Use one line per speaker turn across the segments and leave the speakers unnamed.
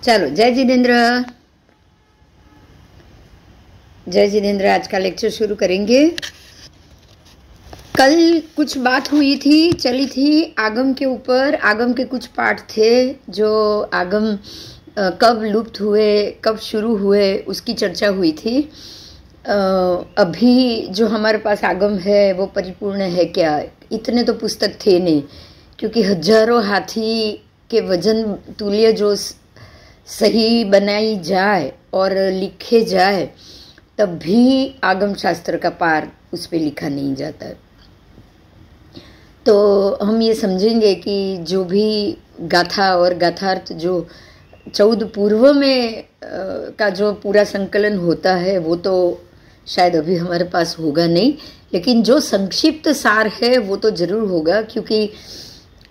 चलो जय जिनेन्द्र। जय जिनेन्द्र। आज का लेक्चर शुरू करेंगे। कल कुछ बात हुई थी, चली थी आगम के ऊपर। आगम के कुछ पाठ थे जो आगम कब लुप्त हुए, कब शुरू हुए, उसकी चर्चा हुई थी। अभी जो हमारे पास आगम है वो परिपूर्ण है क्या? इतने तो पुस्तक थे नहीं, क्योंकि हजारों हाथी के वजन तुल्य जो सही बनाई जाए और लिखे जाए तब भी आगम शास्त्र का पार उस पर लिखा नहीं जाता है। तो हम ये समझेंगे कि जो भी गाथा और गाथार्थ जो 14 पूर्व में का जो पूरा संकलन होता है वो तो शायद अभी हमारे पास होगा नहीं, लेकिन जो संक्षिप्त सार है वो तो जरूर होगा। क्योंकि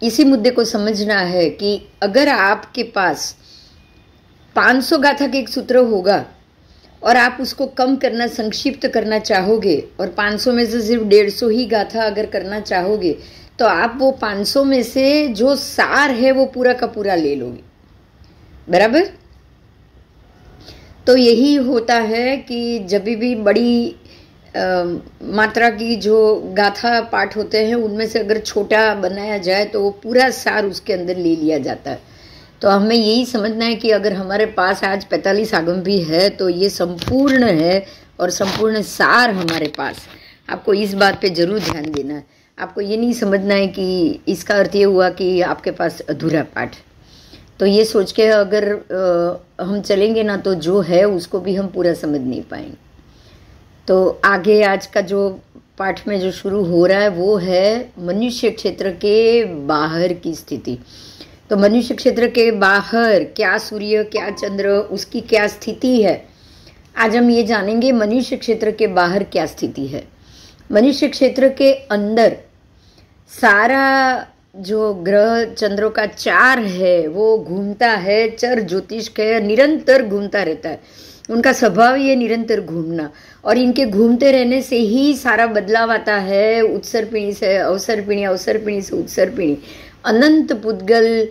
इसी मुद्दे को समझना है कि अगर आपके पास 500 गाथा के एक सूत्र होगा और आप उसको कम करना, संक्षिप्त करना चाहोगे और 500 में से सिर्फ 150 ही गाथा अगर करना चाहोगे तो आप वो 500 में से जो सार है वो पूरा का पूरा ले लोगे, बराबर। तो यही होता है कि जब भी बड़ी मात्रा की जो गाथा पाठ होते हैं उनमें से अगर छोटा बनाया जाए तो वो पूरा सार उसके अंदर ले लिया जाता है। तो हमें यही समझना है कि अगर हमारे पास आज 45 आगम भी है तो ये संपूर्ण है और संपूर्ण सार हमारे पास। आपको इस बात पे जरूर ध्यान देना है। आपको ये नहीं समझना है कि इसका अर्थ ये हुआ कि आपके पास अधूरा पाठ। तो ये सोच के अगर हम चलेंगे ना तो जो है उसको भी हम पूरा समझ नहीं पाएंगे। तो आगे आज का जो पाठ में जो शुरू हो रहा है वो है मनुष्य क्षेत्र के बाहर की स्थिति। तो मनुष्य क्षेत्र के बाहर क्या सूर्य, क्या चंद्र, उसकी क्या स्थिति है, आज हम ये जानेंगे। मनुष्य क्षेत्र के बाहर क्या स्थिति है। मनुष्य क्षेत्र के अंदर सारा जो ग्रह चंद्रों का चार है वो घूमता है, चर ज्योतिष है, निरंतर घूमता रहता है। उनका स्वभाव ये निरंतर घूमना, और इनके घूमते रहने से ही सारा बदलाव आता है। उत्सर पिणी से अवसर पिणी, अवसर पिणी से उत्सर पिणी, अनंत पुद्गल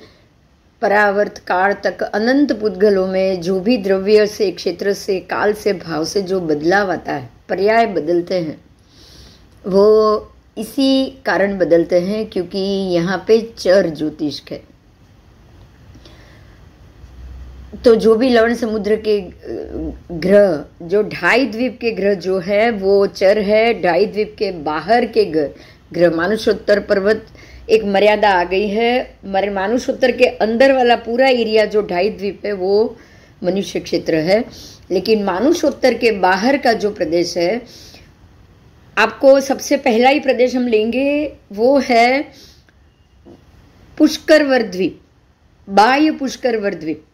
परावर्त काल तक अनंत पुद्गलों में जो भी द्रव्य से, क्षेत्र से, काल से, भाव से जो बदलाव आता है, पर्याय बदलते हैं, वो इसी कारण बदलते हैं क्योंकि यहाँ पे चर ज्योतिष है। तो जो भी लवण समुद्र के ग्रह, जो 2.5 द्वीप के ग्रह जो है वो चर है। 2.5 द्वीप के बाहर के ग्रह, मानुषोत्तर पर्वत एक मर्यादा आ गई है। मानुषोत्तर के अंदर वाला पूरा एरिया जो 2.5 द्वीप है वो मनुष्य क्षेत्र है। लेकिन मानुषोत्तर के बाहर का जो प्रदेश है, आपको सबसे पहला ही प्रदेश हम लेंगे वो है पुष्करवर द्वीप, बाह्य पुष्करवर द्वीप।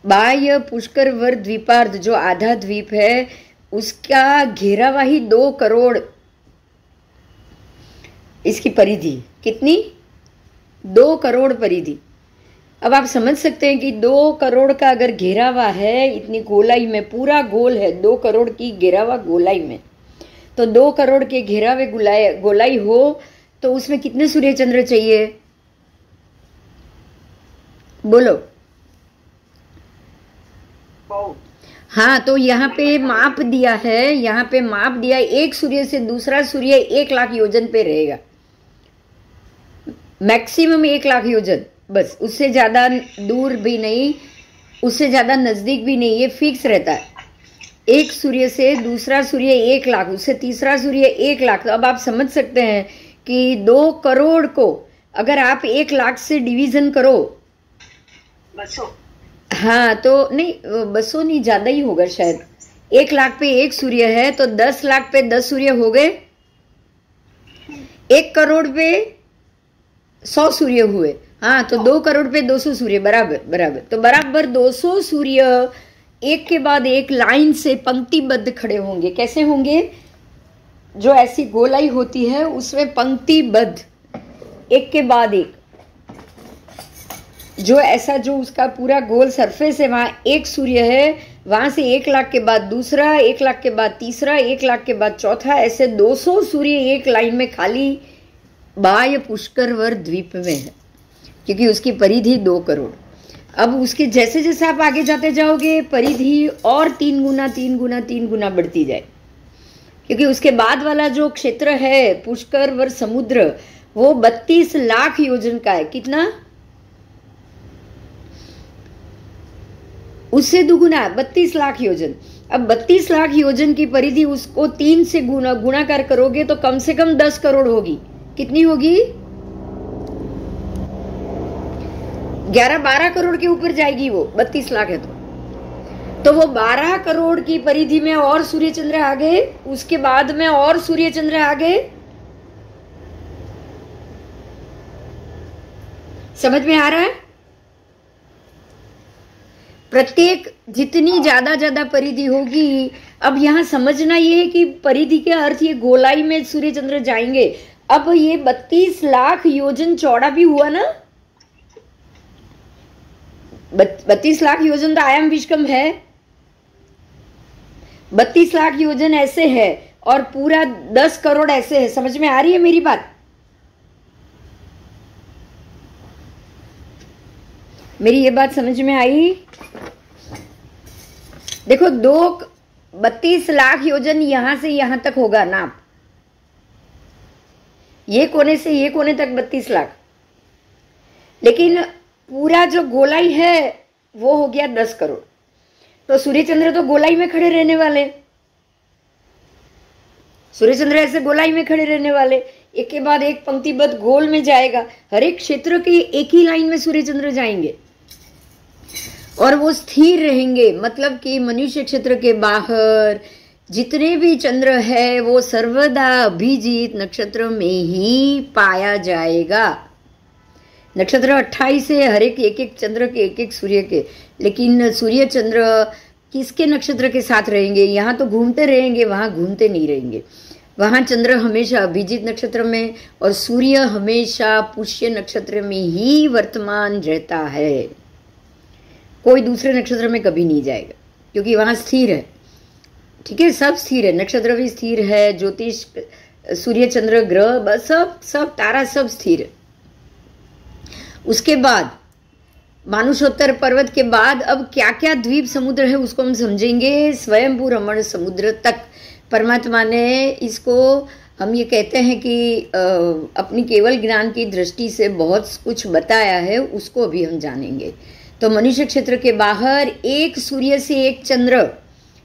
बाह्य पुष्करवर द्वीपार्ध जो आधा द्वीप है उसका घेरावा ही 2 करोड़, इसकी परिधि कितनी? 2 करोड़ परिधि। अब आप समझ सकते हैं कि 2 करोड़ का अगर घेरावा है इतनी गोलाई में, पूरा गोल है 2 करोड़ की घेरावा गोलाई में, तो 2 करोड़ के घेरावे गोलाई हो तो उसमें कितने सूर्य चंद्र चाहिए? बोलो। हाँ, तो यहाँ पे माप दिया है, यहाँ पे माप दिया, एक सूर्य से दूसरा सूर्य 1 लाख योजन पे रहेगा, मैक्सिमम 1 लाख योजन, बस। उससे ज्यादा दूर भी नहीं, उससे ज्यादा नजदीक भी नहीं, ये फिक्स रहता है। एक सूर्य से दूसरा सूर्य 1 लाख, उससे तीसरा सूर्य 1 लाख। तो अब आप समझ सकते हैं कि 2 करोड़ को अगर आप 1 लाख से डिवीजन करो, 200, हाँ तो नहीं 200 नहीं, ज्यादा ही होगा शायद। 1 लाख पे 1 सूर्य है तो 10 लाख पे 10 सूर्य हो गए, 1 करोड़ पे 100 सूर्य हुए। हाँ, तो 2 करोड़ पे 200 सूर्य, बराबर बराबर। तो बराबर 200 सूर्य एक के बाद एक लाइन से पंक्तिबद्ध खड़े होंगे। कैसे होंगे? जो ऐसी गोलाई होती है उसमें पंक्तिबद्ध, एक के बाद एक, जो ऐसा जो उसका पूरा गोल सरफेस है वहां एक सूर्य है, वहां से 1 लाख के बाद दूसरा, 1 लाख के बाद तीसरा, 1 लाख के बाद चौथा, ऐसे 200 सूर्य एक लाइन में खाली बाह्य पुष्करवर द्वीप में है, क्योंकि उसकी परिधि 2 करोड़। अब उसके जैसे जैसे आप आगे जाते जाओगे परिधि और 3 गुना 3 गुना 3 गुना बढ़ती जाए, क्योंकि उसके बाद वाला जो क्षेत्र है पुष्कर वर समुद्र वो 32 लाख योजन का है। कितना? उससे दुगुना 32 लाख योजन। अब 32 लाख योजन की परिधि उसको 3 से गुणाकार करोगे तो कम से कम 10 करोड़ होगी। कितनी होगी? 11-12 करोड़ के ऊपर जाएगी वो। 32 लाख है तो वो 12 करोड़ की परिधि में और सूर्य चंद्र आ गए, उसके बाद में और सूर्य चंद्र आ गए। समझ में आ रहा है? प्रत्येक जितनी ज्यादा परिधि होगी। अब यहां समझना ये है कि परिधि के अर्थ ये गोलाई में सूर्य चंद्र जाएंगे। अब ये 32 लाख योजन चौड़ा भी हुआ ना। 32 लाख योजन तो आयाम विश्कम है। 32 लाख योजन ऐसे है और पूरा 10 करोड़ ऐसे है। समझ में आ रही है मेरी बात? मेरी ये बात समझ में आई? देखो 32 लाख योजन यहां से यहां तक होगा नाप, ये कोने से ये कोने तक 32 लाख। लेकिन पूरा जो गोलाई है वो हो गया 10 करोड़। तो सूर्य चंद्र तो गोलाई में खड़े रहने वाले। सूर्य चंद्र ऐसे गोलाई में खड़े रहने वाले, एक के बाद एक पंक्तिबद्ध गोल में जाएगा। हर एक क्षेत्र के एक ही लाइन में सूर्य चंद्र जाएंगे और वो स्थिर रहेंगे। मतलब कि मनुष्य क्षेत्र के बाहर जितने भी चंद्र है वो सर्वदा अभिजीत नक्षत्र में ही पाया जाएगा। नक्षत्र 28 है, हर एक चंद्र के एक सूर्य के। लेकिन सूर्य चंद्र किसके नक्षत्र के साथ रहेंगे? यहाँ तो घूमते रहेंगे, वहां घूमते नहीं रहेंगे। वहां चंद्र हमेशा अभिजीत नक्षत्र में और सूर्य हमेशा पुष्य नक्षत्र में ही वर्तमान रहता है। कोई दूसरे नक्षत्र में कभी नहीं जाएगा क्योंकि वहां स्थिर है। ठीक है, सब स्थिर है, नक्षत्र भी स्थिर है, ज्योतिष, सूर्य चंद्र ग्रह, बस सब तारा सब स्थिर है। उसके बाद मानुषोत्तर पर्वत के बाद अब क्या क्या द्वीप समुद्र है उसको हम समझेंगे। स्वयंभू रमण समुद्र तक परमात्मा ने इसको, हम ये कहते हैं कि अपनी केवल ज्ञान की दृष्टि से बहुत कुछ बताया है, उसको अभी हम जानेंगे। तो मनुष्य क्षेत्र के बाहर एक सूर्य से एक चंद्र,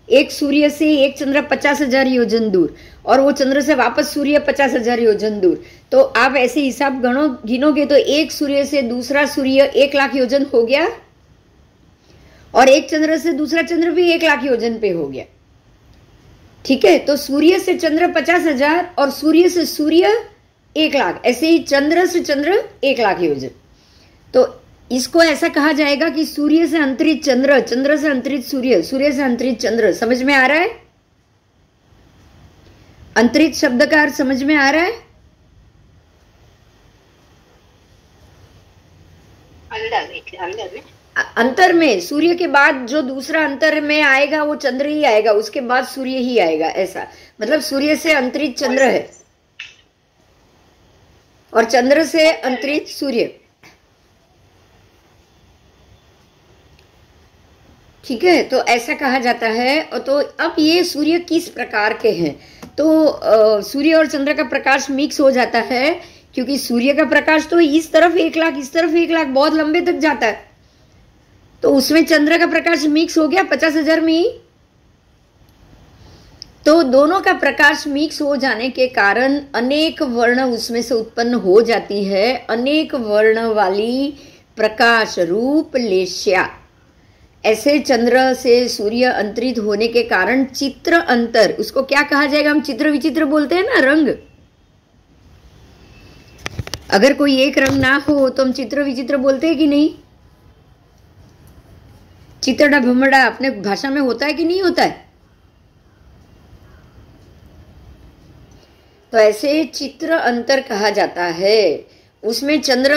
एक सूर्य से एक चंद्र 50,000 योजन दूर, और वो चंद्र से वापस सूर्य 50,000 योजन दूर। तो आप ऐसे हिसाब गिनोगे तो एक सूर्य से दूसरा सूर्य 1 लाख योजन हो गया, और एक चंद्र से दूसरा चंद्र भी 1 लाख योजन पे हो गया। ठीक है, तो सूर्य से चंद्र 50,000 और सूर्य से सूर्य 1 लाख, ऐसे ही चंद्र से चंद्र 1 लाख योजन। तो इसको ऐसा कहा जाएगा कि सूर्य से अंतरित चंद्र, चंद्र से अंतरित सूर्य, सूर्य से अंतरित चंद्र। समझ में आ रहा है? अंतरित शब्द का अर्थ समझ में आ रहा है? अंतर में, सूर्य के बाद जो दूसरा अंतर में आएगा वो चंद्र ही आएगा, उसके बाद सूर्य ही आएगा। ऐसा मतलब सूर्य से अंतरित चंद्र है और चंद्र से अंतरित सूर्य। ठीक है, तो ऐसा कहा जाता है। और तो अब ये सूर्य किस प्रकार के हैं? तो सूर्य और चंद्र का प्रकाश मिक्स हो जाता है, क्योंकि सूर्य का प्रकाश तो इस तरफ 1 लाख, इस तरफ 1 लाख, बहुत लंबे तक जाता है। तो उसमें चंद्र का प्रकाश मिक्स हो गया 50,000 में ही। तो दोनों का प्रकाश मिक्स हो जाने के कारण अनेक वर्ण उसमें से उत्पन्न हो जाती है। अनेक वर्ण वाली प्रकाश रूप लेश्या। ऐसे चंद्र से सूर्य अंतरित होने के कारण चित्र अंतर, उसको क्या कहा जाएगा? हम चित्र विचित्र बोलते हैं ना, रंग। अगर कोई एक रंग ना हो तो हम चित्र विचित्र बोलते हैं कि नहीं? चित्रड़ा भमड़ा अपने भाषा में होता है कि नहीं होता है? तो ऐसे चित्र अंतर कहा जाता है। उसमें चंद्र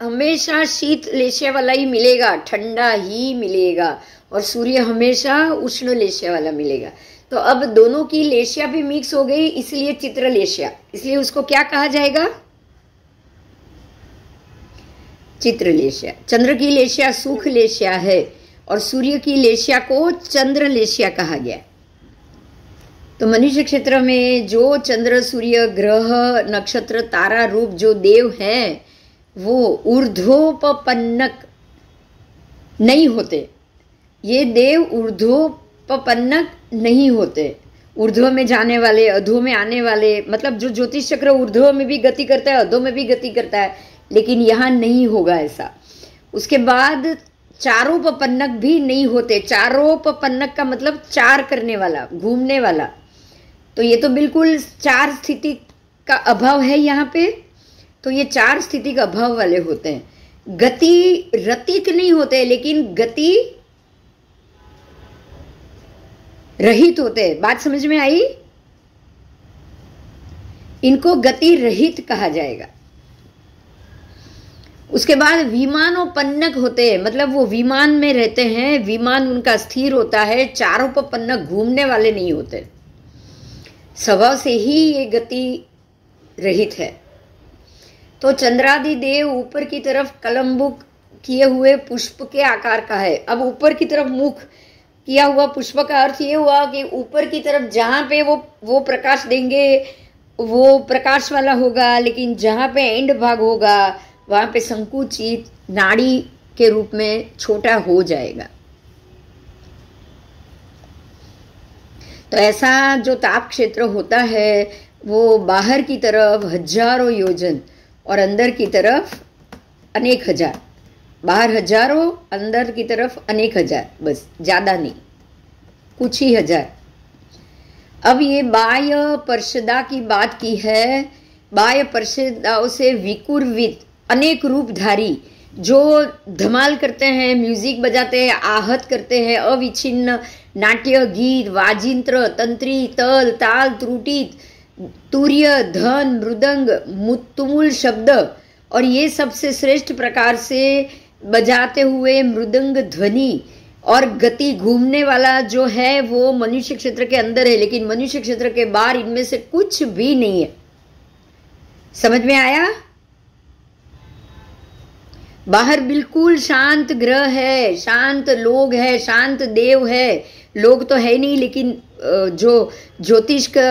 हमेशा शीत लेश्या वाला ही मिलेगा, ठंडा ही मिलेगा, और सूर्य हमेशा उष्ण लेश्या वाला मिलेगा। तो अब दोनों की लेश्या भी मिक्स हो गई, इसलिए चित्र लेश्या। इसलिए उसको क्या कहा जाएगा? चित्रलेशिया। चंद्र की लेशिया सुख लेशिया है और सूर्य की लेशिया को चंद्र लेशिया कहा गया। तो मनुष्य क्षेत्र में जो चंद्र सूर्य ग्रह नक्षत्र तारा रूप जो देव हैं वो ऊर्ध्वोपपन्नक नहीं होते। ये देव ऊर्ध्वोपपन्नक नहीं होते। ऊर्ध्व में जाने वाले, अधो में आने वाले, मतलब जो ज्योतिष चक्र ऊर्ध्व में भी गति करता है, अधो में भी गति करता है, लेकिन यहाँ नहीं होगा ऐसा। उसके बाद चारोपपन्नक भी नहीं होते। चारोपपन्नक का मतलब चार करने वाला, घूमने वाला। तो ये तो बिल्कुल चार स्थिति का अभाव है यहाँ पे। तो ये चार स्थिति का अभाव वाले होते हैं। गति रतिक नहीं होते, लेकिन गति रहित होते हैं। बात समझ में आई? इनको गति रहित कहा जाएगा। उसके बाद विमानोपन्नक होते हैं, मतलब वो विमान में रहते हैं, विमान उनका स्थिर होता है। चारोपपन्नक घूमने वाले नहीं होते। स्वभाव से ही ये गति रहित है। तो चंद्रादि देव ऊपर की तरफ कलम्बुक किए हुए पुष्प के आकार का है। अब ऊपर की तरफ मुख किया हुआ पुष्प का अर्थ ये हुआ कि ऊपर की तरफ जहां पे वो प्रकाश देंगे वो प्रकाश वाला होगा, लेकिन जहां पे एंड भाग होगा वहां पे संकुचित नाड़ी के रूप में छोटा हो जाएगा। तो ऐसा जो ताप क्षेत्र होता है वो बाहर की तरफ हजारों योजन और अंदर की तरफ अनेक हजार। बाहर हजारों, अंदर की तरफ अनेक हजार, बस ज्यादा नहीं, कुछ ही हजार। अब ये बाह्य पर्षदा की बात की है। बाह्य पर्षदाओं से विकुर्वित अनेक रूपधारी जो धमाल करते हैं, म्यूजिक बजाते हैं, आहत करते हैं, अविच्छिन्न नाट्य, गीत, वाजिंत्र, तंत्री, तल, ताल, त्रुटित, तूर्य, धन, मृदंग, तुमुल शब्द और ये सबसे श्रेष्ठ प्रकार से बजाते हुए मृदंग ध्वनि और गति घूमने वाला जो है वो मनुष्य क्षेत्र के अंदर है, लेकिन मनुष्य क्षेत्र के बाहर इनमें से कुछ भी नहीं है। समझ में आया? बाहर बिल्कुल शांत ग्रह है, शांत लोग है, शांत देव है। लोग तो है नहीं, लेकिन जो ज्योतिष का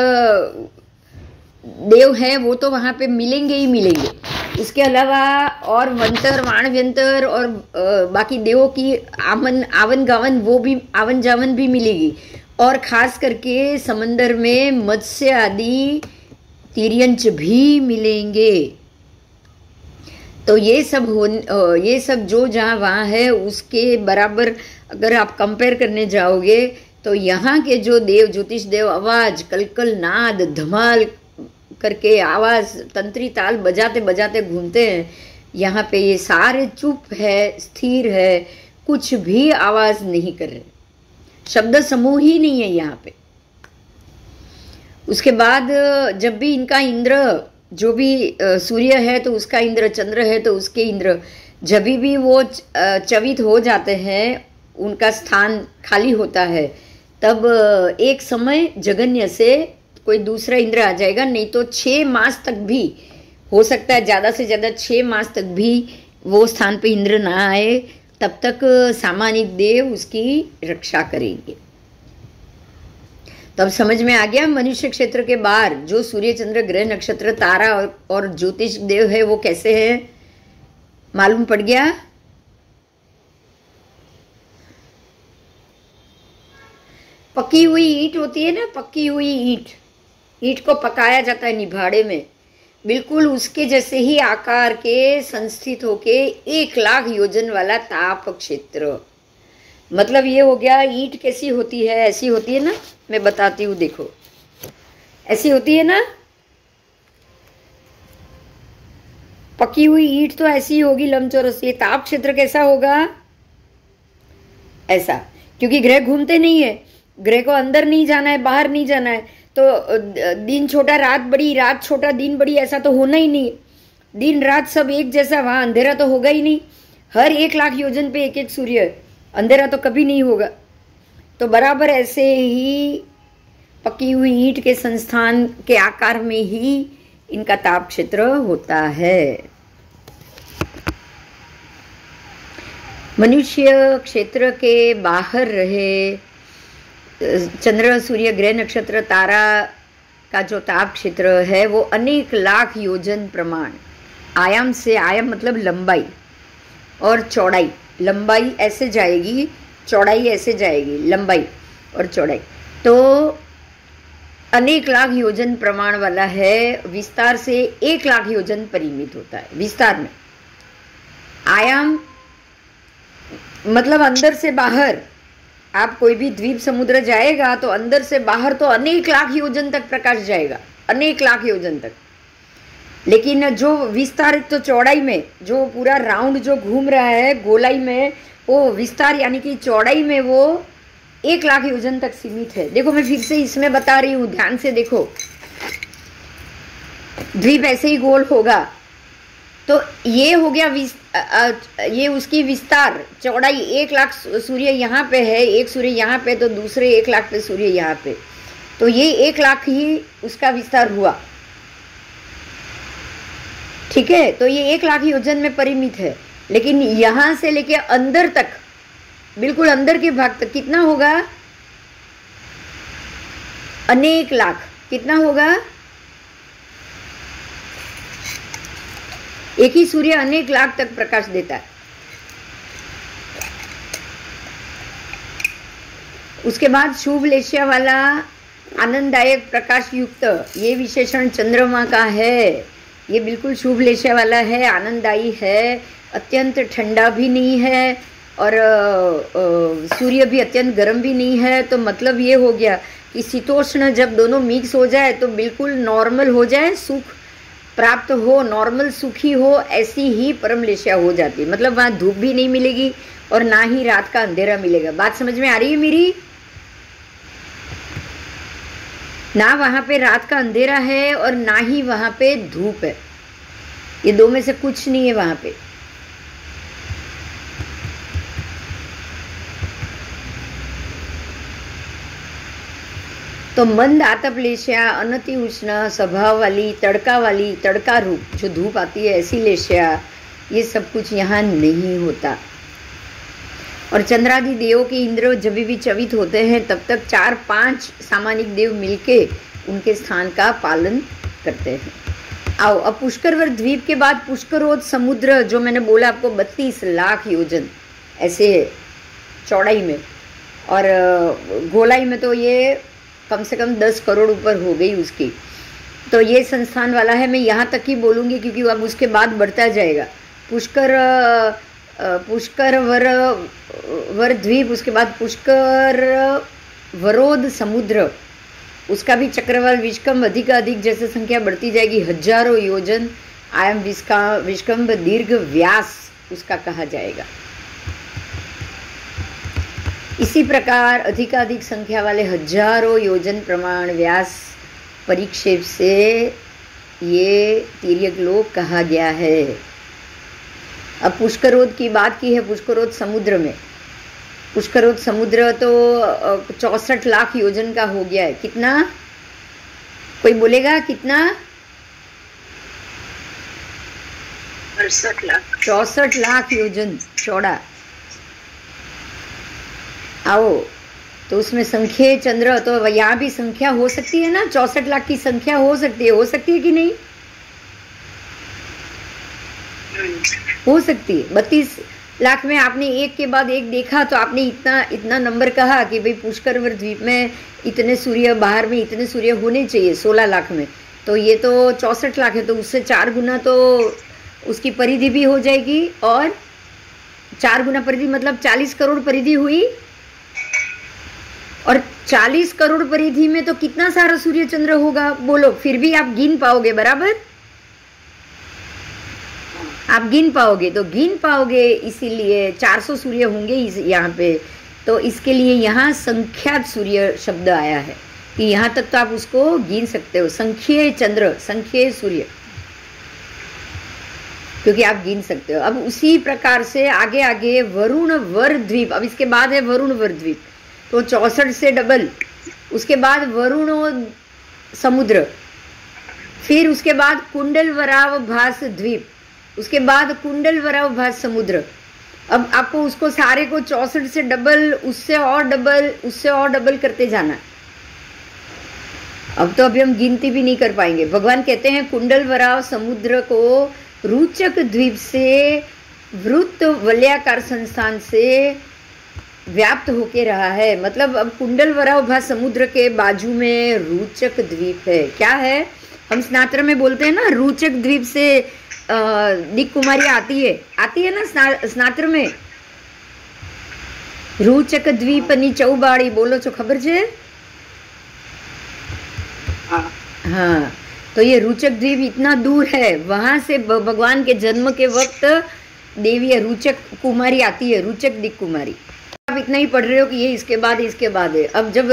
देव है वो तो वहां पे मिलेंगे ही मिलेंगे। इसके अलावा और मंत्र, वाण व्यंतर और बाकी देवों की आवन गावन, वो भी आवन जावन भी मिलेगी। और खास करके समंदर में मत्स्य आदि तिर्यंच भी मिलेंगे। तो ये सब जो जहाँ वहाँ है उसके बराबर अगर आप कंपेयर करने जाओगे तो यहाँ के जो देव, ज्योतिष देव, आवाज, कलकल, नाद, धमाल करके आवाज, तंत्री ताल बजाते बजाते घूमते हैं। यहाँ पे ये सारे चुप है, स्थिर है, कुछ भी आवाज नहीं कर रहे, शब्द समूह ही नहीं है यहाँ पे। उसके बाद जब भी इनका इंद्र, जो भी सूर्य है तो उसका इंद्र, चंद्र है तो उसके इंद्र, जब भी वो चवित हो जाते हैं, उनका स्थान खाली होता है, तब एक समय जगन्य से कोई दूसरा इंद्र आ जाएगा। नहीं तो 6 मास तक भी हो सकता है, ज़्यादा से ज़्यादा 6 मास तक भी वो स्थान पे इंद्र ना आए, तब तक सामान्य देव उसकी रक्षा करेंगे। तब समझ में आ गया मनुष्य क्षेत्र के बाहर जो सूर्य, चंद्र, ग्रह, नक्षत्र, तारा और ज्योतिष देव है वो कैसे है, मालूम पड़ गया? पकी हुई ईंट होती है ना, पकी हुई ईंट को पकाया जाता है निभाड़े में, बिल्कुल उसके जैसे ही आकार के संस्थित होके 1 लाख योजन वाला ताप क्षेत्र। मतलब ये हो गया, ईंट कैसी होती है, ऐसी होती है ना, मैं बताती हूँ, देखो ऐसी होती है ना, पकी हुई ईंट तो ऐसी होगी लंबचौरस। ये ताप क्षेत्र कैसा होगा? ऐसा, क्योंकि ग्रह घूमते नहीं है, ग्रह को अंदर नहीं जाना है, बाहर नहीं जाना है, तो दिन छोटा रात बड़ी, रात छोटा दिन बड़ी, ऐसा तो होना ही नहीं। दिन रात सब एक जैसा, वहां अंधेरा तो होगा ही नहीं। हर 1 लाख योजन पे 1 सूर्य, अंधेरा तो कभी नहीं होगा। तो बराबर ऐसे ही पकी हुई ईंट के संस्थान के आकार में ही इनका ताप क्षेत्र होता है। मनुष्य क्षेत्र के बाहर रहे, चंद्र सूर्य ग्रह नक्षत्र तारा का जो ताप क्षेत्र है वो अनेक लाख योजन प्रमाण आयाम से, आयाम मतलब लंबाई और चौड़ाई, लंबाई ऐसे जाएगी, चौड़ाई ऐसे जाएगी, लंबाई और चौड़ाई, तो अनेक लाख योजन प्रमाण वाला है। विस्तार से 1 लाख योजन परिमित होता है विस्तार में। आयाम मतलब अंदर से बाहर, आप कोई भी द्वीप समुद्र जाएगा तो अंदर से बाहर तो अनेक लाख योजन तक प्रकाश जाएगा, अनेक लाख योजन तक। लेकिन जो विस्तारित तो चौड़ाई में, जो पूरा राउंड जो घूम रहा है गोलाई में, वो विस्तार यानी कि चौड़ाई में वो 1 लाख योजन तक सीमित है। देखो मैं फिर से इसमें बता रही हूँ, ध्यान से देखो। द्वीप ऐसे ही गोल होगा तो ये हो गया ये उसकी विस्तार चौड़ाई 1 लाख। सूर्य यहाँ पे है, एक सूर्य यहाँ पे, तो दूसरे 1 लाख पे सूर्य यहाँ पे, तो ये 1 लाख ही उसका विस्तार हुआ। ठीक है, तो ये 1 लाख योजन में परिमित है। लेकिन यहाँ से लेके अंदर तक, बिल्कुल अंदर के भाग तक कितना होगा? अनेक लाख। कितना होगा? एक ही सूर्य अनेक लाख तक प्रकाश देता है। उसके बाद शुभ लेशिया वाला आनंददायक प्रकाश युक्त, ये विशेषण चंद्रमा का है। ये बिल्कुल शुभ लेशिया वाला है, आनंददायी है, अत्यंत ठंडा भी नहीं है और सूर्य भी अत्यंत गर्म भी नहीं है। तो मतलब ये हो गया कि शीतोष्ण जब दोनों मिक्स हो जाए तो बिल्कुल नॉर्मल हो जाए, सुख प्राप्त हो, नॉर्मल सुखी हो, ऐसी ही परम लेशिया हो जाती है। मतलब वहाँ धूप भी नहीं मिलेगी और ना ही रात का अंधेरा मिलेगा। बात समझ में आ रही है मेरी? ना वहाँ पे रात का अंधेरा है और ना ही वहाँ पे धूप है। ये दो में से कुछ नहीं है वहाँ पे। तो मंद आतप लेशिया, अनति उष्ण स्वभाव वाली, तड़का रूप जो धूप आती है, ऐसी लेशिया, ये सब कुछ यहाँ नहीं होता। और चंद्रादि देवों के इंद्र जब भी चवित होते हैं तब तक 4-5 सामानिक देव मिलके उनके स्थान का पालन करते हैं। आओ अब पुष्करवर द्वीप के बाद पुष्करोद समुद्र, जो मैंने बोला आपको 32 लाख योजन ऐसे है चौड़ाई में, और गोलाई में तो ये कम से कम 10 करोड़ ऊपर हो गई उसकी। तो ये संस्थान वाला है। मैं यहाँ तक ही बोलूँगी क्योंकि अब उसके बाद बढ़ता जाएगा। पुष्कर वर द्वीप, उसके बाद पुष्कर वरोध समुद्र, उसका भी चक्रवाल विष्कम्भ अधिक जैसे संख्या बढ़ती जाएगी, हजारों योजन आयाम विष्कम्भ दीर्घ व्यास उसका कहा जाएगा। इसी प्रकार अधिकाधिक संख्या वाले हजारों योजन प्रमाण व्यास परिक्षेप से ये तिर्यक लोक कहा गया है। अब पुष्करोद की बात की है। पुष्करोद समुद्र में, पुष्करोद समुद्र तो 64 लाख योजन का हो गया है। कितना? कोई बोलेगा कितना? 64 लाख योजन चौड़ा। आओ तो उसमें संख्या चंद्र, तो यहाँ भी संख्या हो सकती है ना, 64 लाख की संख्या हो सकती है कि नहीं? हो सकती है। 32 लाख में आपने एक के बाद एक देखा तो आपने इतना नंबर कहा कि भाई पुष्करवर द्वीप में इतने सूर्य, बाहर में इतने सूर्य होने चाहिए 16 लाख में, तो ये तो 64 लाख है, तो उससे 4 गुना तो उसकी परिधि भी हो जाएगी। और 4 गुना परिधि मतलब 40 करोड़ परिधि हुई। और 40 करोड़ परिधि में तो कितना सारा सूर्य चंद्र होगा बोलो, फिर भी आप गिन पाओगे? बराबर आप गिन पाओगे, तो गिन पाओगे, इसीलिए 400 सूर्य होंगे यहाँ पे। तो इसके लिए यहाँ संख्यात सूर्य शब्द आया है कि यहाँ तक तो आप उसको गिन सकते हो। संख्येय चंद्र, संख्येय सूर्य, क्योंकि आप गिन सकते हो। अब उसी प्रकार से आगे आगे वरुण वर द्वीप, अब इसके बाद है वरुण वर द्वीप, तो 64 से डबल। उसके बाद वरुण समुद्र, फिर उसके बाद कुंडल वराव भास द्वीप, उसके बाद कुंडल वराव भास समुद्र, अब आपको उसको सारे को 64 से डबल, उससे और डबल, उससे और डबल करते जाना है। अब तो अभी हम गिनती भी नहीं कर पाएंगे। भगवान कहते हैं कुंडल वराव समुद्र को रुचक द्वीप से, वृत्त वलयाकार संस्थान से व्याप्त होके रहा है। मतलब अब कुंडल वराव भा समुद्र के बाजू में रुचक द्वीप है। क्या है? हम स्नात्र में बोलते हैं ना, रुचक द्वीप से दिक कुमारी आती है ना स्नात्र में। रुचक द्वीप नी चौबाड़ी बोलो छो, खबर छे? हाँ, तो ये रुचक द्वीप इतना दूर है, वहां से भगवान के जन्म के वक्त देवी रुचक कुमारी आती है, रुचक दिक कुमारी। आप इतना ही पढ़ रहे हो कि ये इसके बाद है। अब जब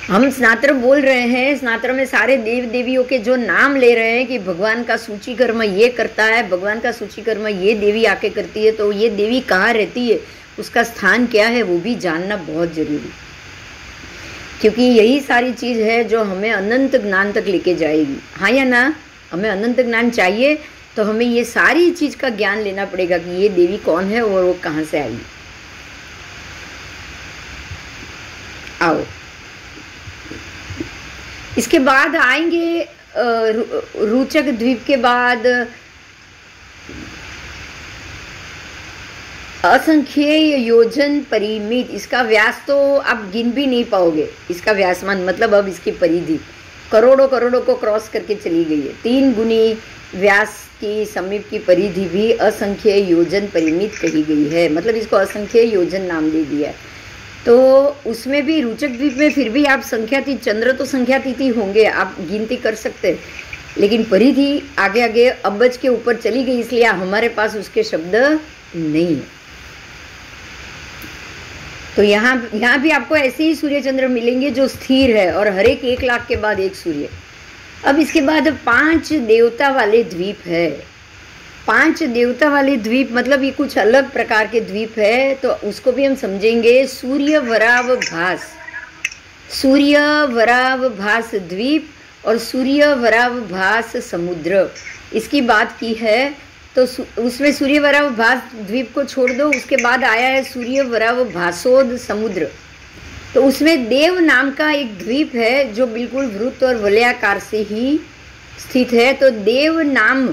हम स्नात्र बोल रहे हैं, स्नात्र में सारे देव देवियों के जो नाम ले रहे हैं कि भगवान का सूची कर्म ये करता है, भगवान का सूची कर्म ये देवी आके करती है, तो ये देवी कहाँ रहती है, उसका स्थान क्या है, वो भी जानना बहुत जरूरी, क्योंकि यही सारी चीज है जो हमें अनंत ज्ञान तक लेके जाएगी। हाँ या ना? हमें अनंत ज्ञान चाहिए तो हमें ये सारी चीज का ज्ञान लेना पड़ेगा कि ये देवी कौन है और वो कहाँ से आई। आओ, इसके बाद आएंगे रुचक द्वीप के बाद असंख्येय योजन परिमित। इसका व्यास तो आप गिन भी नहीं पाओगे। इसका व्यासमान मतलब अब इसकी परिधि करोड़ों करोड़ों को क्रॉस करके चली गई है। 3 गुनी व्यास की समीप की परिधि भी असंख्येय योजन परिमित कही गई है। मतलब इसको असंख्येय योजन नाम दे दिया है। तो उसमें भी रुचक द्वीप में फिर भी आप संख्यातीत, चंद्र तो संख्यातीत ही होंगे, आप गिनती कर सकते हैं, लेकिन परिधि आगे आगे अब्बज के ऊपर चली गई, इसलिए हमारे पास उसके शब्द नहीं है। तो यहाँ भी आपको ऐसे ही सूर्य चंद्र मिलेंगे जो स्थिर है, और हर एक 1 लाख के बाद एक सूर्य। अब इसके बाद 5 देवता वाले द्वीप है। 5 देवता वाले द्वीप मतलब ये कुछ अलग प्रकार के द्वीप है, तो उसको भी हम समझेंगे। सूर्य वराव भास, सूर्य वराव भास द्वीप और सूर्य वराव भास समुद्र, इसकी बात की है। तो उसमें सूर्य वराव भास द्वीप को छोड़ दो, उसके बाद आया है सूर्य वराव भासोद समुद्र। तो उसमें देव नाम का एक द्वीप है जो बिल्कुल वृत्त और वलयाकार से ही स्थित है। तो देव नाम,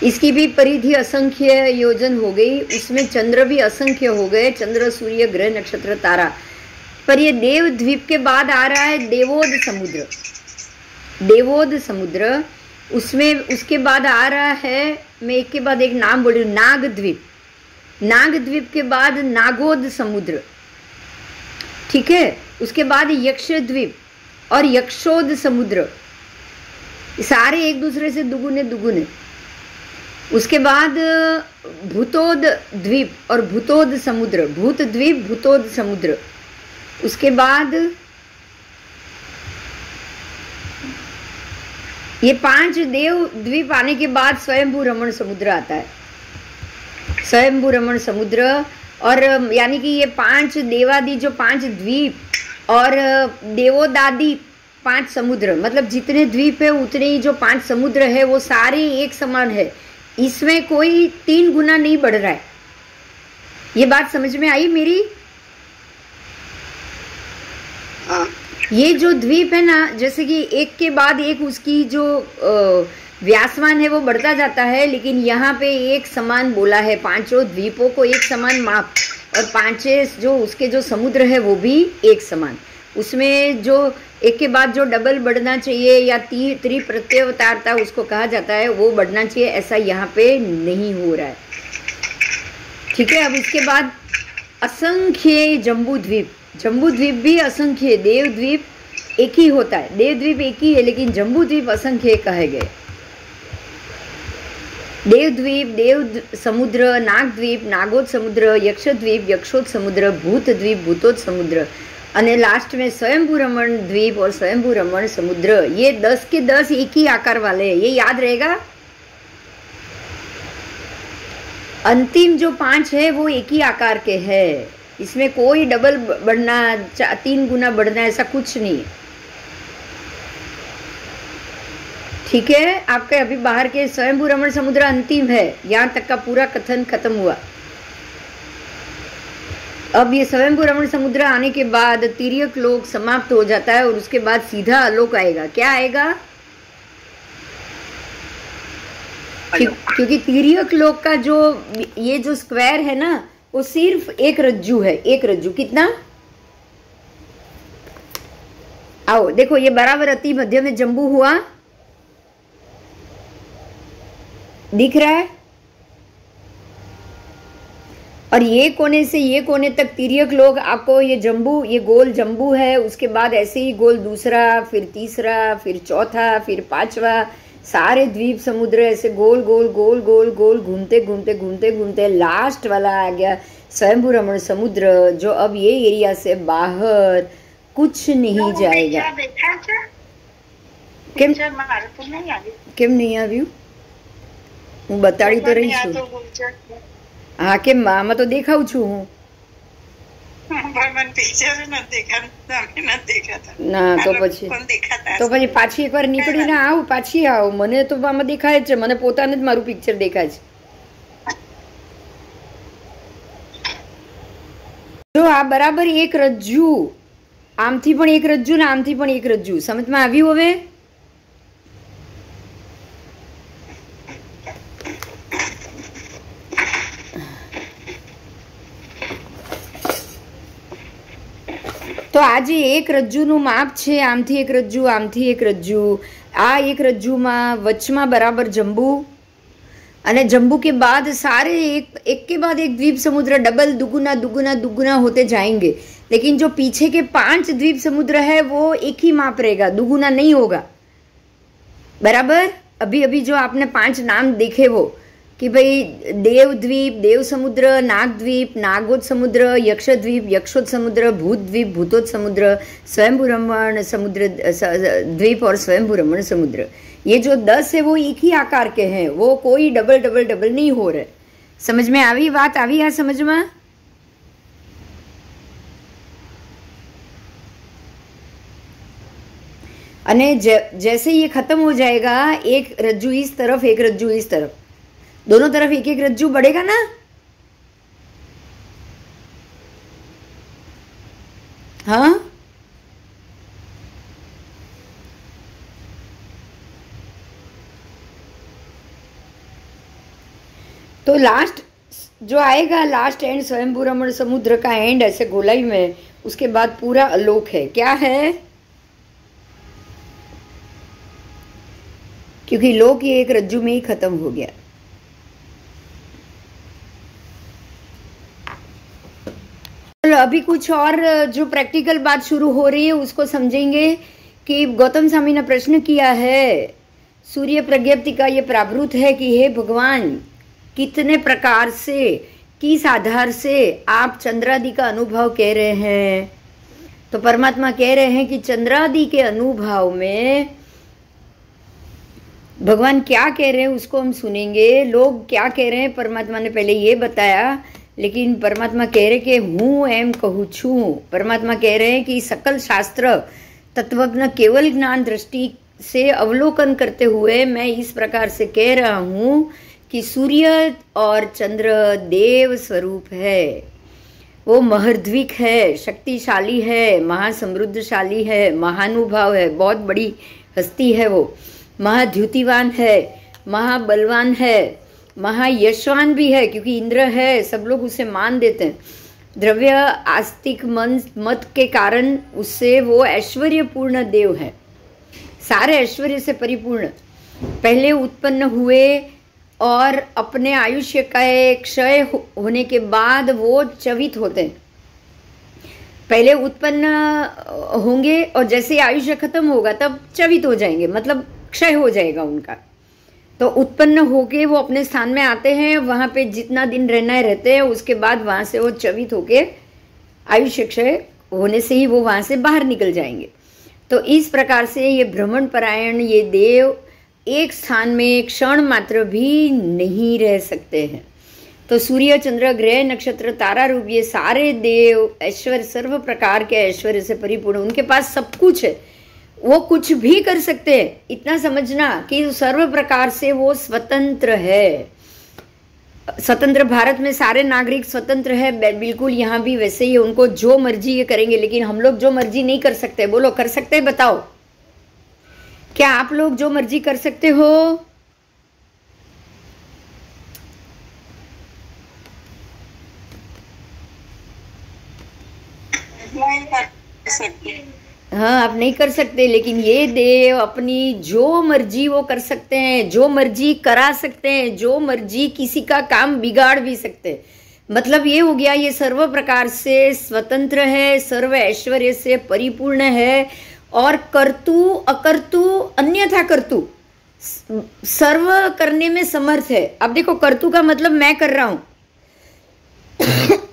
इसकी भी परिधि असंख्य योजन हो गई। उसमें चंद्र भी असंख्य हो गए, चंद्र सूर्य ग्रह नक्षत्र तारा। पर ये देव द्वीप के बाद आ रहा है देवोद समुद्र। देवोद समुद्र, उसमें उसके बाद आ रहा है, मैं एक के बाद एक नाम बोल रही हूँ, नाग द्वीप। नाग द्वीप के बाद नागोद समुद्र, ठीक है। उसके बाद यक्ष द्वीप और यक्षोद समुद्र, सारे एक दूसरे से दुगुने दुगुने। उसके बाद भूतोद द्वीप और भूतोद समुद्र, भूत द्वीप भूतोद समुद्र। उसके बाद ये 5 देव द्वीप आने के बाद स्वयंभू रमण समुद्र आता है। स्वयंभू रमण समुद्र, और यानी कि ये 5 देवादि जो 5 द्वीप और देवोदादि 5 समुद्र, मतलब जितने द्वीप है उतने ही जो 5 समुद्र है वो सारे एक समान है। इसमें कोई 3 गुना नहीं बढ़ रहा है। ये बात समझ में आई मेरी? ये जो द्वीप है ना, जैसे कि एक के बाद एक उसकी जो व्यासमान है वो बढ़ता जाता है, लेकिन यहाँ पे एक समान बोला है। 5 द्वीपों को एक समान माप, और 5 जो उसके जो समुद्र है वो भी एक समान। उसमें जो एक के बाद जो डबल बढ़ना चाहिए या त्रिप्रत्यवतारता उसको कहा जाता है, वो बढ़ना चाहिए, ऐसा यहाँ पे नहीं हो रहा है, ठीक है। अब इसके बाद असंख्य जम्बू द्वीप। जम्बू द्वीप भी असंख्य, देव द्वीप एक ही होता है, देव द्वीप एक ही है, लेकिन जम्बू द्वीप असंख्य कहे गए। देव द्वीप, देव समुद्र, नाग द्वीप, नागोद समुद्र, यक्ष द्वीप, यक्षोद समुद्र, भूत द्वीप, भूतोद समुद्र, और लास्ट में स्वयंभू रमण द्वीप और स्वयंभू रमण समुद्र। ये 10 के 10 एक ही आकार वाले हैं, ये याद रहेगा। अंतिम जो 5 है वो एक ही आकार के हैं, इसमें कोई डबल बढ़ना, 3 गुना बढ़ना, ऐसा कुछ नहीं है, ठीक है, आपके अभी बाहर के स्वयंभू रमण समुद्र अंतिम है, यहाँ तक का पूरा कथन खत्म हुआ। अब ये स्वयंभू रमण समुद्र आने के बाद तिर्यक लोक समाप्त हो जाता है और उसके बाद सीधा अलोक आएगा। क्या आएगा? क्योंकि तिर्यक लोक का जो ये जो स्क्वायर है ना, वो सिर्फ एक रज्जू है। एक रज्जू कितना? आओ देखो, ये बराबर अति मध्य में जम्बू हुआ, दिख रहा है? और ये कोने से ये कोने तक तिर्यक लोग आपको ये जम्बू, ये गोल जम्बू है, उसके बाद ऐसे ही गोल दूसरा, फिर तीसरा, फिर चौथा, फिर पांचवा, सारे द्वीप समुद्र ऐसे गोल गोल गोल गोल गोल घूमते घूमते घूमते घूमते लास्ट वाला आ गया स्वयंभू रमण समुद्र, जो अब ये एरिया से बाहर कुछ नहीं जाएगा। केम नहीं આવ્યું? હું બતાડી તો રહી છું। હા, કેમ આમાં તો દેખાઉં છું હું। ના તો પછી પાછી એકવાર નીકળીને આવું, પાછી આવું। મને તો આમાં દેખાય જ છે, મને પોતાને જ મારું પિક્ચર દેખાય છે। જો આ બરાબર એક રજ્જુ, આમથી પણ એક રજ્જુ ને આમથી પણ એક રજ્જુ, સમજમાં આવ્યું હવે? તો આ જે એક રજ્જુનું માપ છે, આમથી એક રજ્જુ, આમથી એક રજ્જુ, આ એક રજ્જુમાં વચમાં બરાબર જંબુ, અને जम्बू के बाद सारे एक के बाद एक द्वीप समुद्र डबल दुगुना दुगुना दुगुना होते जाएंगे, लेकिन जो पीछे के 5 द्वीप समुद्र है वो एक ही माप रहेगा, दुगुना नहीं होगा। बराबर? अभी अभी जो आपने 5 नाम देखे वो कि भाई देव द्वीप, देव समुद्र, नाग द्वीप, नागोद समुद्र, यक्ष द्वीप, यक्षोद समुद्र, भूत द्वीप, भूतोद समुद्र, स्वयंभू रमण समुद्र द्वीप और स्वयंभू रमण समुद्र, ये जो 10 है वो एक ही आकार के हैं, वो कोई डबल डबल डबल नहीं हो रहे। समझ में आवी बात? आवी आ समझ में? अने जैसे ये खत्म हो जाएगा, एक रज्जू इस तरफ, एक रज्जू इस तरफ, दोनों तरफ एक एक रज्जू बढ़ेगा ना। हाँ, तो लास्ट जो आएगा, लास्ट एंड स्वयंभू रमण समुद्र का एंड ऐसे गोलाई में, उसके बाद पूरा अलोक है। क्या है? क्योंकि लोक ये एक रज्जू में ही खत्म हो गया। अभी कुछ और जो प्रैक्टिकल बात शुरू हो रही है उसको समझेंगे कि गौतम स्वामी ने प्रश्न किया है, सूर्य प्रज्ञप्ति का ये प्रावृत है कि हे भगवान, कितने प्रकार से, किस आधार से आप चंद्रादि का अनुभव कह रहे हैं? तो परमात्मा कह रहे हैं कि चंद्रादि के अनुभव में भगवान क्या कह रहे हैं उसको हम सुनेंगे। लोग क्या कह रहे हैं परमात्मा ने पहले ये बताया, लेकिन परमात्मा कह रहे कि हूँ एम कहूँ छू। परमात्मा कह रहे हैं कि सकल शास्त्र तत्वज्ञ केवल ज्ञान दृष्टि से अवलोकन करते हुए मैं इस प्रकार से कह रहा हूँ कि सूर्य और चंद्र देव स्वरूप है, वो महर्द्विक है, शक्तिशाली है, महासमृद्धशाली है, महानुभाव है, बहुत बड़ी हस्ती है, वो महाद्युतिवान है, महाबलवान है, महायशवान भी है, क्योंकि इंद्र है, सब लोग उसे मान देते हैं। द्रव्य आस्तिक मत के कारण उससे वो ऐश्वर्यपूर्ण देव है, सारे ऐश्वर्य से परिपूर्ण। पहले उत्पन्न हुए और अपने आयुष्य का क्षय होने के बाद वो चवित होते हैं। पहले उत्पन्न होंगे और जैसे आयुष्य खत्म होगा तब चवित हो जाएंगे, मतलब क्षय हो जाएगा उनका। तो उत्पन्न होके वो अपने स्थान में आते हैं, वहाँ पे जितना दिन रहना है रहते हैं, उसके बाद वहाँ से वो चवित होके आयुष्य क्षय होने से ही वो वहाँ से बाहर निकल जाएंगे। तो इस प्रकार से ये भ्रमण परायण ये देव एक स्थान में क्षण मात्र भी नहीं रह सकते हैं। तो सूर्य चंद्र ग्रह नक्षत्र तारा रूप ये सारे देव ऐश्वर्य, सर्व प्रकार के ऐश्वर्य से परिपूर्ण, उनके पास सब कुछ है, वो कुछ भी कर सकते हैं, इतना समझना कि सर्व प्रकार से वो स्वतंत्र है। स्वतंत्र भारत में सारे नागरिक स्वतंत्र है, बिल्कुल यहाँ भी वैसे ही, उनको जो मर्जी ये करेंगे। लेकिन हम लोग जो मर्जी नहीं कर सकते। बोलो, कर सकते हैं? बताओ, क्या आप लोग जो मर्जी कर सकते हो? हाँ, आप नहीं कर सकते, लेकिन ये देव अपनी जो मर्जी वो कर सकते हैं, जो मर्जी करा सकते हैं, जो मर्जी किसी का काम बिगाड़ भी सकते हैं। मतलब ये हो गया, ये सर्व प्रकार से स्वतंत्र है, सर्व ऐश्वर्य से परिपूर्ण है, और कर्तु अकर्तु अन्यथा कर्तु सर्व करने में समर्थ है। अब देखो, कर्तु का मतलब मैं कर रहा हूं,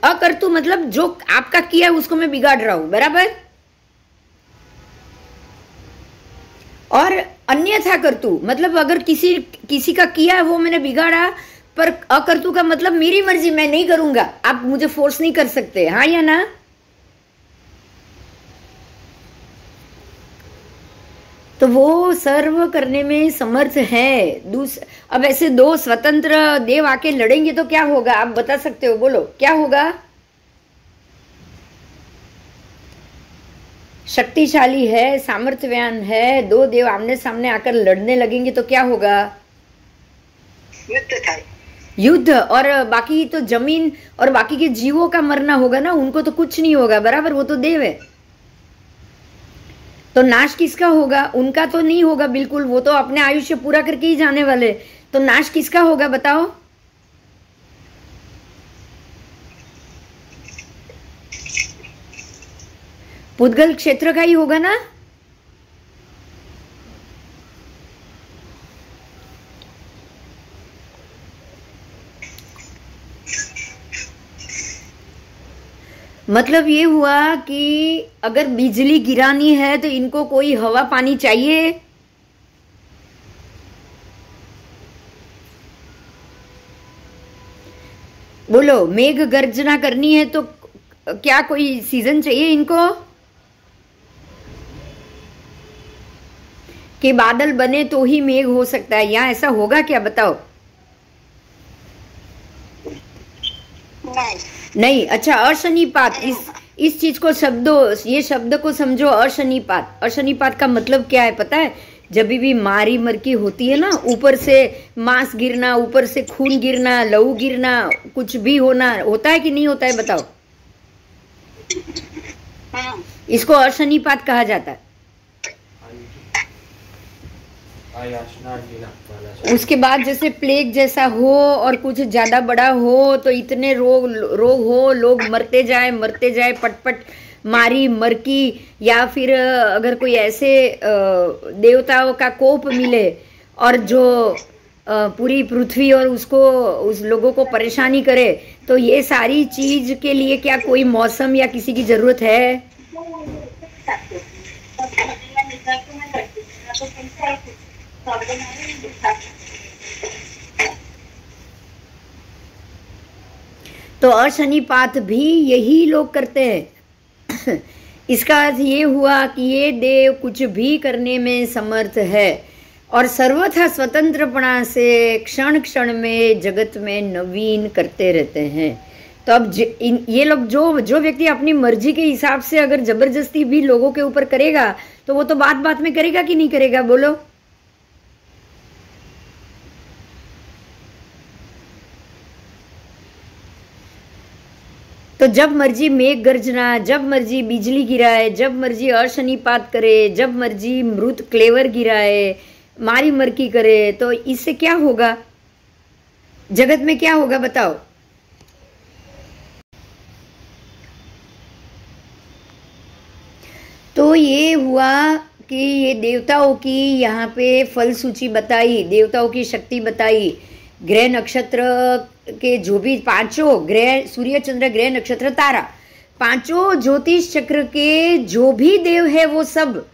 अकर्तु मतलब जो आपका किया उसको मैं बिगाड़ रहा हूं, बराबर। और अन्यथा कर्तु मतलब अगर किसी का किया वो मैंने बिगाड़ा, पर अकर्तु का मतलब मेरी मर्जी, मैं नहीं करूंगा, आप मुझे फोर्स नहीं कर सकते। हाँ या ना? तो वो सर्व करने में समर्थ है। अब ऐसे दो स्वतंत्र देव आके लड़ेंगे तो क्या होगा, आप बता सकते हो? बोलो, क्या होगा? शक्तिशाली है, सामर्थ्यवान है, दो देव आमने सामने आकर लड़ने लगेंगे तो क्या होगा? युद्ध। और बाकी तो जमीन और बाकी के जीवों का मरना होगा ना, उनको तो कुछ नहीं होगा, बराबर, वो तो देव है। तो नाश किसका होगा? उनका तो नहीं होगा बिल्कुल, वो तो अपने आयुष्य पूरा करके ही जाने वाले। तो नाश किसका होगा बताओ? पुद्गल क्षेत्र का ही होगा ना। मतलब ये हुआ कि अगर बिजली गिरानी है तो इनको कोई हवा पानी चाहिए। बोलो, मेघ गर्जना करनी है तो क्या कोई सीजन चाहिए इनको? कि बादल बने तो ही मेघ हो सकता है, या ऐसा होगा क्या? बताओ। नहीं। अच्छा, अशनिपात, इस चीज को ये शब्द को समझो। अशनिपात, अशनिपात का मतलब क्या है पता है? जब भी मारी मरकी होती है ना, ऊपर से मांस गिरना, ऊपर से खून गिरना, लहू गिरना, कुछ भी होना, होता है कि नहीं होता है? बताओ। इसको अशनिपात कहा जाता है। उसके बाद जैसे प्लेग जैसा हो और कुछ ज्यादा बड़ा हो तो इतने रोग हो, लोग मरते जाए पटपट, मारी मरकी, या फिर अगर कोई ऐसे देवताओं का कोप मिले और जो पूरी पृथ्वी और उस लोगों को परेशानी करे, तो ये सारी चीज के लिए क्या कोई मौसम या किसी की जरूरत है? तो अशनिपात भी यही लोग करते हैं। इसका अर्थ ये हुआ कि ये देव कुछ भी करने में समर्थ है और सर्वथा स्वतंत्रपणा से क्षण क्षण में जगत में नवीन करते रहते हैं। तो अब ये लोग जो व्यक्ति अपनी मर्जी के हिसाब से अगर जबरदस्ती भी लोगों के ऊपर करेगा तो वो तो बात बात में करेगा कि नहीं करेगा? बोलो। तो जब मर्जी मेघ गर्जना, जब मर्जी बिजली गिराए, जब मर्जी अशनिपात करे, जब मर्जी मृत क्लेवर गिराए, मारी मरकी करे, तो इससे क्या होगा? जगत में क्या होगा बताओ? तो ये हुआ कि ये देवताओं की यहाँ पे फल सूची बताई, देवताओं की शक्ति बताई, ग्रह नक्षत्र के जो भी पांचों ग्रह, सूर्य चंद्र ग्रह नक्षत्र तारा, पांचों ज्योतिष चक्र के जो भी देव है वो सब,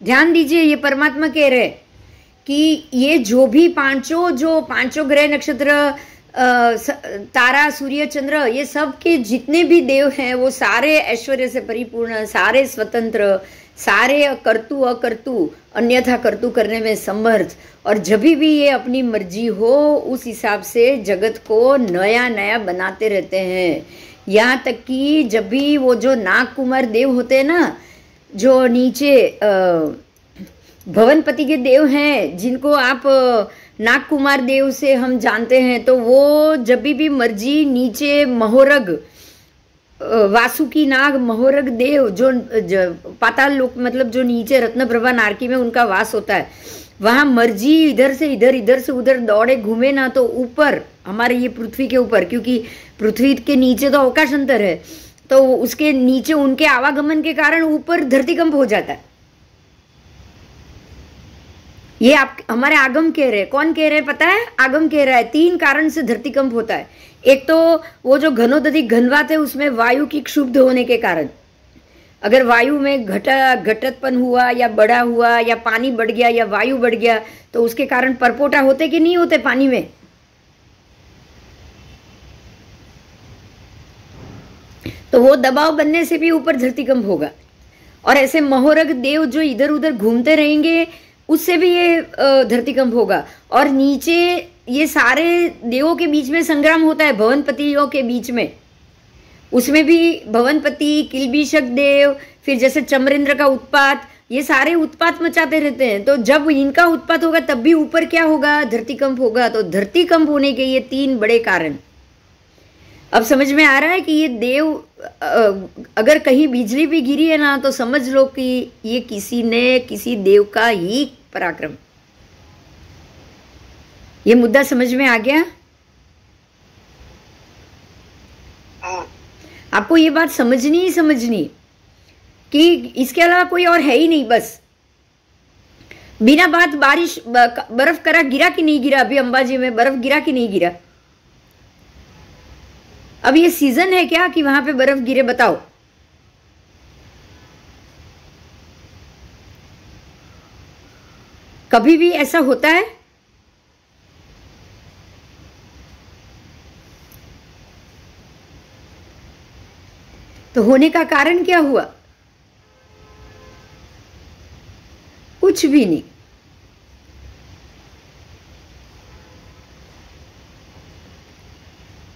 ध्यान दीजिए, ये परमात्मा कह रहे कि ये जो भी पांचों ग्रह नक्षत्र, तारा, सूर्य चंद्र, ये सब के जितने भी देव हैं वो सारे ऐश्वर्य से परिपूर्ण, सारे स्वतंत्र, सारे कर्तु अकर्तु अन्यथा कर्तु करने में समर्थ, और जब भी ये अपनी मर्जी हो उस हिसाब से जगत को नया नया बनाते रहते हैं। यहाँ तक कि जब भी वो जो नाग कुमार देव होते हैं ना, जो नीचे भवनपति के देव हैं, जिनको आप नाग कुमार देव से हम जानते हैं, तो वो जब भी मर्जी नीचे महोरग वासुकी नाग महोरग देव जो पाताल लोक मतलब जो नीचे रत्नप्रभा नारकी में उनका वास होता है, वहाँ मर्जी इधर से उधर दौड़े घूमे ना, तो ऊपर हमारे ये पृथ्वी के ऊपर, क्योंकि पृथ्वी के नीचे तो अवकाश अंतर है, तो उसके नीचे उनके आवागमन के कारण ऊपर धरतीकंप हो जाता है। ये आप हमारे आगम कह रहे हैं। कौन कह रहे हैं पता है? आगम कह रहा है 3 कारण से धरतीकंप होता है। एक तो वो जो घनोदधिक घनवात है उसमें वायु की क्षुब्ध होने के कारण, अगर वायु में घटतपन हुआ या बड़ा हुआ या पानी बढ़ गया या वायु बढ़ गया, तो उसके कारण परपोटा होते कि नहीं होते पानी में। तो वो दबाव बनने से भी ऊपर धरतीकंप होगा। और ऐसे महोरग देव जो इधर उधर घूमते रहेंगे उससे भी ये धरतीकंप होगा। और नीचे ये सारे देवों के बीच में संग्राम होता है, भवनपतियों के बीच में, उसमें भी भवनपति, किलबिषक देव, फिर जैसे चमरेंद्र का उत्पात, ये सारे उत्पात मचाते रहते हैं। तो जब इनका उत्पात होगा तब भी ऊपर क्या होगा? धरतीकंप होगा। तो धरतीकंप होने के ये 3 बड़े कारण। अब समझ में आ रहा है कि ये देव, अगर कहीं बिजली भी गिरी है ना, तो समझ लो कि ये किसी देव का ही पराक्रम। ये मुद्दा समझ में आ गया? आपको ये बात समझनी ही समझनी कि इसके अलावा कोई और है ही नहीं। बस बिना बात बारिश बर्फ करा गिरा कि नहीं गिरा? अभी अंबाजी में बर्फ गिरा कि नहीं गिरा? अब ये सीजन है क्या कि वहां पे बर्फ गिरे? बताओ। कभी भी ऐसा होता है? तो होने का कारण क्या हुआ? कुछ भी नहीं।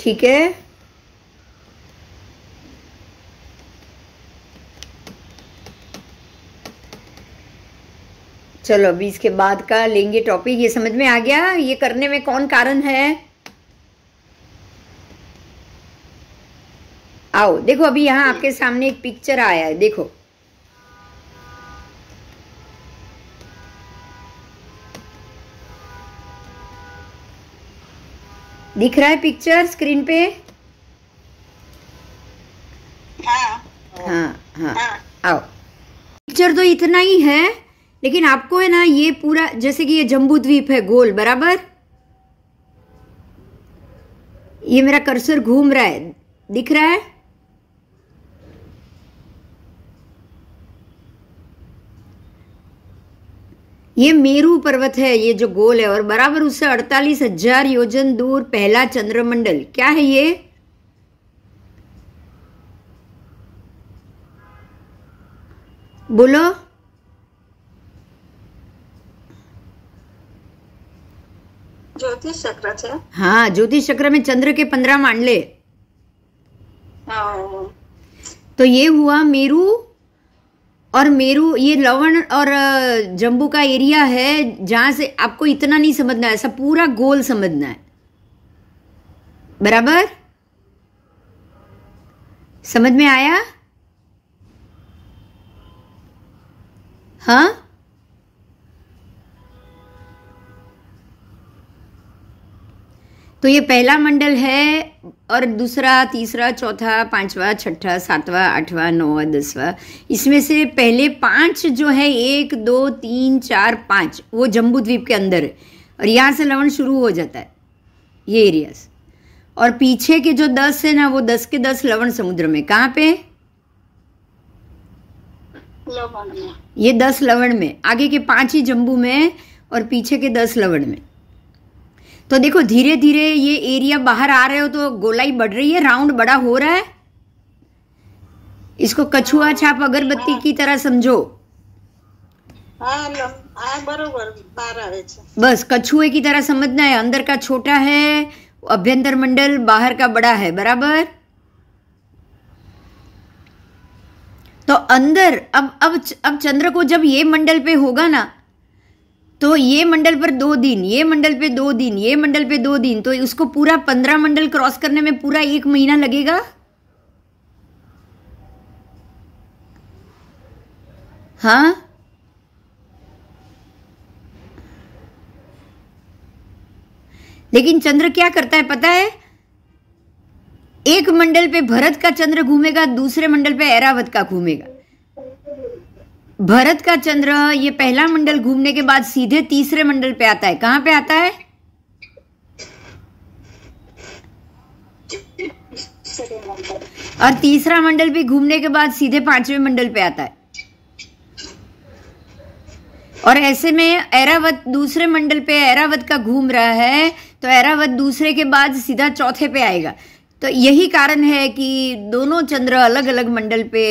ठीक है, चलो अभी इसके बाद का लेंगे टॉपिक। ये समझ में आ गया ये करने में कौन कारण है? आओ देखो, अभी यहाँ आपके सामने एक पिक्चर आया है, देखो। दिख रहा है पिक्चर स्क्रीन पे? हाँ हाँ हाँ। आओ, पिक्चर तो इतना ही है, लेकिन आपको है ना ये पूरा, जैसे कि ये जम्बू द्वीप है गोल, बराबर। ये मेरा कर्सर घूम रहा है, दिख रहा है? ये मेरू पर्वत है, ये जो गोल है, और बराबर उससे 48,000 योजन दूर पहला चंद्रमंडल। क्या है ये? बोलो।
ज्योतिष चक्र है।
हाँ, ज्योतिष चक्र में चंद्र के 15 मांडले। तो ये हुआ मेरू। और मेरू ये लवण और जम्बू का एरिया है, जहां से आपको इतना नहीं समझना है, ऐसा पूरा गोल समझना है, बराबर? समझ में आया? हाँ, तो ये पहला मंडल है, और दूसरा, तीसरा, चौथा, 5वां, 6ठा, 7वां, 8वां, 9वां, 10वां। इसमें से पहले 5 जो है, 1, 2, 3, 4, 5, वो जम्बू द्वीप के अंदर है, और यहाँ से लवण शुरू हो जाता है, ये एरियाज। और पीछे के जो 10 है ना, वो 10 के 10 लवण समुद्र में। कहाँ पे?
लवण में।
ये 10 लवण में, आगे के 5 ही जम्बू में और पीछे के 10 लवण में। तो देखो धीरे धीरे ये एरिया बाहर आ रहे हो तो गोलाई बढ़ रही है, राउंड बड़ा हो रहा है। इसको कछुआ छाप अगरबत्ती की तरह समझो।
હા બરોબર બહાર આવે છે.
बस कछुए की तरह समझना है, अंदर का छोटा है अभ्यंतर मंडल, बाहर का बड़ा है, बराबर. तो अंदर अब चंद्र को जब ये मंडल पे होगा ना, तो ये मंडल पर 2 दिन, ये मंडल पे 2 दिन, ये मंडल पे 2 दिन, तो उसको पूरा 15 मंडल क्रॉस करने में पूरा 1 महीना लगेगा. हाँ, लेकिन चंद्र क्या करता है पता है? एक मंडल पे भरत का चंद्र घूमेगा, दूसरे मंडल पे ऐरावत का घूमेगा. भरत का चंद्र ये पहला मंडल घूमने के बाद सीधे तीसरे मंडल पे आता है. कहां पे आता है? और तीसरा मंडल भी घूमने के बाद सीधे 5वें मंडल पे आता है. और ऐसे में ऐरावत दूसरे मंडल पे ऐरावत का घूम रहा है, तो ऐरावत दूसरे के बाद सीधा चौथे पे आएगा. तो यही कारण है कि दोनों चंद्र अलग अलग मंडल पे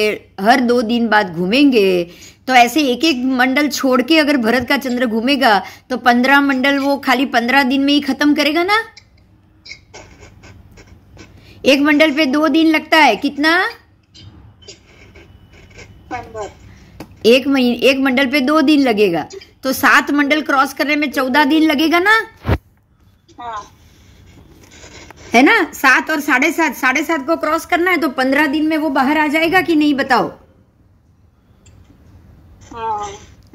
हर 2 दिन बाद घूमेंगे. तो ऐसे एक एक मंडल छोड़ के अगर भरत का चंद्र घूमेगा तो 15 मंडल वो खाली 15 दिन में ही खत्म करेगा ना. एक मंडल पे 2 दिन लगता है, कितना? एक मंडल पे 2 दिन लगेगा, तो 7 मंडल क्रॉस करने में 14 दिन लगेगा ना. है ना. 7 और 7.5 को क्रॉस करना है, तो 15 दिन में वो बाहर आ जाएगा कि नहीं, बताओ.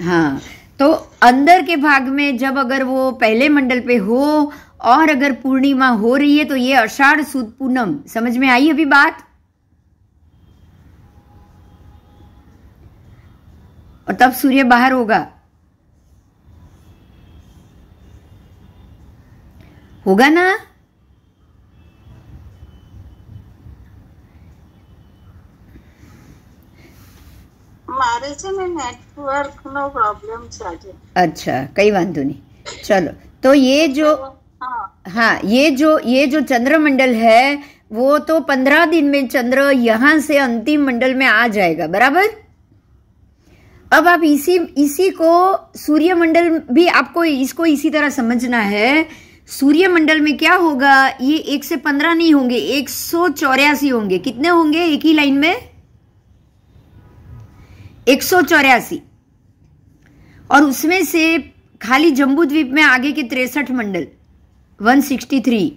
हाँ, तो अंदर के भाग में जब अगर वो पहले मंडल पे हो और अगर पूर्णिमा हो रही है तो ये आषाढ़ सुद पूनम. समझ में आई अभी बात? और तब सूर्य बाहर होगा ना.
મારે છે ને નેટવર્ક નો પ્રોબ્લેમ છે આજે.
अच्छा, कई वांधो नहीं. चलो, तो ये जो हाँ, ये जो चंद्रमंडल है वो तो 15 दिन में चंद्र यहां से अंतिम मंडल में आ जाएगा, बराबर. अब आप इसी को सूर्य मंडल भी आपको इसको इसी तरह समझना है. सूर्य मंडल में क्या होगा? ये 1 से 15 नहीं होंगे, 184 होंगे. कितने होंगे एक ही लाइन में? 184. और उसमें से खाली जम्बू द्वीप में आगे के 63 मंडल, 163,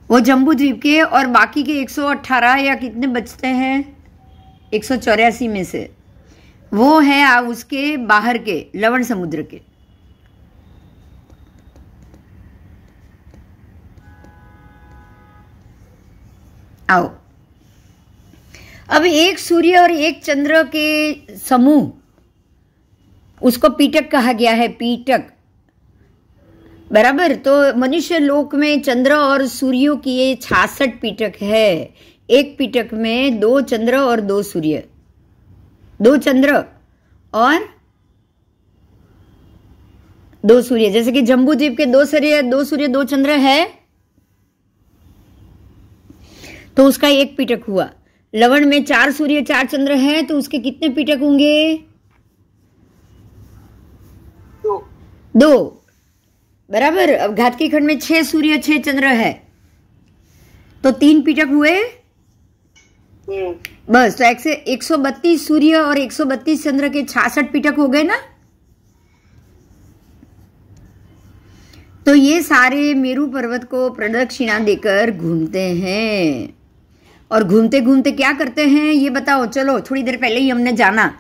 वो जम्बू द्वीप के. और बाकी के 118 या कितने बचते हैं 184 में से, वो है उसके बाहर के लवण समुद्र के. आओ, अब एक सूर्य और एक चंद्र के समूह, उसको पीटक कहा गया है, पीटक, बराबर. तो मनुष्य लोक में चंद्र और सूर्यों की ये 66 पीटक है. एक पीटक में 2 चंद्र और 2 सूर्य, 2 चंद्र और 2 सूर्य. जैसे कि जम्बू द्वीप के 2 सूर्य 2 चंद्र है, तो उसका एक पीटक हुआ. लवण में 4 सूर्य 4 चंद्र है, तो उसके कितने पीटक होंगे? 2, बराबर. अब घातकी खंड में 6 सूर्य 6 चंद्र है, तो 3 पीटक हुए. बस, तो 132 सूर्य और 132 चंद्र के 66 पीटक हो गए ना. तो ये सारे मेरू पर्वत को प्रदक्षिणा देकर घूमते हैं. और घूमते घूमते क्या करते हैं ये बताओ. चलो, थोड़ी देर पहले ही हमने जाना,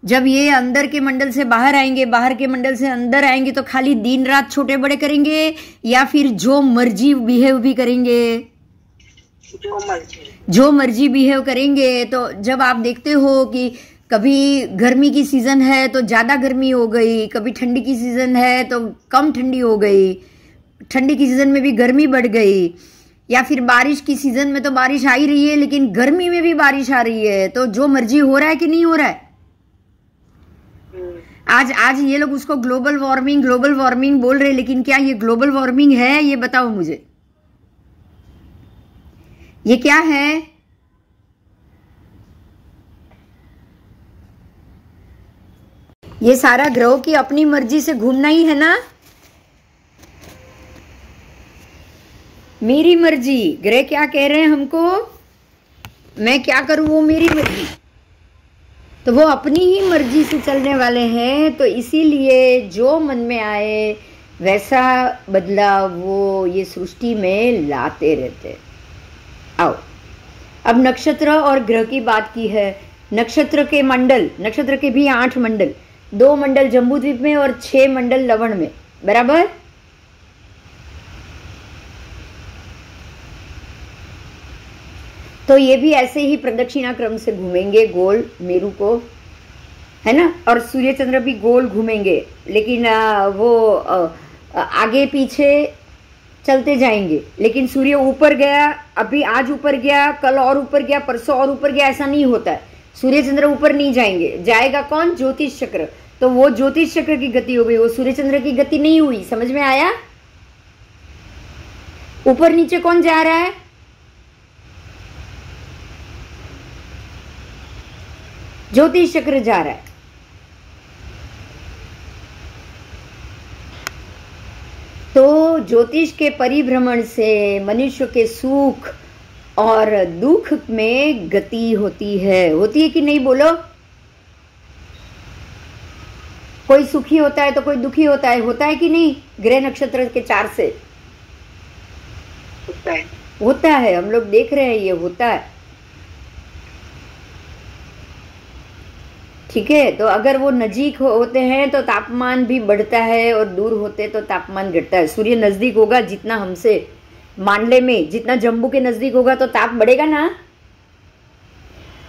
जब ये अंदर के मंडल से बाहर आएंगे, बाहर के मंडल से अंदर आएंगे, तो खाली दिन रात छोटे बड़े करेंगे या फिर जो मर्जी बिहेव भी करेंगे? जो मर्जी बिहेव करेंगे. तो जब आप देखते हो कि कभी गर्मी की सीजन है तो ज्यादा गर्मी हो गई, कभी ठंडी की सीजन है तो कम ठंडी हो गई, ठंडी की सीजन में भी गर्मी बढ़ गई, या फिर बारिश की सीजन में तो बारिश आ ही रही है लेकिन गर्मी में भी बारिश आ रही है. तो जो मर्जी हो रहा है कि नहीं हो रहा है? आज ये लोग उसको ग्लोबल वार्मिंग बोल रहे हैं, लेकिन क्या ये ग्लोबल वार्मिंग है? ये बताओ मुझे, ये क्या है? ये सारा ग्रहों की अपनी मर्जी से घूमना ही है ना। मेरी मर्जी, ग्रह क्या कह रहे हैं हमको, मैं क्या करूं वो मेरी मर्जी, तो वो अपनी ही मर्जी से चलने वाले हैं। तो इसीलिए जो मन में आए वैसा बदलाव वो ये सृष्टि में लाते रहते। आओ, अब नक्षत्र और ग्रह की बात की है। नक्षत्र के मंडल, नक्षत्र के भी 8 मंडल, 2 मंडल जम्बूद्वीप में और 6 मंडल लवण में, बराबर। तो ये भी ऐसे ही प्रदक्षिणा क्रम से घूमेंगे गोल मेरू को, है ना। और सूर्य चंद्र भी गोल घूमेंगे, लेकिन वो आगे पीछे चलते जाएंगे। लेकिन सूर्य ऊपर गया, अभी आज ऊपर गया, कल और ऊपर गया, परसों और ऊपर गया, ऐसा नहीं होता है। सूर्य चंद्र ऊपर नहीं जाएंगे, जाएगा कौन, ज्योतिष चक्र। तो वो ज्योतिष चक्र की गति हो गई, वो सूर्य चंद्र की गति नहीं हुई। समझ में आया। ऊपर नीचे कौन जा रहा है, ज्योतिष चक्र जा रहा है। तो ज्योतिष के परिभ्रमण से मनुष्य के सुख और दुख में गति होती है कि नहीं, बोलो। कोई सुखी होता है तो कोई दुखी होता है कि नहीं। ग्रह नक्षत्र के 4 से होता है, हम लोग देख रहे हैं ये होता है। ठीक है। तो अगर वो नजीक होते हैं तो तापमान भी बढ़ता है, और दूर होते तो तापमान घटता है। सूर्य नजदीक होगा जितना हमसे, मांडले में जितना जम्बू के नजदीक होगा तो ताप बढ़ेगा ना।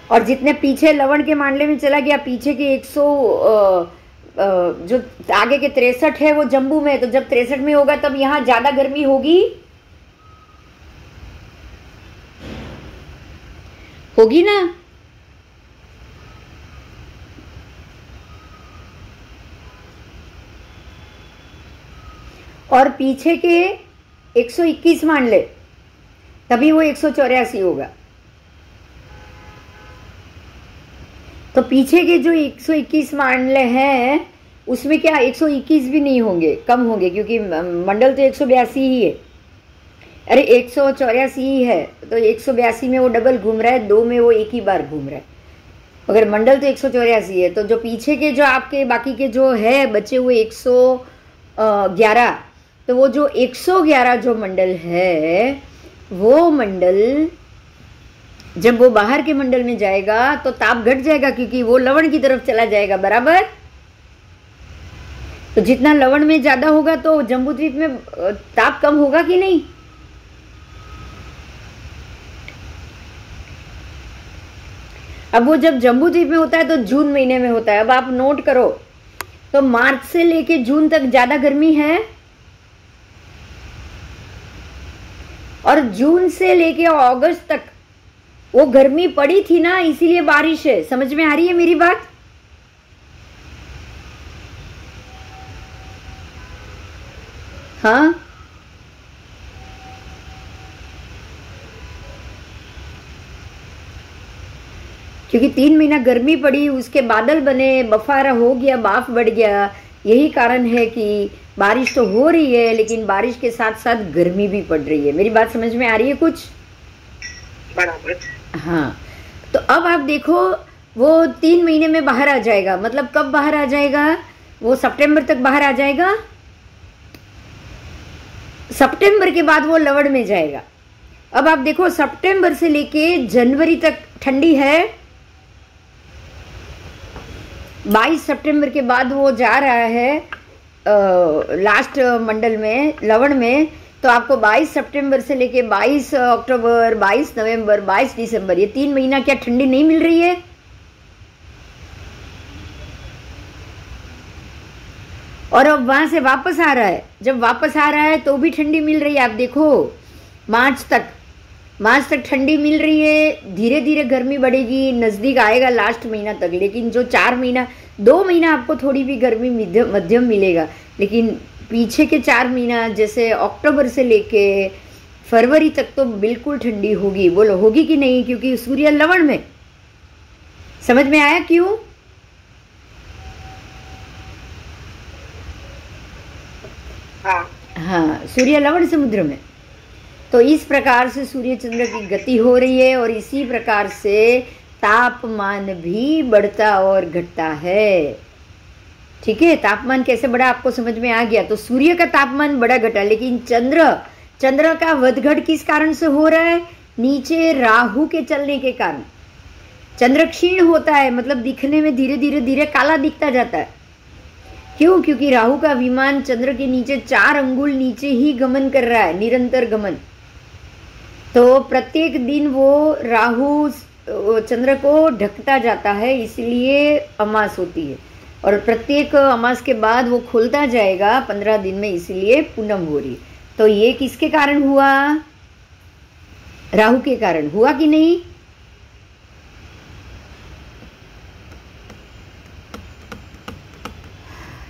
और जितने पीछे लवण के मांडले में चला गया, पीछे के 100 जो आगे के 63 है वो जम्बू में, तो जब 63 में होगा तब यहाँ ज्यादा गर्मी होगी ना। और पीछे के 121 मान ले, तभी वो 184 होगा। तो पीछे के जो 121 मान ले हैं उसमें क्या 121 भी नहीं होंगे, कम होंगे, क्योंकि मंडल तो 182 ही है। अरे 184 ही है, तो 182 में वो डबल घूम रहा है, 2 में वो एक ही बार घूम रहा है। अगर मंडल तो 184 है, तो जो पीछे के जो आपके बाकी के जो है बचे हुए 111, तो वो जो 111 जो मंडल है, वो मंडल जब वो बाहर के मंडल में जाएगा तो ताप घट जाएगा, क्योंकि वो लवण की तरफ चला जाएगा, बराबर। तो जितना लवण में ज्यादा होगा तो जम्बूद्वीप में ताप कम होगा कि नहीं। अब वो जब जम्बूद्वीप में होता है तो जून महीने में होता है। अब आप नोट करो, तो मार्च से लेके जून तक ज्यादा गर्मी है, और जून से लेके अगस्त तक वो गर्मी पड़ी थी ना, इसीलिए बारिश है। समझ में आ रही है मेरी बात। हाँ, क्योंकि 3 महीना गर्मी पड़ी, उसके बादल बने, बफारा हो गया, भाप बढ़ गया। यही कारण है कि बारिश तो हो रही है, लेकिन बारिश के साथ साथ गर्मी भी पड़ रही है। मेरी बात समझ में आ रही है कुछ? बराबर। हाँ, तो अब आप देखो, वो 3 महीने में बाहर आ जाएगा। मतलब कब बाहर आ जाएगा? वो सितंबर तक बाहर आ जाएगा। सितंबर के बाद वो लवण में जाएगा। अब आप देखो, सितंबर से लेके जनवरी तक ठंडी है, 22 सितंबर के बाद वो जा रहा है लास्ट मंडल में, लवण में। तो आपको 22 सितंबर से लेके 22 अक्टूबर, 22 नवंबर, 22 दिसंबर, ये 3 महीना क्या ठंडी नहीं मिल रही है? और अब वहां से वापस आ रहा है। जब वापस आ रहा है तो भी ठंडी मिल रही है। आप देखो, मार्च तक ठंडी मिल रही है। धीरे धीरे गर्मी बढ़ेगी, नजदीक आएगा लास्ट महीना तक। लेकिन जो 4 महीना, 2 महीना आपको थोड़ी भी गर्मी मध्यम मिलेगा, लेकिन पीछे के 4 महीना जैसे अक्टूबर से लेके फरवरी तक तो बिल्कुल ठंडी होगी। बोलो होगी कि नहीं? क्योंकि सूर्य लवण में। समझ में आया क्यों?
हाँ
हाँ, सूर्य लवण समुद्र में। तो इस प्रकार से सूर्य चंद्र की गति हो रही है और इसी प्रकार से तापमान भी बढ़ता और घटता है। ठीक है, तापमान कैसे बढ़ा आपको समझ में आ गया। तो सूर्य का तापमान बढ़ा घटा, लेकिन चंद्र का वधघट किस कारण से हो रहा है? नीचे राहु के चलने के कारण। चंद्र क्षीण होता है, मतलब दिखने में धीरे धीरे धीरे काला दिखता जाता है। क्यों? क्योंकि राहु का विमान चंद्र के नीचे 4 अंगुल नीचे ही गमन कर रहा है, निरंतर गमन। तो प्रत्येक दिन वो राहु चंद्र को ढकता जाता है, इसलिए अमास होती है। और प्रत्येक अमास के बाद वो खुलता जाएगा 15 दिन में, इसलिए पूनम हो रही। तो ये किसके कारण हुआ? राहु के कारण हुआ कि नहीं?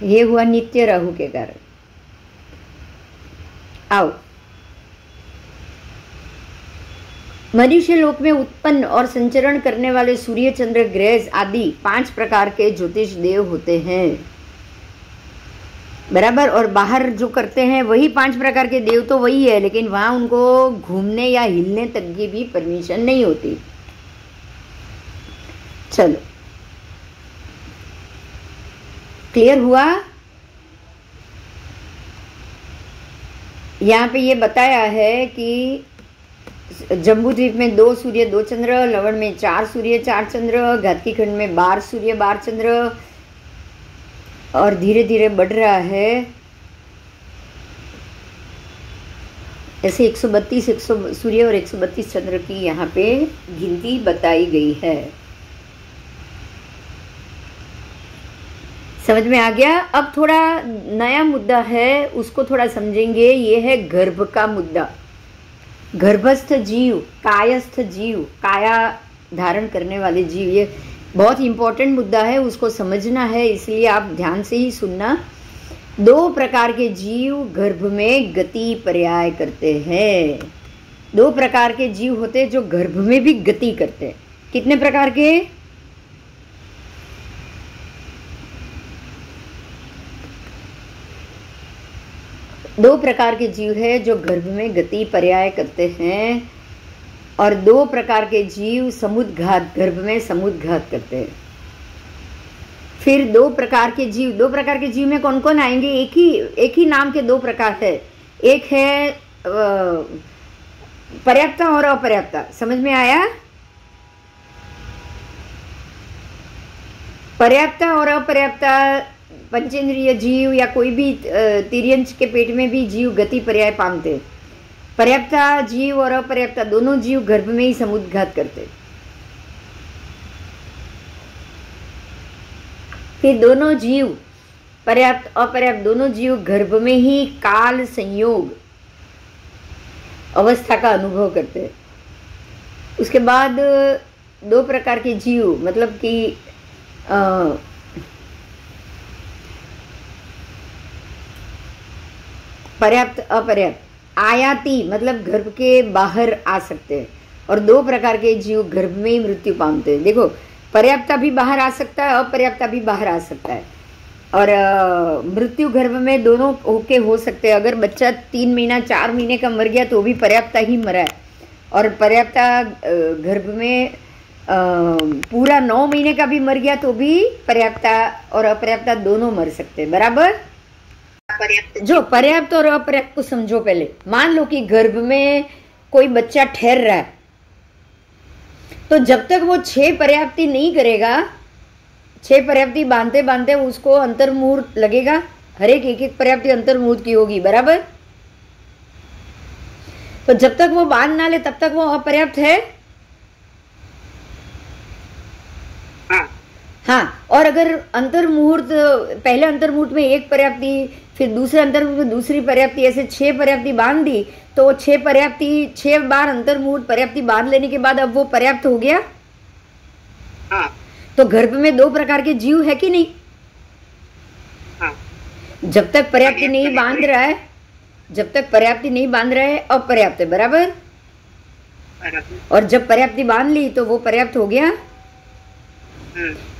ये हुआ नित्य राहु के कारण। आओ, मनुष्य लोक में उत्पन्न और संचरण करने वाले सूर्य चंद्र ग्रह आदि 5 प्रकार के ज्योतिष देव होते हैं, बराबर। और बाहर जो करते हैं वही 5 प्रकार के देव तो वही है, लेकिन वहां उनको घूमने या हिलने तक की भी परमिशन नहीं होती। चलो, क्लियर हुआ? यहाँ पे ये बताया है कि जम्बू द्वीप में 2 सूर्य 2 चंद्र, लवण में 4 सूर्य 4 चंद्र, घातकी खंड में 12 सूर्य 12 चंद्र, और धीरे धीरे बढ़ रहा है। ऐसे 132 सूर्य और 132 चंद्र की यहाँ पे गिनती बताई गई है। समझ में आ गया? अब थोड़ा नया मुद्दा है, उसको थोड़ा समझेंगे। ये है गर्भ का मुद्दा। गर्भस्थ जीव, कायस्थ जीव, काया धारण करने वाले जीव, ये बहुत इंपॉर्टेंट मुद्दा है, उसको समझना है, इसलिए आप ध्यान से ही सुनना। 2 प्रकार के जीव गर्भ में गति पर्याय करते हैं। 2 प्रकार के जीव होते हैं जो गर्भ में भी गति करते हैं। कितने प्रकार के? 2 प्रकार के जीव है जो गर्भ में गति पर्याय करते हैं, और 2 प्रकार के जीव समुद्घात, गर्भ में समुद्घात करते हैं। फिर 2 प्रकार के जीव में कौन कौन आएंगे? एक ही नाम के 2 प्रकार है। एक है पर्याप्ता और अपर्याप्ता। समझ में आया? पर्याप्ता और अपर्याप्ता, पंचेंद्रिय जीव या कोई भी तिर्यंच के पेट में भी जीव गति पर्याय पाते हैं। पर्याप्ता जीव और अपर्याप्ता दोनों जीव गर्भ में ही समुद्घात करते। फिर दोनों जीव, पर्याप्त अपर्याप्त दोनों जीव गर्भ में ही काल संयोग अवस्था का अनुभव करते हैं। उसके बाद 2 प्रकार के जीव, मतलब कि पर्याप्त अपर्याप्त, आयाती मतलब गर्भ के बाहर आ सकते हैं, और 2 प्रकार के जीव गर्भ में ही मृत्यु पाते हैं। देखो, पर्याप्ता भी बाहर आ सकता है, अपर्याप्ता भी बाहर आ सकता है, और मृत्यु गर्भ में दोनों होके हो सकते हैं। अगर बच्चा 3 महीना 4 महीने का मर गया तो भी पर्याप्ता ही मरा है, और पर्याप्ता गर्भ में पूरा 9 महीने का भी मर गया तो भी पर्याप्ता और अपर्याप्ता दोनों मर सकते हैं, बराबर। जो पर्याप्त और अपर्याप्त को समझो पहले। मान लो कि गर्भ में कोई बच्चा ठहर रहा है, तो जब तक वो 6 पर्याप्ति नहीं करेगा, 6 पर्याप्ति बांधते बांधते उसको अंतर्मुहूर्त लगेगा। हर एक पर्याप्ति अंतर्मुहूर्त की होगी, बराबर। तो जब तक वो बांध ना ले तब तक वो अपर्याप्त है। हाँ, और अगर अंतर्मुहूर्त, पहले अंतर्मुहूर्त में 1 पर्याप्ति, फिर दूसरे अंतर्मुहूर्त में दूसरी पर्याप्ति, ऐसे 6 पर्याप्ति बांध दी, तो 6 बार अंतर्मुहूर्त पर्याप्ति बांध लेने के बाद अब वो पर्याप्त हो गया। हाँ। तो गर्भ में 2 प्रकार के जीव है कि नहीं? हाँ। जब तक पर्याप्ति नहीं बांध रहा है, अपर्याप्त है, बराबर। और जब पर्याप्ति बांध ली तो वो पर्याप्त हो गया।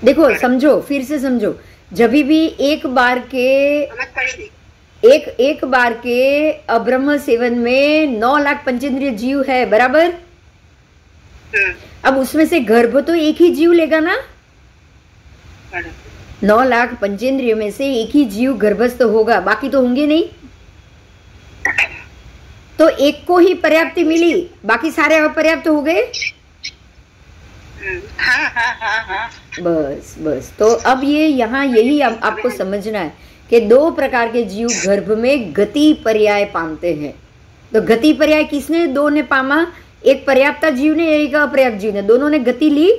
देखो, समझो, फिर से समझो। जब भी एक बार के एक एक बार के अब्रह्म सेवन में 9 लाख पंचेंद्रिय जीव है, बराबर। अब उसमें से गर्भ तो एक ही जीव लेगा ना, 9 लाख पंचेंद्रिय में से एक ही जीव गर्भस्थ होगा, बाकी तो होंगे नहीं। तो एक को ही पर्याप्ति मिली, बाकी सारे अपर्याप्त हो गए।
हाँ।
बस बस, तो अब ये यहाँ यही आपको समझना है कि 2 प्रकार के जीव गर्भ में गति पर्याय पामते हैं। तो गति पर्याय किसने 2 ने पामा? एक पर्याप्ता जीव ने, एक अपर्याप्त जीव ने, दोनों ने गति ली।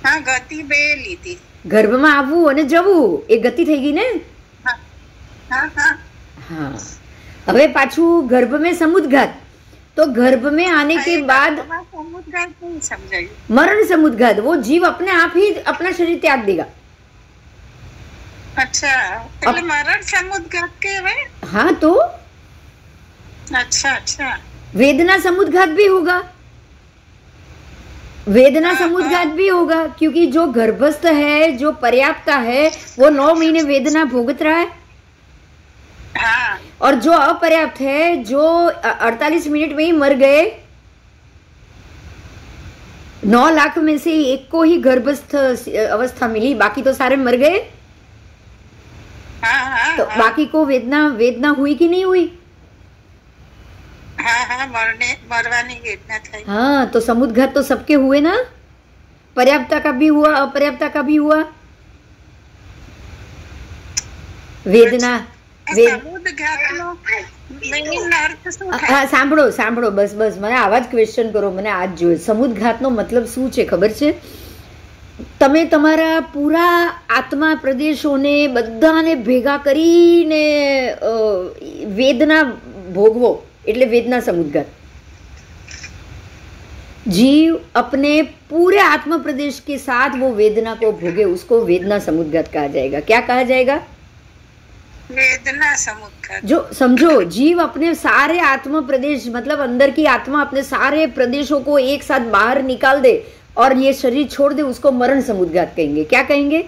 हाँ, गति बे ली थी।
गर्भ में आवવું અને જવું એ ગતિ થઈ ગઈ ને। हाँ, હવે પાછું गर्भ में समुद्घात। तो गर्भ में आने के बाद
समुद्घात नहीं समझाई।
मरण समुद्घात, वो जीव अपने आप ही अपना शरीर त्याग देगा।
अच्छा, એટલે મરણ સમુદ્ઘાત કહેવાય।
हाँ, तो
अच्छा।
वेदना समुद्घात भी होगा, वेदना समुद्घात भी होगा, क्योंकि जो गर्भस्थ है, जो पर्याप्त है, वो 9 महीने वेदना भोगत रहा है।
हाँ।
और जो अपर्याप्त है, जो 48 मिनट में ही मर गए, 9 लाख में से एक को ही गर्भस्थ अवस्था मिली, बाकी तो सारे मर गए। तो बाकी को वेदना हुई कि नहीं हुई?
हाँ, मरवानी वेदना थी।
हाँ, तो समुद्घात तो सबके हुए ना, पर्याप्ता का भी हुआ, अपर्याप्ता का भी हुआ। वेदना સાંભળો સાંભળો, બસ બસ, મને આવા જ ક્વેશ્ચન કરો, મને આજ જોઈએ। સમુદ્ઘાતનો મતલબ શું છે ખબર છે? તમે તમારા પૂરા આત્મા પ્રદેશોને બધાને ભેગા કરીને વેદના ભોગવો, એટલે વેदना समुद्घात। जीव अपने पूरे आत्म प्रदेश के साथ वो वेदना को भोगे, उसको वेदना समुद्घात कहा जाएगा। क्या कहा जाएगा?
वेदना समुद्घात।
जो समझो, जीव अपने सारे आत्म प्रदेश, मतलब अंदर की आत्मा अपने सारे प्रदेशों को एक साथ बाहर निकाल दे और ये शरीर छोड़ दे, उसको मरण समुद्घात कहेंगे। क्या कहेंगे?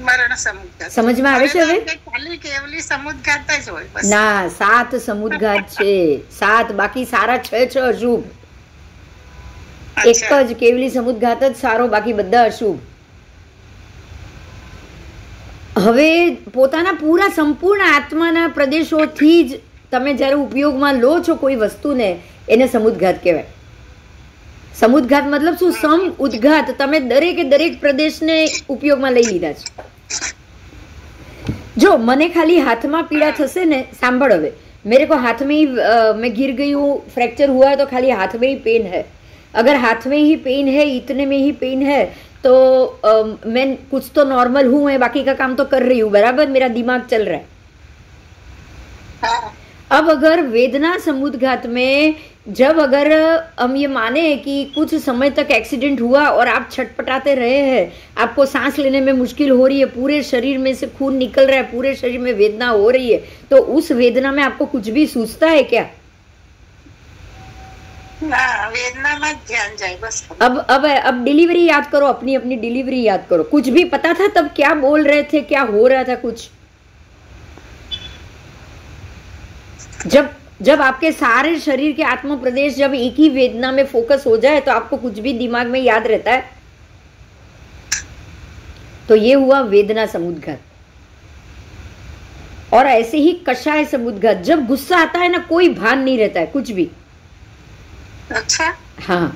मरण समुद्घात।
समझ में આવે છે હવે?
ખાલી કેવલી સमुद्घात જ હોય બસ।
ના, 7 समुद्घात છે, 7, બાકી સારા 6 અશુભ। એક જ કેવલી समुद्घात જ સારો, બાકી બધા અશુભ। હવે પોતાના પૂરા સંપૂર્ણ આત્માના પ્રદેશોથી જ તમે જ્યારે ઉપયોગમાં લો છો કોઈ વસ્તુને, એને समुद्घात કહેવાય। समुद्घात मतलब શું? સમ ઉદ્ઘાત। તમે દરેકે દરેક પ્રદેશને ઉપયોગમાં લઈ લીધા છે। जो मने खाली हाथ में पीड़ा थसे ने, सांभळ हवे, मेरे को हाथ में ही मैं गिर गई हूँ, फ्रैक्चर हुआ है, तो खाली हाथ में ही पेन है। अगर हाथ में ही पेन है, इतने में ही पेन है, तो मैं कुछ तो नॉर्मल हूँ, मैं बाकी का काम तो कर रही हूँ, बराबर, मेरा दिमाग चल रहा है। अब अगर वेदना समुद्घात में जब अगर हम ये माने कि कुछ समय तक एक्सीडेंट हुआ और आप छटपटाते रहे हैं, आपको सांस लेने में मुश्किल हो रही है, पूरे शरीर में से खून निकल रहा है, पूरे शरीर में वेदना हो रही है, तो उस वेदना में आपको कुछ भी सूझता है क्या?
वेदना में ध्यान जाए बस।
अब डिलीवरी याद करो, अपनी अपनी डिलीवरी याद करो। कुछ भी पता था तब क्या बोल रहे थे, क्या हो रहा था? कुछ जब आपके सारे शरीर के आत्म प्रदेश जब एक ही वेदना में फोकस हो जाए, तो आपको कुछ भी दिमाग में याद रहता है? तो ये हुआ वेदना समुद्घात। और ऐसे ही कषाय समुद्घात, जब गुस्सा आता है ना, कोई भान नहीं रहता है कुछ भी।
अच्छा।
हाँ,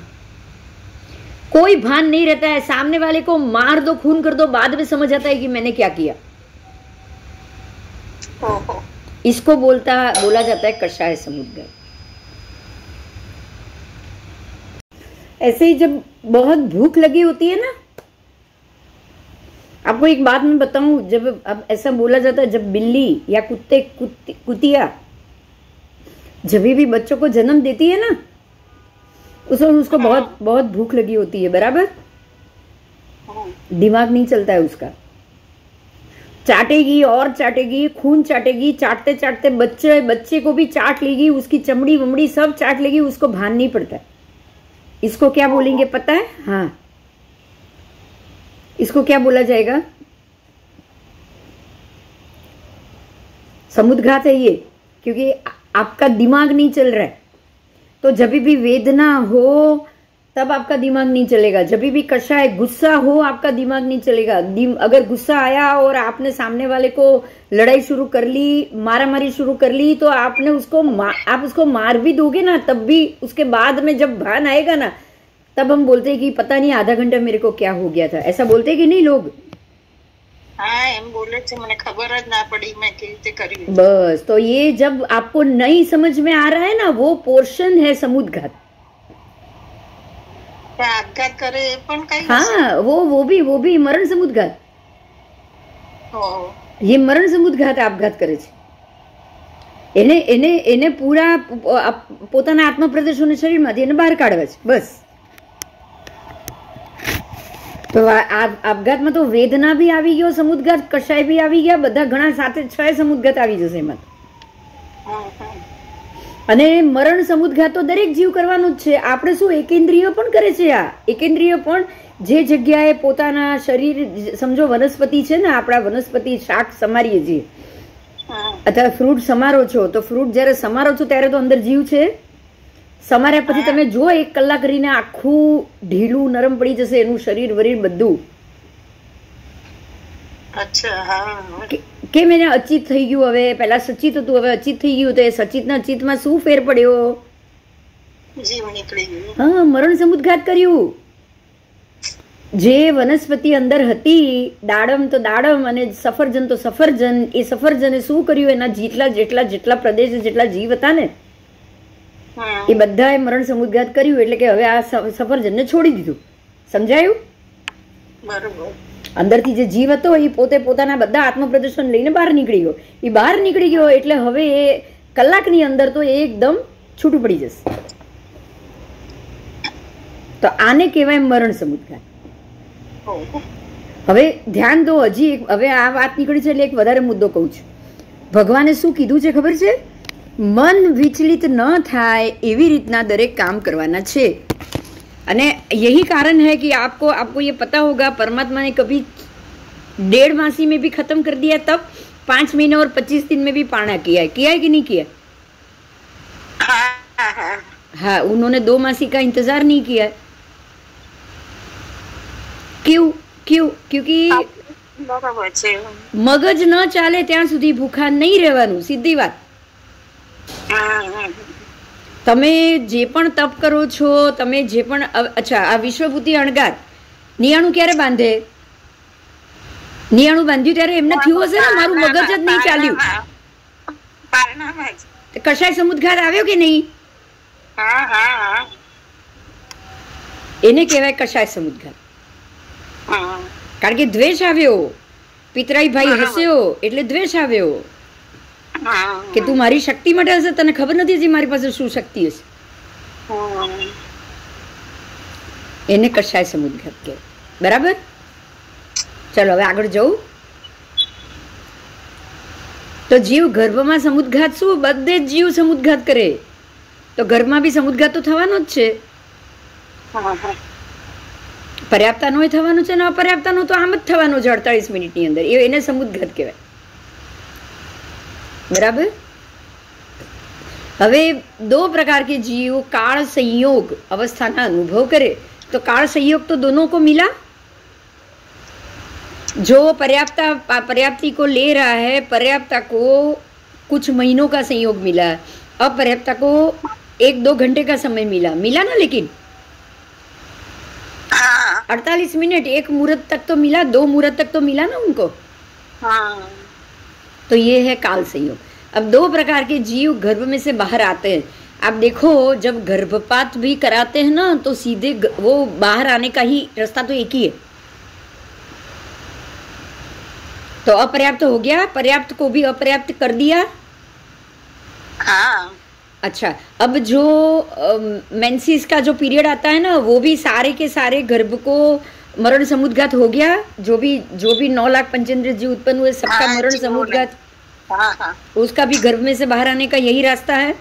कोई भान नहीं रहता है। सामने वाले को मार दो, खून कर दो, बाद में समझ आता है कि मैंने क्या किया। इसको बोला जाता है कषाय समुद्घात। ऐसे ही जब बहुत भूख लगी होती है ना, आपको एक बात मैं बताऊं, जब अब ऐसा बोला जाता है, जब बिल्ली या कुतिया जब भी बच्चों को जन्म देती है ना, उसको बहुत भूख लगी होती है, बराबर, दिमाग नहीं चलता है उसका, चाटेगी और चाटेगी, खून चाटेगी, चाटते चाटते बच्चे को भी चाट लेगी, उसकी चमड़ी वमड़ी सब चाट लेगी, उसको भान नहीं पड़ता है। इसको क्या बोलेंगे पता है? हाँ, इसको क्या बोला जाएगा? समुद्घात है ये, क्योंकि आपका दिमाग नहीं चल रहा है। तो जब भी वेदना हो तब आपका दिमाग नहीं चलेगा, जब भी कषाय गुस्सा हो आपका दिमाग नहीं चलेगा। अगर गुस्सा आया और आपने सामने वाले को लड़ाई शुरू कर ली, मारामारी शुरू कर ली, तो आपने आप उसको मार भी दोगे ना, तब भी उसके बाद में जब भान आएगा ना, तब हम बोलते हैं कि पता नहीं आधा घंटा मेरे को क्या हो गया था। ऐसा बोलते कि नहीं लोग?
हाँ, एम बोले थे, मैंने खबर ज ना पड़ी मैं कैसे करी।
बस, तो ये जब आपको नहीं समझ में आ रहा है ना, वो पोर्शन है समुद्घात।
આપઘાત કરે એ પણ કઈ?
हाँ, वो भी मरण समुद्घात। ये मरण समुद्घात આપઘાત કરે છે। એને પૂરા પોતાના આત્મ પ્રદેશોને શરીરમાંથી એને બહાર કાઢવા છે, બસ। તો આપઘાતમાં તો વેદના બી આવી ગયો, સमुद्घात કશાય બી આવી ગયા, બધા ઘણા સાથે 6 समुद्घात આવી જશે એમાં। અને મરણ સमुद्घात તો દરેક જીવ કરવાનો જ છે। આપણે શું એકેન્દ્રિય પણ કરે છે। આ એકેન્દ્રિય પણ જે જગ્યાએ પોતાના શરીર, સમજો વનસ્પતિ છે ને, આપણા વનસ્પતિ શાક સમારીએ છીએ અથવા ફ્રૂટ સમારો છો, તો ફ્રૂટ જયારે સમારો છો ત્યારે તો અંદર જીવ છે। સમાર્યા પછી તમે જો 1 કલાક કરીને આખું ઢીલું નરમ પડી જશે એનું શરીર વરીર બધું।
અચ્છા, હા।
કેમ એને અચિત થઈ ગયું? હવે પહેલા સચિત હતું, હવે અચિત થઈ ગયું, તો એ સચિતના અચિતમાં શું ફેર પડ્યો?
જીવ નીકળી ગયું।
હા, મરણ સमुद्घात કર્યું। જે વનસ્પતિ અંદર હતી, દાડમ તો દાડમ અને સફરજન તો સફરજન, એ સફરજને શું કર્યું? એના જેટલા પ્રદેશ, જેટલા જીવ હતા ને, એ બધાએ મરણ સमुद्घात કર્યું। એટલે કે હવે આ સફરજનને છોડી દીધું। સમજાયું?
બરોબર।
અંદરથી જે જીવ હતો એ પોતે પોતાના બધા આત્મપ્રદર્શન લઈને બહાર નીકળી ગયો। એ બહાર નીકળી ગયો એટલે હવે એ કલાકની અંદર તો એ એકદમ છૂટું પડી જશે। તો આને કહેવાય મરણ સमुद्घात। હવે ધ્યાન દો, હજી હવે આ વાત નીકળી છે એટલે એક વધારે મુદ્દો કહું છું। ભગવાને શું કીધું છે ખબર છે? મન વિચલિત ન થાય એવી રીતના દરેક કામ કરવાના છે। अने यही कारण है कि आपको ये पता होगा, परमात्मा ने कभी 1.5 मासी में भी खत्म कर दिया, तब 5 महीने और 25 दिन में भी पाना किया है कि नहीं किया? हाँ, उन्होंने 2 मासी का इंतजार नहीं किया है। क्यों? क्योंकि मगज न चाले त्यां सुधी भूखा नहीं रहवानुं। सीधी बात। તમે જે પણ તપ કરો છો, તમે જે પણ, અચ્છા, આ વિશ્વભૂતિ અણગાર નિયાણું ક્યારે બાંધે? નિયાણું બાંધ્યું ત્યારે એમને થયું હશે ને, મારું મગજ જ નહીં ચાલ્યું। કશાય समुद्घात આવ્યો કે નહીં? એને કહેવાય કશાય समुद्घात। કારણ કે દ્વેષ આવ્યો, પિતરાઈ ભાઈ હસ્યો એટલે દ્વેષ આવ્યો કે તું મારી શક્તિ માટે હશે, તને ખબર નથી હજી મારી પાસે શું શક્તિ હશે। એને કશાય समुद्घात કહેવાય। બરાબર? ચલો હવે આગળ જવું। તો જીવ ગર્ભમાં समुद्घात શું? બધે જ જીવ समुद्घात કરે, તો ગર્ભમાં બી समुद्घात તો થવાનો જ છે। પર્યાપ્તાનો થવાનું છે ને અપર્યાપ્તાનો તો આમ જ થવાનો છે 48 મિનિટની અંદર। એને समुद्घात કહેવાય। बराबर? હવે 2 प्रकार के जीव काल संयोग अवस्था का अनुभव करे, तो काल संयोग तो दोनों को मिला। जो पर्याप्ति को ले रहा है, पर्याप्ता को कुछ महीनों का संयोग मिला, अपर्याप्ता को 1-2 घंटे का समय मिला ना। लेकिन 48 मिनट, 1 मुहूर्त तक तो मिला, 2 मुहूर्त तक तो मिला ना उनको। तो ये है काल संयोग। अब 2 प्रकार के जीव गर्भ में से बाहर आते हैं। आप देखो, जब गर्भपात भी कराते हैं ना, तो सीधे वो बाहर आने का ही रास्ता तो एक ही है। तो अपर्याप्त हो गया, पर्याप्त को भी अपर्याप्त कर दिया। अच्छा, अब जो मेंसिस का जो पीरियड आता है ना, वो भी सारे के सारे गर्भ को मरण समुद्घात हो गया। जो भी 9 लाख पंचेंद्रिय जीव उत्पन्न हुए, सबका मरण समुद्घात। उसका भी गर्भ में से बाहर आने का यही रास्ता है।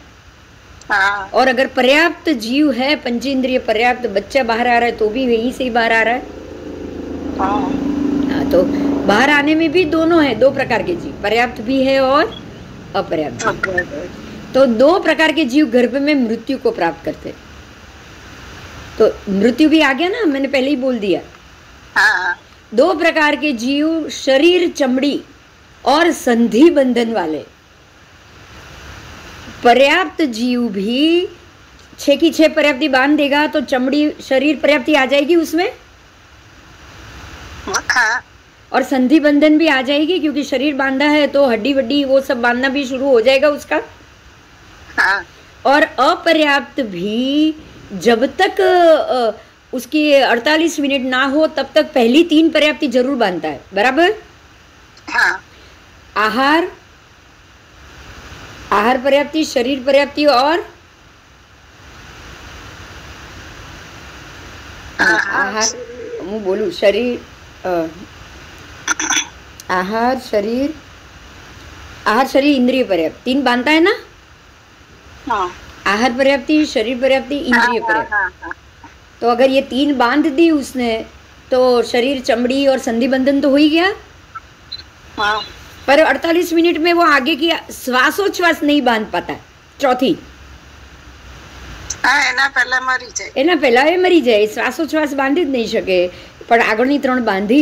और अगर पर्याप्त जीव है, पंचेंद्रिय पर्याप्त, बच्चा बाहर आ रहा है तो भी यही से ही बाहर आ रहा है। तो बाहर आने में भी दोनों है, 2 प्रकार के जीव, पर्याप्त भी है और अपर्याप्त जीव। तो दो प्रकार के जीव गर्भ में मृत्यु को प्राप्त करते। तो मृत्यु भी आ गया ना, मैंने पहले ही बोल दिया।
हाँ।
दो प्रकार के जीव शरीर, चमड़ी और संधि बंधन वाले। पर्याप्त जीव भी 6 की 6 पर्याप्ति बांध देगा तो चमड़ी, शरीर पर्याप्ति आ जाएगी उसमें।
हाँ।
और संधि बंधन भी आ जाएगी, क्योंकि शरीर बांधा है तो हड्डी वड्डी वो सब बांधना भी शुरू हो जाएगा उसका।
हाँ।
और अपर्याप्त भी जब तक उसकी 48 मिनट ना हो तब तक पहली 3 पर्याप्ति जरूर बांधता है, बराबर।
हाँ।
आहार, आहार पर्याप्ति, शरीर पर्याप्ति और आहार, मैं बोलूं शरीर, आहार शरीर, आहार शरीर इंद्रिय पर्याप्ति 3 बांधता है ना।
हाँ।
आहार पर्याप्ति, शरीर पर्याप्ति, इंद्रिय पर्याप्ति। तो अगर ये 3 बांध दी उसने तो शरीर, चमड़ी और संधि बंधन तो हो ही गया।
हाँ।
पर 48 मिनट में वो आगे की श्वासोच्छ्वास नहीं बांध पाता। चौथी
એના પહેલા મરી જાય,
એના પહેલા એ મરી જાય, શ્વાસોચ્છ્વાસ બાંધી જ નહીં શકે, પણ આગળની 3 બાંધી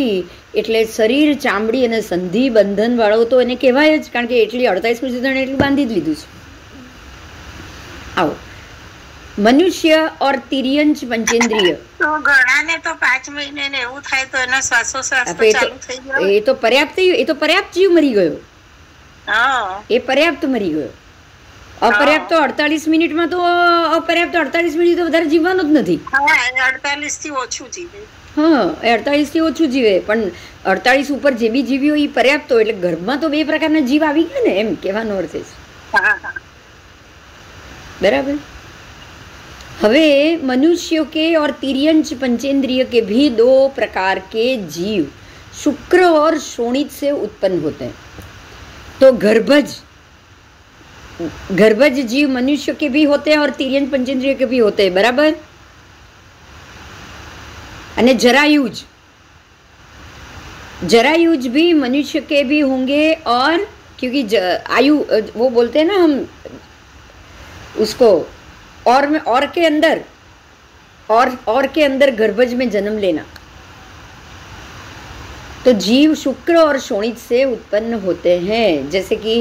એટલે શરીર, ચામડી અને સંધિ બંધન વાળો તો એને કહેવાય જ, કારણ કે એટલી 48 મિનિટ સુધી એટલું બાંધી જ લીધું છે। आओ, मनुष्य और तिर्यंच पंचेंद्रिय।
તો ઘણાને તો 5 મહિને ને એવું થાય તો એનો શ્વાસોશ્વાસ તો ચાલુ થઈ ગયો।
એ તો पर्याप्त जीव मरी गयो।
હા,
એ पर्याप्त मरी गयो। અપર્યાપ્ત તો 48 મિનિટમાં તો અપર્યાપ્ત તો 48 મિનિટ તો વધારે જીવવાનું જ નથી।
હા, 48 થી ઓછું જીવે।
હા, 48 થી ઓછું જીવે, પણ 48 ઉપર જે બી જીવ્યો એ પર્યાપ્ત હોય, એટલે ગર્ભમાં તો 2 પ્રકારના જીવ આવી ગયા ને, એમ કહેવાનો અર્થ છે। बराबर। हवे मनुष्यों के और तिर्यंच पंचेंद्रिय के भी 2 प्रकार के जीव शुक्र और शोणित से उत्पन्न होते हैं। तो गर्भज जीव मनुष्य के भी होते हैं और तिर्यंच पंचेंद्रिय के भी होते हैं, बराबर। अने जरायुज भी मनुष्य के भी होंगे, और क्योंकि आयु वो बोलते हैं ना हम उसको, और के अंदर और के अंदर गर्भज में जन्म लेना। तो जीव शुक्र और शोणित से उत्पन्न होते हैं, जैसे कि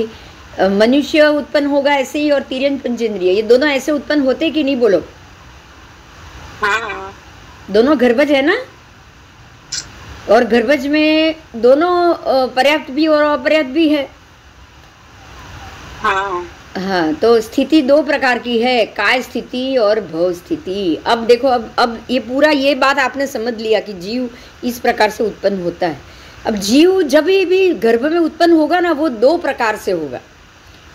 मनुष्य उत्पन्न होगा ऐसे ही, और तिर्यंच पंचेंद्रिय ये दोनों ऐसे उत्पन्न होते कि नहीं, बोलो। दोनों गर्भज है ना, और गर्भज में दोनों पर्याप्त भी और अपर्याप्त भी है। हाँ, तो स्थिति 2 प्रकार की है, काय स्थिति और भव स्थिति। अब देखो, अब ये पूरा ये बात आपने समझ लिया कि जीव इस प्रकार से उत्पन्न होता है। अब जीव जब भी गर्भ में उत्पन्न होगा ना, वो 2 प्रकार से होगा।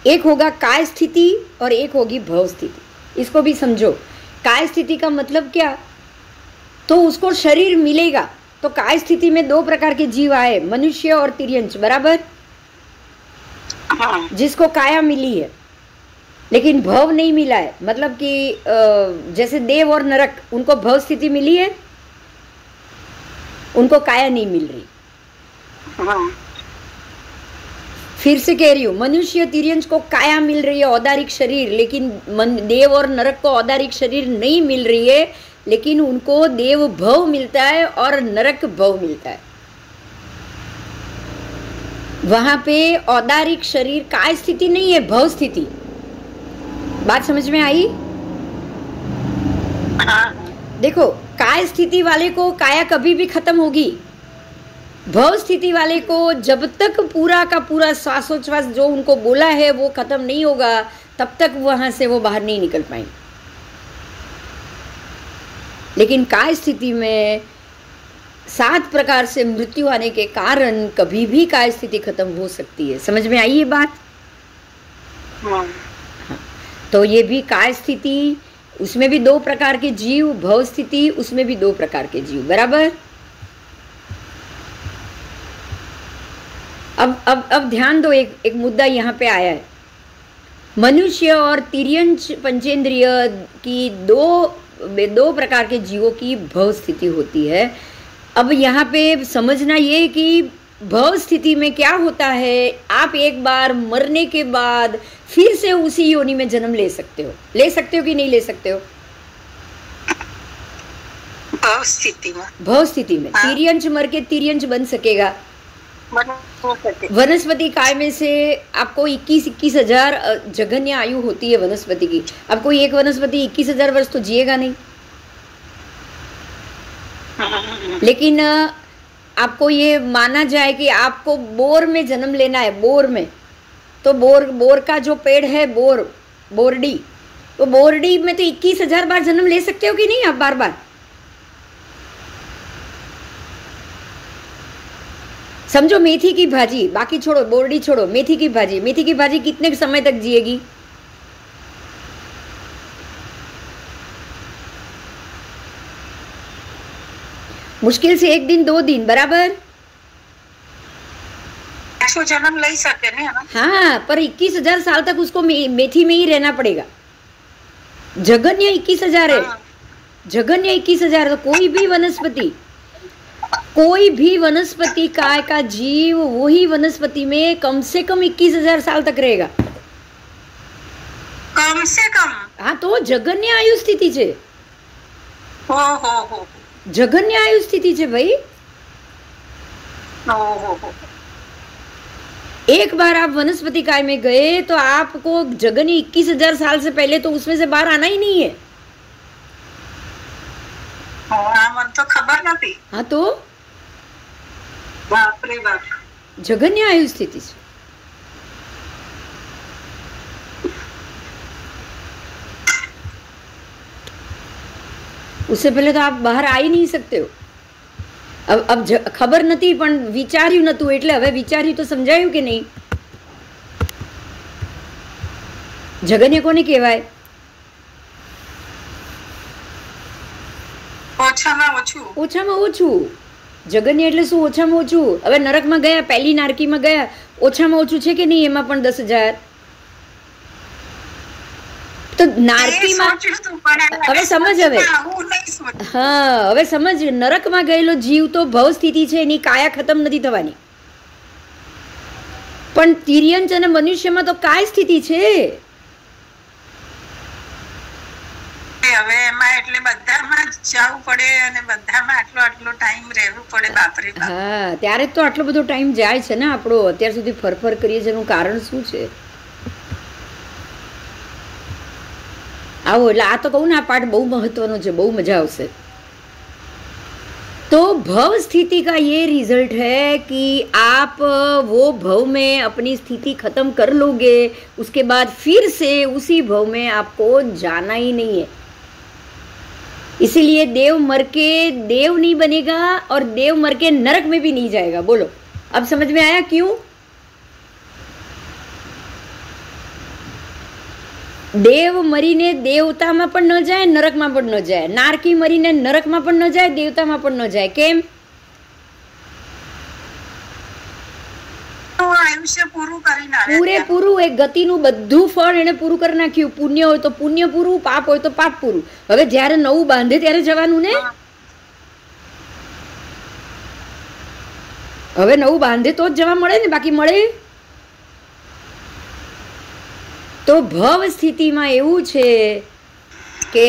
एक होगा काय स्थिति और एक होगी भव स्थिति। इसको भी समझो। काय स्थिति का मतलब क्या, तो उसको शरीर मिलेगा। तो काय स्थिति में 2 प्रकार के जीव आए, मनुष्य और तिर्यंच, बराबर, जिसको काया मिली है, लेकिन भव नहीं मिला है। मतलब कि जैसे देव और नरक, उनको भव स्थिति मिली है, उनको काया नहीं मिल रही। फिर से कह रही हूँ, मनुष्य तिर्यंच को काया मिल रही है, औदारिक शरीर, लेकिन देव और नरक को औदारिक शरीर नहीं मिल रही है, लेकिन उनको देव भव मिलता है और नरक भव मिलता है। वहां पे औदारिक शरीर काय स्थिति नहीं है, भव स्थिति। बात समझ में आई? देखो, काय स्थिति वाले को काया कभी भी खत्म होगी, भव स्थिति वाले को जब तक पूरा का पूरा श्वासोच्छ्वास जो उनको बोला है वो खत्म नहीं होगा, तब तक वहां से वो बाहर नहीं निकल पाएंगे। लेकिन काय स्थिति में 7 प्रकार से मृत्यु आने के कारण कभी भी काय स्थिति खत्म हो सकती है। समझ में आई ये बात? हाँ। तो ये भी काय स्थिति, उसमें भी 2 प्रकार के जीव, भव स्थिति उसमें भी 2 प्रकार के जीव, बराबर। अब ध्यान दो, एक मुद्दा यहाँ पे आया है। मनुष्य और तिर्यंच पंचेंद्रिय की 2 प्रकार के जीवों की भव स्थिति होती है। अब यहाँ पे समझना ये कि भव स्थिति में क्या होता है, आप एक बार मरने के बाद फिर से उसी योनि में जन्म ले सकते हो कि नहीं ले सकते हो?
भाव स्थिति में,
भव स्थिति में तिर्यंच मर के तिर्यंच बन सकेगा। वनस्पति काय में से आपको 21 हजार जघन्य आयु होती है वनस्पति की। अब कोई एक वनस्पति 21,000 वर्ष तो जिएगा नहीं, लेकिन आपको ये माना जाए कि आपको बोर में जन्म लेना है, बोर में, तो बोर का जो पेड़ है बोरडी, तो बोरडी में तो 21,000 बार जन्म ले सकते हो कि नहीं आप बार बार? समझो मेथी की भाजी, बाकी छोड़ो, बोरडी छोड़ो, मेथी की भाजी कितने समय तक जिएगी? मुश्किल से 1 दिन 2 दिन, बराबर?
जन्म ले सके नहीं,
हाँ, पर 21,000 साल तक उसको मेथी में ही रहना पड़ेगा। जघन्य 21,000 है, जघन्य 21,000। तो कोई भी वनस्पति काय का जीव वही वनस्पति में कम से कम 21,000 साल तक रहेगा,
कम से कम।
हाँ, तो जघन्य आयु स्थिति છે,
हो
जघन्य आयु स्थिति છે भाई। एक बार आप वनस्पति काय में गए तो आपको जघन्य 21,000 साल से पहले तो उसमें से बाहर आना ही नहीं है।
मन तो खबर नहीं।
हाँ, तो
बाप रे बाप,
जघन्य आयु स्थिति છે। उससे पहले तो आप बहार आई नहीं सकते हो। अब खबर नहीं पण विचार्યું नतुं એટલે હવે વિચાર્યું तो समझाયું કે नहीं? जघन्य कोने कहेवाय? ओछाમાં ઓછું। जघन्य એટલે શું? ઓછામાં ઓછું। હવે નરકમાં ગયા, પહેલી નારકીમાં ગયા, ઓછામાં ઓછું છે કે નહીં એમાં પણ 10,000? તો નારકીમાં હવે સમજ, હવે સમજ, નરકમાં ગયેલો જીવ તો ભવ સ્થિતિ છે, એની કાયા ખતમ નથી થવાની, પણ તિર્યંચ અને મનુષ્યમાં તો કાય સ્થિતિ છે।
હવે એમાં એટલે બધામાં જવું પડે અને બધામાં આટલો ટાઈમ રહેવું પડે, બાપરે બાપ।
હા, ત્યારે તો આટલો બધો ટાઈમ જાય છે ને આપણો, અત્યાર સુધી ફરફર કરીએ છે, એનું કારણ શું છે? આવો, એટલે આ તો કહું ને, આ પાઠ બહુ મહત્વનો છે, બહુ મજા આવશે। तो भव स्थिति का ये रिजल्ट है कि आप वो भव में अपनी स्थिति खत्म कर लोगे, उसके बाद फिर से उसी भव में आपको जाना ही नहीं है। इसीलिए देव मर के देव नहीं बनेगा और देव मर के नरक में भी नहीं जाएगा। बोलो, अब समझ में आया क्यों? देव मरीने देवताમાં પણ ન જાય, નરકમાં પણ ન જાય। નારકી મરીને નરકમાં પણ ન જાય, દેવતામાં પણ ન જાય। કેમ? પૂરેપૂરું એક ગતિનું બધું ફળ એને પૂરું કરી નાખ્યું। પુણ્ય હોય તો પુણ્ય પૂરું, પાપ હોય તો પાપ પૂરું। હવે જ્યારે નવું બાંધે ત્યારે જવાનું ને, હવે નવું બાંધે તો જ જવા મળે ને, બાકી મળે? તો ભવ સ્થિતિમાં એવું છે કે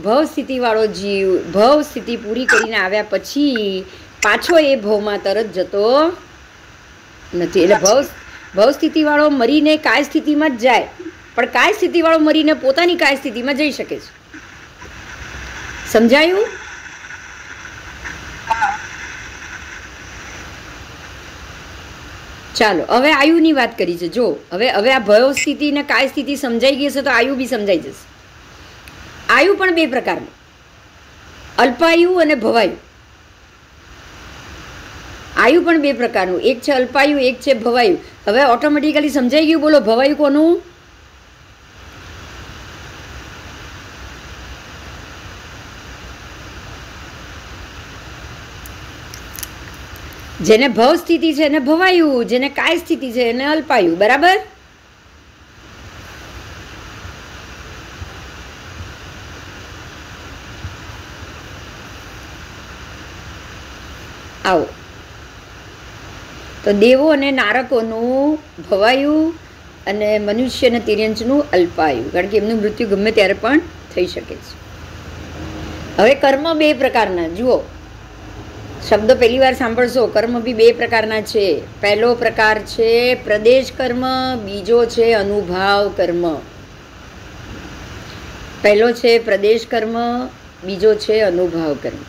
ભવ સ્થિતિવાળો જીવ ભવ સ્થિતિ પૂરી કરીને આવ્યા પછી પાછો એ ભવમાં તરત જતો નથી। એટલે ભવ સ્થિતિવાળો મરીને કાય સ્થિતિમાં જ જાય, પણ કાય સ્થિતિવાળો મરીને પોતાની કાય સ્થિતિમાં જઈ શકે છે। સમજાયું? ચાલો, હવે આયુની વાત કરી છે। જો હવે આ ભવ સ્થિતિ ને કાય સ્થિતિ સમજાઈ ગઈ હશે તો આયુ બી સમજાઈ જશે। આયુ પણ 2 પ્રકારનું, અલ્પાયુ અને ભવાયુ। આયુ પણ 2 પ્રકારનું, એક છે અલ્પાયુ, એક છે ભવાયુ। હવે ઓટોમેટિકલી સમજાઈ ગયું? બોલો, ભવાયુ કોનું? જેને ભવ સ્થિતિ છે એને ભવાયુ, જેને કાય સ્થિતિ છે એને અલ્પાયુ। બરાબર? આવો, તો દેવો અને નારકોનું ભવાયુ અને મનુષ્ય અને તિર્યંચનું અલ્પાયુ, કારણ કે એમનું મૃત્યુ ગમે ત્યારે પણ થઈ શકે છે. હવે કર્મ બે પ્રકારના, જુઓ શબ્દ પહેલી વાર સાંભળશો. કર્મ બી બે પ્રકારના છે. પહેલો પ્રકાર છે પ્રદેશ કર્મ, બીજો છે અનુભાવ કર્મ. પહેલો છે પ્રદેશ કર્મ, બીજો છે અનુભાવ કર્મ.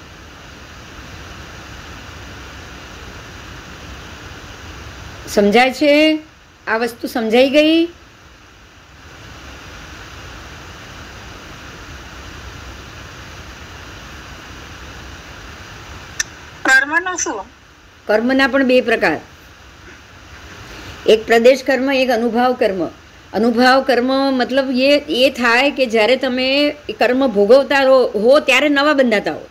સમજાય છે? આ વસ્તુ સમજાઈ ગઈ?
કર્મનો શું?
કર્મના પણ બે પ્રકાર, એક પ્રદેશ કર્મ, એક અનુભાવ કર્મ. અનુભાવ કર્મ મતલબ એ થાય કે જ્યારે તમે કર્મ ભોગવતા હો ત્યારે નવા બંધાતા હો.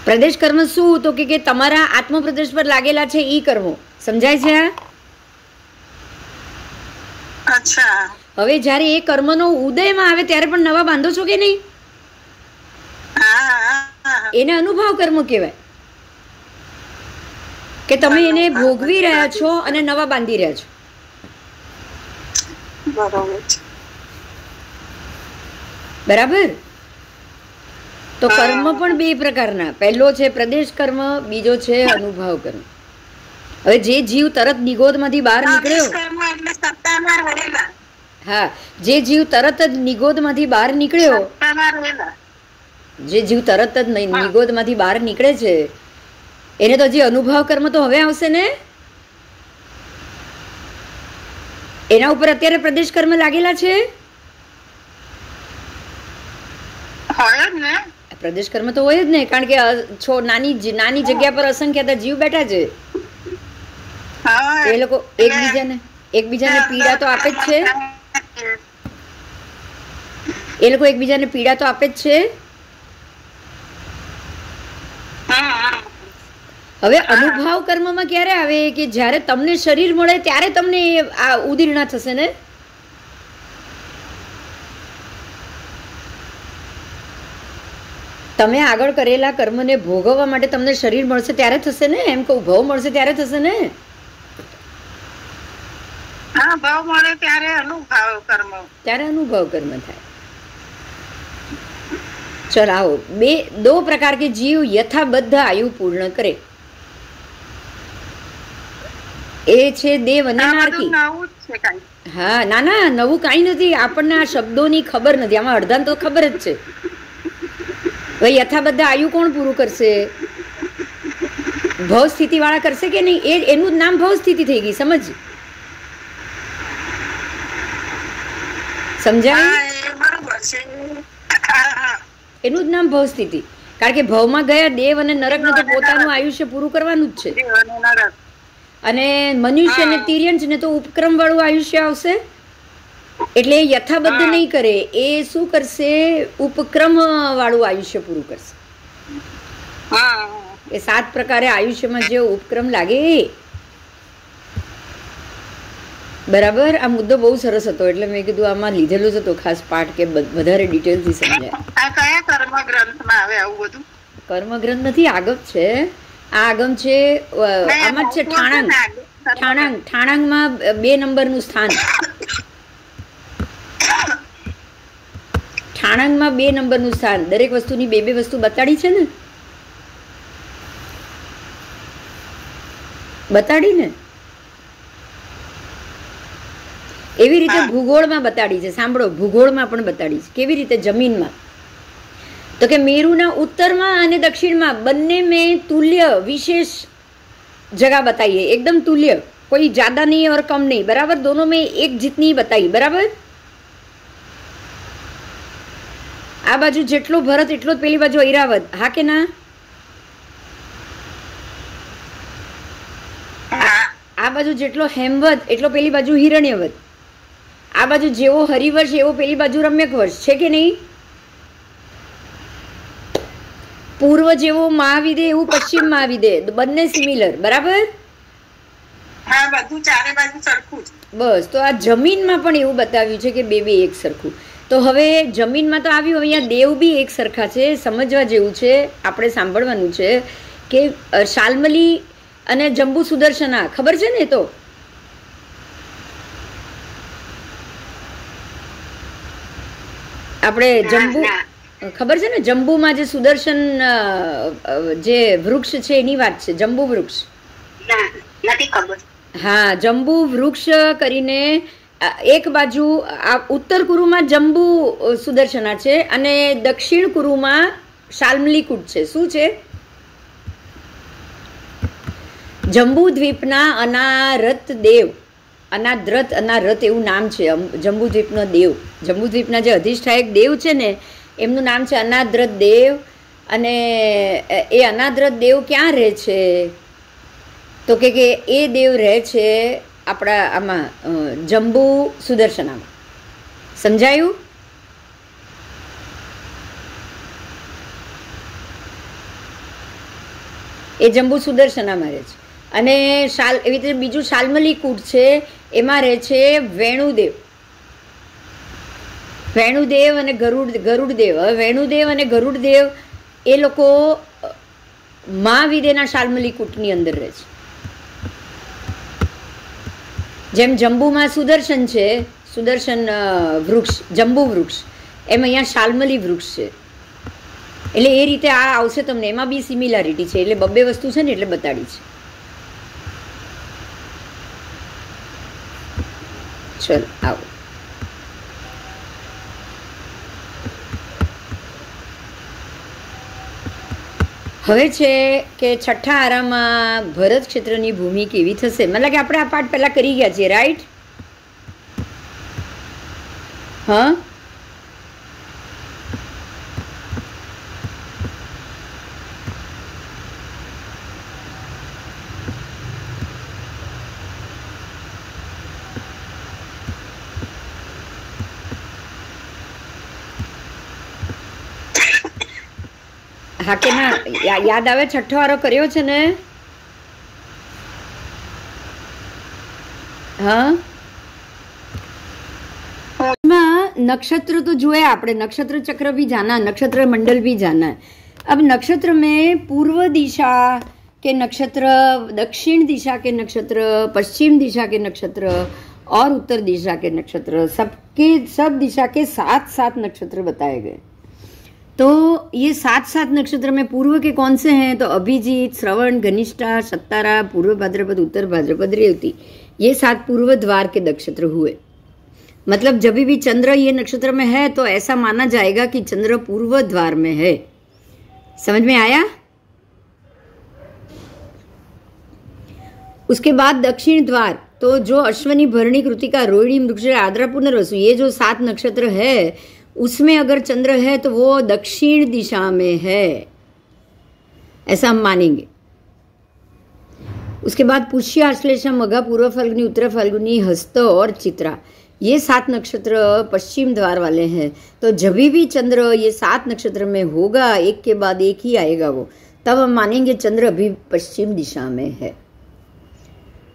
પ્રદેશ કર્મ શું? તો કે તમારા આત્મપ્રદેશ પર લાગેલા છે એ કર્મો. સમજાય છે?
અચ્છા.
હવે જ્યારે એ કર્મનો ઉદયમાં આવે ત્યારે પણ નવા બાંધો છો કે નહીં? એને અનુભાવ કર્મ કહેવાય, કે તમે એને ભોગવી રહ્યા છો અને નવા બાંધી રહ્યા છો. બરાબર? તો કર્મ પણ બે પ્રકારના, પહેલો છે પ્રદેશ કર્મ, બીજો છે અનુભાવ કર્મ. હવે જે જીવ તરત નિગોદમાંથી બહાર નીકળ્યો, હા, જે જીવ તરત જ નિગોદમાંથી બહાર નીકળ્યો, જે જીવ તરત જ નિગોદમાંથી બહાર નીકળે છે એને તો હજી અનુભાવ કર્મ તો હવે આવશે ને. એના ઉપર અત્યારે પ્રદેશ કર્મ લાગેલા છે. પ્રદેશ કર્મ તો હોય જ ને, કારણ કે નાની જગ્યા પર અસંખ્ય જીવ બેઠા છે. એ લોકો એકબીજાને પીડા તો આપે જ છે. એ લોકો એકબીજાને પીડા તો આપે જ છે. હવે અનુભાવ કર્મમાં ક્યારે આવે? કે જ્યારે તમને શરીર મળે ત્યારે તમને આ ઉદીર્ણા થશે ને. તમે આગળ કરેલા કર્મને ભોગવવા માટે તમને શરીર મળશે ત્યારે થશે ને. એમ કહું, ભાવ મળશે ત્યારે થશે ને.
ભાવ મળે ત્યારે અનુભાવ કર્મ,
ત્યારે અનુભાવ કર્મ થાય. चल आओ, दो प्रकार के जीव यथाबद्ध आयु पूर्ण करे. એ છે દેવ અને નારકી. હા, ના ના, નવું કાંઈ નથી. આપણને આ શબ્દોની ખબર નથી, આમાં અડધાને તો ખબર જ છે. હવે યથાબદ્ધ આયુ કોણ પૂરું કરશે? ભવ સ્થિતિ વાળા કરશે કે નહીં? એનું જ નામ ભવ સ્થિતિ થઈ ગઈ. સમજાય? એનું જ નામ ભવ સ્થિતિ. કારણ કે ભવમાં ગયા દેવ અને નરકને તો પોતાનું આયુષ્ય પૂરું કરવાનું જ છે, અને મનુષ્ય અને તિર્યંચ ને તો ઉપક્રમ વાળું આયુષ્ય આવશે. એટલે યથાબદ્ધ નહીં કરે, એ શું કરશે? ઉપક્રમ વાળું આયુષ્ય પૂરું કરશે. એ 7 પ્રકારે આયુષ્યમાં જે ઉપક્રમ લાગે. બરાબર? આ મુદ્દો બહુ સરસ હતો, એટલે મેં કીધું આમાં લીધેલું જ હતો ખાસ પાઠ, કે વધારે ડિટેલથી સમજાય.
આ કયા કર્મ ગ્રંથમાં આવે આવું બધું?
કર્મ ગ્રંથ નથી, આગમ છે. આ આગમ છે, આમાં જ છે ઠાણાંગમાં 2 નંબરનું સ્થાન. ઠાણાંગમાં 2 નંબરનું સ્થાન. દરેક વસ્તુની 2 વસ્તુ બતાડી છે ને. બતાડી ને. એવી રીતે ભૂગોળમાં બતાડી છે. સાંભળો, ભૂગોળમાં પણ બતાડી છે. કેવી રીતે? જમીનમાં તો કે મેરુના ઉત્તરમાં અને દક્ષિણમાં બંને में तुल्य विशेष जगह बताइए, एकदम तुल्य, कोई ज्यादा नहीं और कम नहीं, बराबर. दोनों में एक जितनी बताई. बराबर? આ બાજુ જેટલો ભરત એટલો જ પેલી બાજુ ઐરાવત. હા કે ના? આ બાજુ જેટલો હેમવત એટલો પેલી બાજુ હિરણ્યવત. આ બાજુ જેવો હરિવર્ષ એવો પેલી બાજુ રમ્યક વર્ષ છે કે નહીં? પૂર્વ જેવો મહાવિદે એવું પશ્ચિમ મહાવિદે, બંને સિમિલર. બરાબર?
હા, બધું ચારે બાજુ સરખું જ.
બસ, તો આ જમીનમાં પણ એવું બતાવ્યું છે કે બે એક સરખું. તો હવે જમીનમાં તો આવ્યું, અહીંયા દેવ બી એક સરખા છે. સમજવા જેવું છે, આપણે સાંભળવાનું છે કે શાલ્મલી અને જંબુ સુદર્શના ખબર છે ને? તો આપણે જંબુ ખબર છે ને? જંબુમાં જે સુદર્શન જે વૃક્ષ છે એની વાત છે, જંબુ વૃક્ષ.
નથી ખબર.
હા, જંબુ વૃક્ષ કરીને એક બાજુ ઉત્તર કુરુમાં જંબુ સુદર્શના છે અને દક્ષિણ કુરુમાં શાલ્મલીકુટ છે. શું છે? જંબુ દ્વીપના અનારત દેવ, અનારત એવું નામ છે જંબુ દ્વીપનો દેવ. જંબુ દ્વીપના જે અધિષ્ઠાયક દેવ છે ને એમનું નામ છે અનાદ્રત દેવ. અને એ અનાદ્રત દેવ ક્યાં રહે છે? તો કે એ દેવ રહે છે આપણા આમાં જંબુ સુદર્શનામાં. સમજાયું? એ જંબુ સુદર્શનામાં રહે છે. અને એવી રીતે બીજું શાલ્મલીકૂટ છે, એમાં રહે છે વેણુદેવ. વેણુદેવ અને ગરુડદેવ. હવે વેણુદેવ અને ગરુડદેવ એ લોકો મહાવિદેના શાલ્મલીકૂટની અંદર રહે છે. જેમ જંબુમાં સુદર્શન છે, સુદર્શન વૃક્ષ, જંબુ વૃક્ષ, એમ અહીંયા શાલ્મલી વૃક્ષ છે. એટલે એ રીતે આ આવશે તમને. એમાં બી સિમિલારિટી છે. એટલે બબ્બે વસ્તુ છે ને એટલે બતાડી છે. ચલો આવો. હવે છે કે છઠ્ઠા આરામાં ભરત ક્ષેત્રની ભૂમિ કેવી થશે? મતલબ કે આપણે આ પાઠ પહેલા કરી ગયા છીએ, રાઈટ? હા, હા કે ના? યાદ આવે? છઠ્ઠો આરો કર્યો છે ને? हाँ, नक्षत्र तो जो है आपने नक्षत्र चक्र भी जाना, नक्षत्र मंडल भी जाना है. अब नक्षत्र में पूर्व दिशा के नक्षत्र, दक्षिण दिशा के नक्षत्र, पश्चिम दिशा के नक्षत्र और उत्तर दिशा के नक्षत्र, सब दिशा के 7 नक्षत्र बताए गए. तो ये 7 नक्षत्र में पूर्व के कौन से हैं? तो अभिजीत, श्रवण, घनिष्ठा, सत्तारा, पूर्व भाद्रपद, उत्तर भाद्रपद, रेवती, ये 7 पूर्व द्वार के नक्षत्र हुए. मतलब जब भी चंद्र ये नक्षत्र में है तो ऐसा माना जाएगा कि चंद्र पूर्व द्वार में है. समझ में आया? उसके बाद दक्षिण द्वार, तो जो अश्वनी, भरणी, कृतिका, रोहिणी, मृगशिरा, आर्द्रा, पुनर्वसु, ये जो 7 नक्षत्र है उसमें अगर चंद्र है तो वो दक्षिण दिशा में है, ऐसा हम मानेंगे. उसके बाद पुष्य, आश्लेषा, मघा, पूर्व फाल्गुनी, उत्तर फाल्गुनी, हस्त और चित्रा, ये 7 नक्षत्र पश्चिम द्वार वाले हैं. तो जब भी चंद्र ये 7 नक्षत्र में होगा, एक के बाद एक ही आएगा वो, तब हम मानेंगे चंद्र अभी पश्चिम दिशा में है.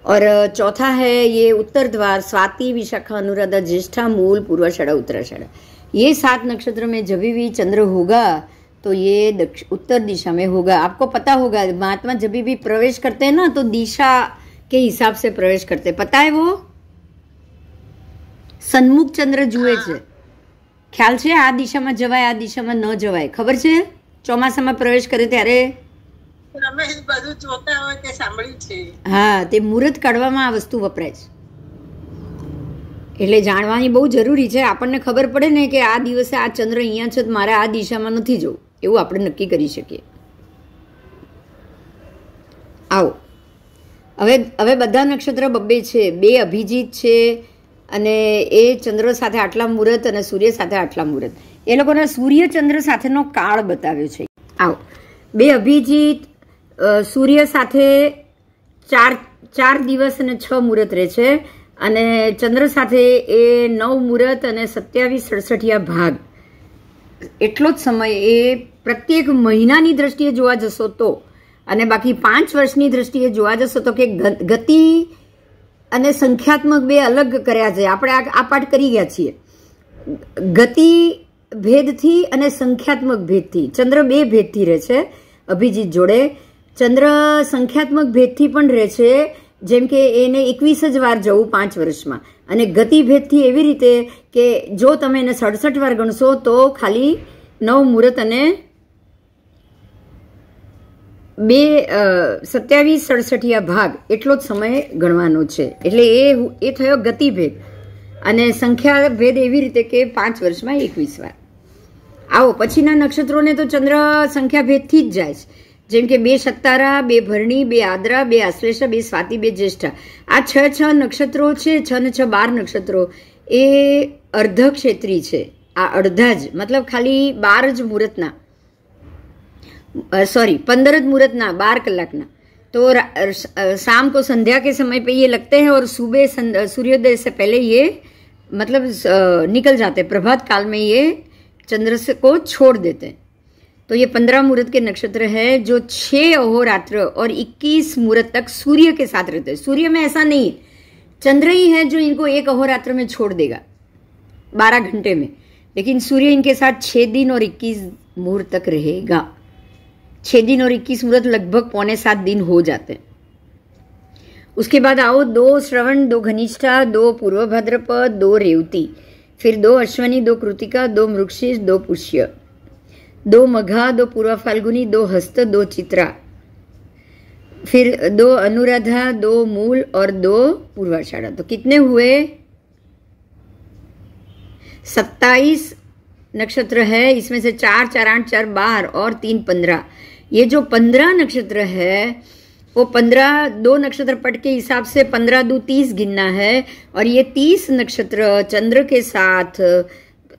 और चौथा है ये उत्तर द्वार, स्वाति, विशाखा, अनुराधा, ज्येष्ठा, मूल, पूर्वाषाढ़ा, उत्तराषाढ़ा, ये 7 नक्षत्र में जब भी चंद्र होगा तो ये उत्तर दिशा में होगा. आपको पता होगा महात्मा जब भी प्रवेश करते हैं ना तो दिशा के हिसाब से प्रवेश करते, पता है? वो સન્મુખ ચંદ્ર જુએ છે, ખ્યાલ છે? આ દિશામાં જવાય, આ દિશામાં ન જવાય, ખબર છે? ચોમાસામાં પ્રવેશ કરે ત્યારે
બધું જોતા હોય તે સાંભળ્યું છે.
હા, તે મુહૂર્ત કાઢવામાં આ વસ્તુ વપરાય છે. એટલે જાણવાની બહુ જરૂરી છે. આપણને ખબર પડે ને કે આ દિવસે આ ચંદ્ર અહીંયા છે તો મારે આ દિશામાં નથી જવું, એવું આપણે નક્કી કરી શકીએ. આવો હવે બધા નક્ષત્ર બબ્બે છે. 2 અભિજીત છે અને એ ચંદ્ર સાથે આટલા મુહૂર્ત અને સૂર્ય સાથે આટલા મુહૂર્ત. એ લોકોના સૂર્ય ચંદ્ર સાથેનો કાળ બતાવ્યો છે. આવો 2 અભિજીત સૂર્ય સાથે 4 દિવસ અને 6 મુહૂર્ત રહે છે અને ચંદ્ર સાથે એ 9 મુહૂર્ત અને 27/68 ભાગ, એટલો જ સમય એ પ્રત્યેક મહિનાની દ્રષ્ટિએ જોવા જશો તો, અને બાકી 5 વર્ષની દ્રષ્ટિએ જોવા જશો તો કે ગતિ અને સંખ્યાત્મક 2 અલગ કર્યા છે. આપણે આ પાઠ કરી ગયા છીએ. ગતિ ભેદથી અને સંખ્યાત્મક ભેદથી ચંદ્ર 2 ભેદથી રહે છે અભિજીત જોડે. ચંદ્ર સંખ્યાત્મક ભેદથી પણ રહે છે, જેમ કે એને 21 જ વાર જવું 5 વર્ષમાં, અને ગતિ ભેદથી એવી રીતે કે જો તમે એને 67 વાર ગણશો તો ખાલી 9 મુહૂર્ત અને 27/67 ભાગ એટલો જ સમય ગણવાનો છે. એટલે એ થયો ગતિભેદ. અને સંખ્યા ભેદ એવી રીતે કે 5 વર્ષમાં 21 વાર. આવો પછીના નક્ષત્રોને તો ચંદ્ર સંખ્યા ભેદથી જ જાય છે, જેમ કે 2 સત્તારા, 2 ભરણી, 2 આદ્રા, 2 આશ્લેષા, 2 સ્વાતિ, 2 જ્યેષ્ઠા. આ 6 નક્ષત્રો છે. 6 ને 6 12 નક્ષત્રો એ અર્ધક્ષેત્રી છે. આ અડધા જ મતલબ ખાલી 12 જ મુહૂર્તના, 15 જ मुहूर्तना 12 कलाकना. तो शाम को संध्या के समय पे ये लगते हैं और सुबह सूर्योदय से पहले ये मतलब निकल जाते हैं. प्रभात काल में ये चंद्र को छोड़ देते हैं. तो ये 15 मुहूर्त के नक्षत्र है जो 6 अहोरात्र और 21 मुहूर्त तक सूर्य के साथ रहते हैं. सूर्य में ऐसा नहीं है, चंद्र ही है जो इनको 1 अहोरात्र में छोड़ देगा 12 घंटे में, लेकिन सूर्य इनके साथ 6 दिन और 21 मुहूर्त तक रहेगा. 6 दिन और 21 मुहूर्त लगभग 6.25 दिन हो जाते हैं. उसके बाद आओ 2 श्रवण, 2 घनिष्ठा, 2 पूर्व भाद्रपद, 2 रेवती, फिर 2 अश्वनी, 2 कृतिका, 2 मृगशीर्ष, 2 पुष्य, 2 मघा, 2 पूर्व फाल्गुनी, 2 हस्त, 2 चित्रा, फिर 2 अनुराधा, 2 मूल और 2 पूर्वाषाढ़ा. तो कितने हुए? 27 नक्षत्र है. इसमें से 4 4 8 4 12 और 3 15. ये जो 15 नक्षत्र है वो 15 2 नक्षत्र पट के हिसाब से 15 2 30 गिनना है. और ये 30 नक्षत्र चंद्र के साथ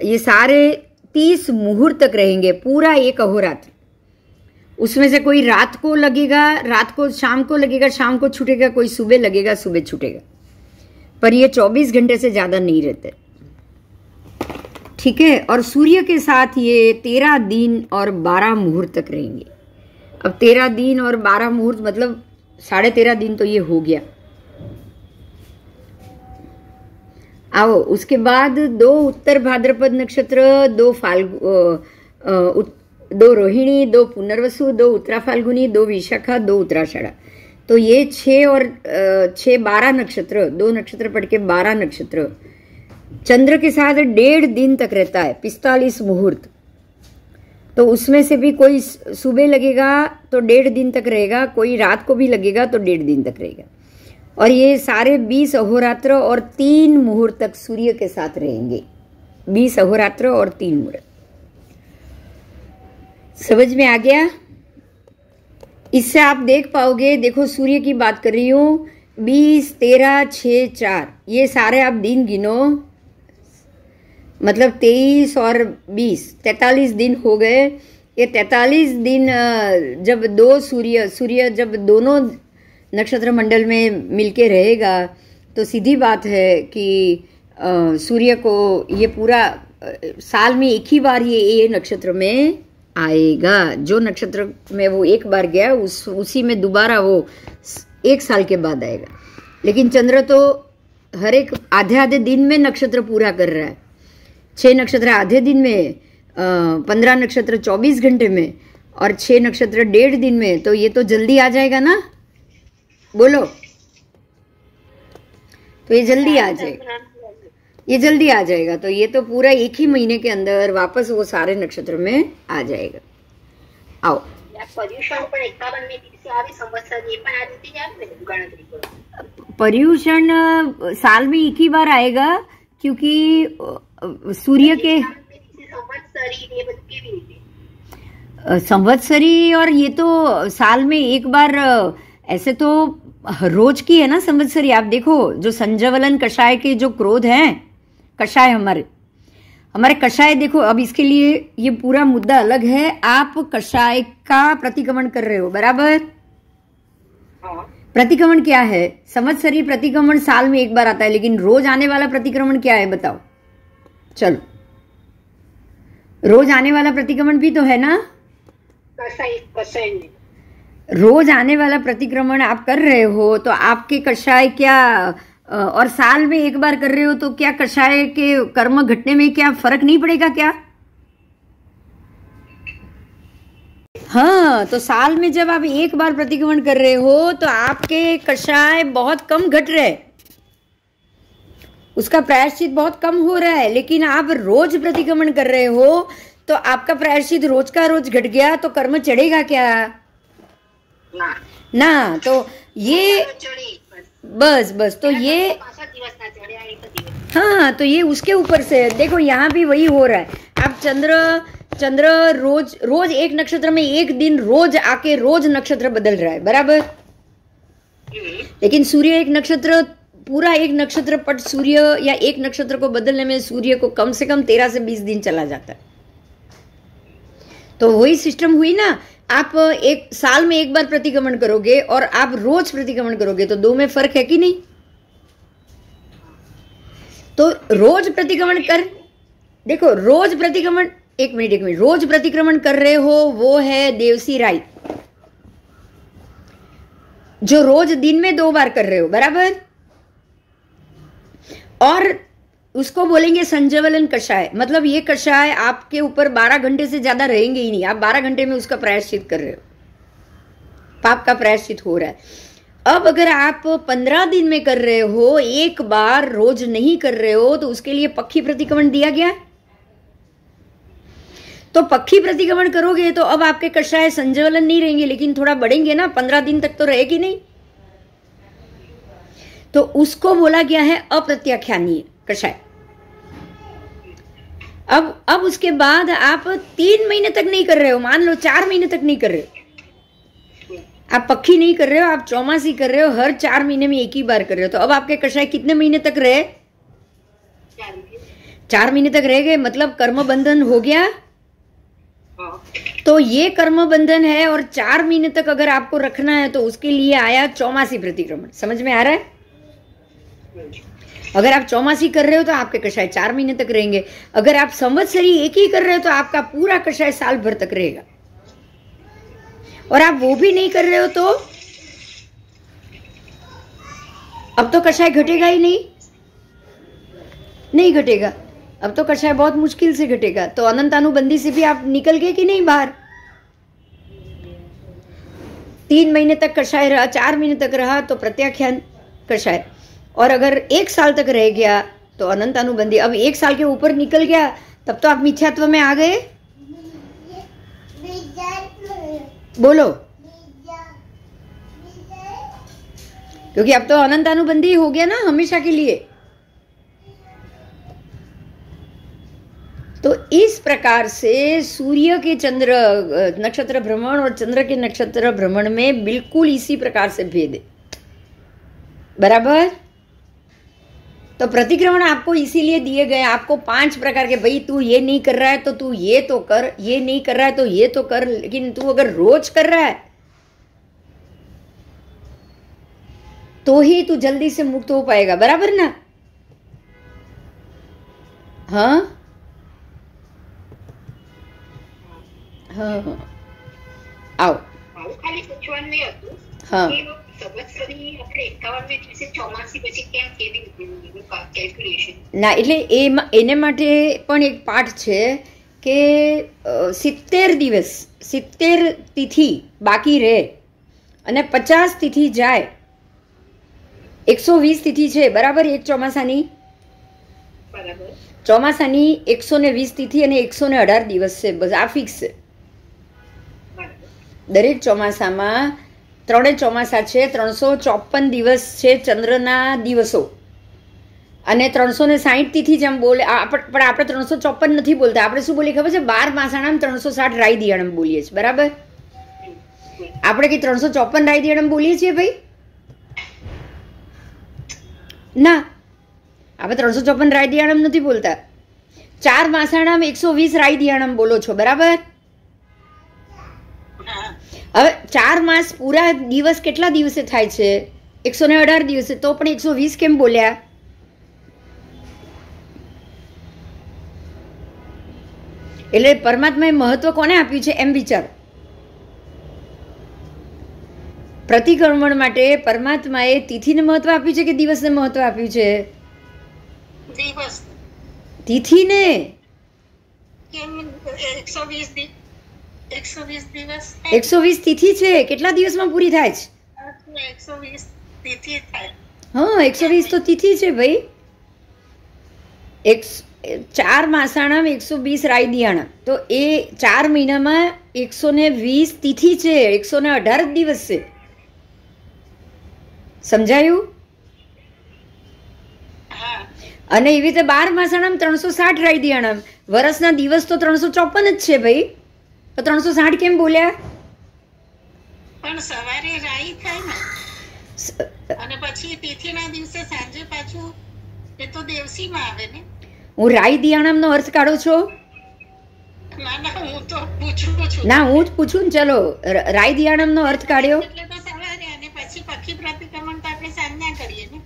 ये सारे 30 मुहूर्त तक रहेंगे, पूरा 1 अहोरात्र. उसमें से कोई रात को लगेगा, रात को शाम को लगेगा, शाम को छूटेगा, कोई सुबह लगेगा, सुबह छूटेगा. पर ये 24 घंटे से ज़्यादा नहीं रहते. ठीक है. और सूर्य के साथ ये 13 दिन और 12 मुहूर्त तक रहेंगे. अब 13 दिन और 12 मुहूर्त मतलब 13.5 दिन तो ये हो गया. आओ उसके बाद 2 उत्तर भाद्रपद नक्षत्र, 2 रोहिणी, 2 पुनर्वसु, 2 उत्तरा फाल्गुनी, 2 विशाखा, 2 उत्तराषाढ़ा. तो ये 6 और 6 12 नक्षत्र, 2 नक्षत्र पढ़ के 12 नक्षत्र चंद्र के साथ 1.5 दिन तक रहता है. 45 मुहूर्त. तो उसमें से भी कोई सुबह लगेगा तो 1.5 दिन तक रहेगा, कोई रात को भी लगेगा तो 1.5 दिन तक रहेगा. और ये सारे 20 अहोरात्र और 3 मुहूर्त तक सूर्य के साथ रहेंगे. 20 अहोरात्र और 3 मुहूर्त. समझ में आ गया? इससे आप देख पाओगे. देखो सूर्य की बात कर रही हूँ. 20 13 6 4 ये सारे आप दिन गिनो, मतलब 23 और 20 43 दिन हो गए. ये 43 दिन जब 2 सूर्य जब दोनों नक्षत्र मंडल में मिलके रहेगा तो सीधी बात है कि सूर्य को ये पूरा साल में एक ही बार ये नक्षत्र में आएगा. जो नक्षत्र में वो एक बार गया उसी में दोबारा वो 1 साल के बाद आएगा. लेकिन चंद्र तो हर एक आधे दिन में नक्षत्र पूरा कर रहा है. 6 नक्षत्र आधे दिन में, 15 नक्षत्र 24 घंटे में और 6 नक्षत्र 1.5 दिन में. तो ये तो जल्दी आ जाएगा ना, बोलो. तो ये जल्दी आ जाएगा, ये जल्दी आ जाएगा. तो ये तो पूरा 1 ही महीने के अंदर वापस वो सारे नक्षत्र में आ जाएगा. आओ पर्यूषण साल में 1 ही बार आएगा, क्योंकि सूर्य के संवत्सरी और ये तो साल में 1 बार. ऐसे तो रोज की है ना संवत्सरी. आप देखो जो संजवलन कषाय के जो क्रोध हैं, कषाय हमारे कषाय देखो. अब इसके लिए ये पूरा मुद्दा अलग है. आप कषाय का प्रतिक्रमण कर रहे हो, बराबर? प्रतिक्रमण क्या है? संवत्सरी प्रतिक्रमण साल में 1 बार आता है, लेकिन रोज आने वाला प्रतिक्रमण क्या है बताओ? चलो, रोज आने वाला प्रतिक्रमण भी तो है ना. रोज आने वाला प्रतिक्रमण आप कर रहे हो तो आपके कषाय क्या, और साल में 1 बार कर रहे हो तो क्या कषाय के कर्म घटने में क्या फर्क नहीं पड़ेगा क्या? हाँ, तो साल में जब आप एक बार प्रतिक्रमण कर रहे हो तो आपके कषाय बहुत कम घट रहे हैं, उसका प्रायश्चित बहुत कम हो रहा है। लेकिन आप रोज प्रतिक्रमण कर रहे हो तो आपका प्रायश्चित रोज का रोज घट गया तो कर्म चढ़ेगा क्या? ना। तो ये बस तो ये, हाँ, तो ये उसके ऊपर से देखो, यहाँ भी वही हो रहा है। आप चंद्र रोज एक नक्षत्र में एक दिन रोज आके रोज नक्षत्र बदल रहा है, बराबर। लेकिन सूर्य एक नक्षत्र, पूरा एक नक्षत्र पट सूर्य या एक नक्षत्र को बदलने में सूर्य को कम से कम 13 से 20 दिन चला जाता है। तो वही सिस्टम हुई ना। आप एक साल में एक बार प्रतिक्रमण करोगे और आप रोज प्रतिक्रमण करोगे तो दो में फर्क है कि नहीं? तो रोज प्रतिक्रमण कर, देखो रोज प्रतिक्रमण, एक मिनट, रोज प्रतिक्रमण कर रहे हो वो है देवसी राय, जो रोज दिन में 2 बार कर रहे हो, बराबर। और उसको बोलेंगे संजवलन कषाय, मतलब ये कषाय आपके ऊपर 12 घंटे से ज्यादा रहेंगे ही नहीं। आप 12 घंटे में उसका प्रायश्चित कर रहे हो, पाप का प्रायश्चित हो रहा है। अब अगर आप 15 दिन में कर रहे हो, एक बार रोज नहीं कर रहे हो, तो उसके लिए पक्षी प्रतिक्रमण दिया गया। तो पक्षी प्रतिक्रमण करोगे तो अब आपके कषाय संजवलन नहीं रहेंगे, लेकिन थोड़ा बढ़ेंगे ना, 15 दिन तक तो रहेगी नहीं। तो उसको बोला गया है अप्रत्याख्यानीय कषाय। अब उसके बाद आप 3 महीने तक नहीं कर रहे हो, मान लो 4 महीने तक नहीं कर रहे हो, आप पक्षी नहीं कर रहे हो, आप चौमासी कर रहे हो, हर 4 महीने में एक ही बार कर रहे हो। तो अब आपके कषाय कितने महीने तक रहे? 4 महीने तक रह गए, मतलब कर्म बंधन हो गया। तो ये कर्म बंधन है और 4 महीने तक अगर आपको रखना है तो उसके लिए आया चौमासी प्रतिक्रमण। समझ में आ रहा है? अगर आप चौमासी कर रहे हो तो आपके कषाय 4 महीने तक रहेंगे। अगर आप संवत्सरी एक ही कर रहे हो तो आपका पूरा कषाय साल भर तक रहेगा। और आप वो भी नहीं कर रहे हो तो अब तो कषाय घटेगा ही नहीं घटेगा। अब तो कषाय बहुत मुश्किल से घटेगा। तो अनंतानुबंधी से भी आप निकल गए कि नहीं बाहर? 3 महीने तक कषाय रहा, 4 महीने तक रहा तो प्रत्याख्यान कषाय, और अगर 1 साल तक रह गया तो अनंतानुबंधी। अब 1 साल के ऊपर निकल गया तब तो आप मिथ्यात्व में आ गए। बोलो, क्योंकि अब तो अनंतानुबंधी हो गया ना हमेशा के लिए। तो इस प्रकार से सूर्य के चंद्र नक्षत्र भ्रमण और चंद्र के नक्षत्र भ्रमण में बिल्कुल इसी प्रकार से भेद है, बराबर। तो प्रतिक्रमण आपको इसीलिए दिए गए, आपको 5 प्रकार के, भाई तू ये नहीं कर रहा है तो तू ये तो कर, ये नहीं कर रहा है तो ये तो कर, लेकिन तू अगर रोज कर रहा है तो ही तू जल्दी से मुक्त हो पाएगा, बराबर ना? हाँ हाँ, आओ।
ખાલી પૂછવાનું એ હતું
હા
કે સંવત્સરી આપણે 51 દિવસે ચોમાસી પછી કેમ કેવી કેલ્ક્યુલેશન?
ના, એટલે એને માટે પણ એક પાઠ છે કે 70 દિવસ 70 તિથિ બાકી રહે અને 50 તિથિ જાય, 120 તિથિ છે, બરાબર? એક ચોમાસાની,
બરાબર,
ચોમાસાની 120 તિથિ અને 118 દિવસ છે, બસ આ ફિક્સ છે. દરેક ચોમાસામાં 3 ચોમાસા છે, 354 દિવસ છે ચંદ્રના દિવસો, અને 360 તિથિ જેમ બોલે, પણ આપણે 354 નથી બોલતા. આપણે શું બોલીએ ખબર છે? 12 માસાણામ 360 રાઈ દિયાણમ બોલીએ છીએ, બરાબર? આપણે કઈ 354 રાઈ દિયાણમ બોલીએ છીએ ભાઈ? ના, આપણે 354 રાઈ દિયાણમ નથી બોલતા. 4 માસાણામ 120 રાઈ દિયાણમ બોલો છો, બરાબર? હવે 4 માસ પૂરા દિવસ કેટલા દિવસે થાય છે? 118 દિવસે. તો પણ 120 કેમ બોલ્યા? એટલે પરમાત્માએ મહત્વ કોને આપ્યું છે એમ વિચારો. પ્રતિક્રમણ માટે પરમાત્માએ તિથિને મહત્વ આપ્યું છે કે દિવસને મહત્વ આપ્યું છે?
દિવસ.
તિથિને.
કેમ 120 દિન?
120 દિવસ
120 તિથિ છે. કેટલા દિવસમાં પૂરી થાય છે?
120 તિથિ થાય.
હા, 120 તો તિથિ છે ભાઈ. 4 માસાણામ 120 રાયદિયાણા, તો એ 4 મહિનામાં 120 તિથિ છે, 118 જ દિવસ છે. સમજાયું?
હા,
અને એવી રીતે 12 માસાણામ 360 રાયદિયાણામ, વર્ષના દિવસ તો 354 જ છે ભાઈ. તો 360 કેમ બોલ્યા?
પણ સવારે રાઈ થાય ને, અને પછી તિથિના દિવસે સાંજે પાછું એ તો દેવસીમાં આવે ને.
હું રાયદિયાણામનો અર્થ કાઢો છો?
ના ના, હું તો પૂછું છું.
ના, હું જ પૂછું ને. ચલો, રાયદિયાણામનો અર્થ કાઢ્યો.
એટલે તો સવારે, અને પછી પક્ષી પ્રતિક્રમણ તો આપણે સાંજના કરીએ ને.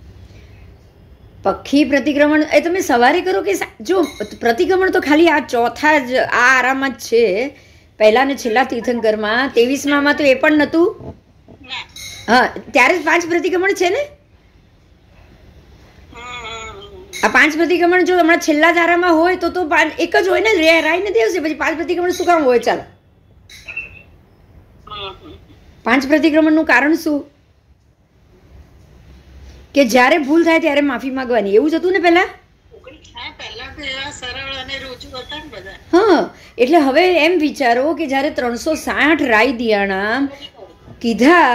પક્ષી પ્રતિક્રમણ એ તમે સવારે કરો કે જો પ્રતિક્રમણ તો ખાલી આ ચોથા જ આ આરામાં જ છે, પહેલા ને છેલ્લા તીર્થંકરમાં. 23માં તો એ પણ નહોતું.
ના.
હા, ત્યારે જ 5 પ્રતિક્રમણ છે ને. આ 5 પ્રતિક્રમણ જો હમણાં છેલ્લા જ આરામાં હોય તો એક જ હોય ને, રાય ને દેવ છે. પછી 5 પ્રતિક્રમણ શું કામ હોય? ચાલો, 5 પ્રતિક્રમણનું કારણ શું? કે જ્યારે ભૂલ થાય ત્યારે માફી માંગવાની, એવું જ હતું ને પહેલા.
હા, પહેલા તો એવા સરળ અને રુજુ હતા ને બધા.
હા, એટલે હવે એમ વિચારો કે જ્યારે 360 રાયદિયાણા કીધા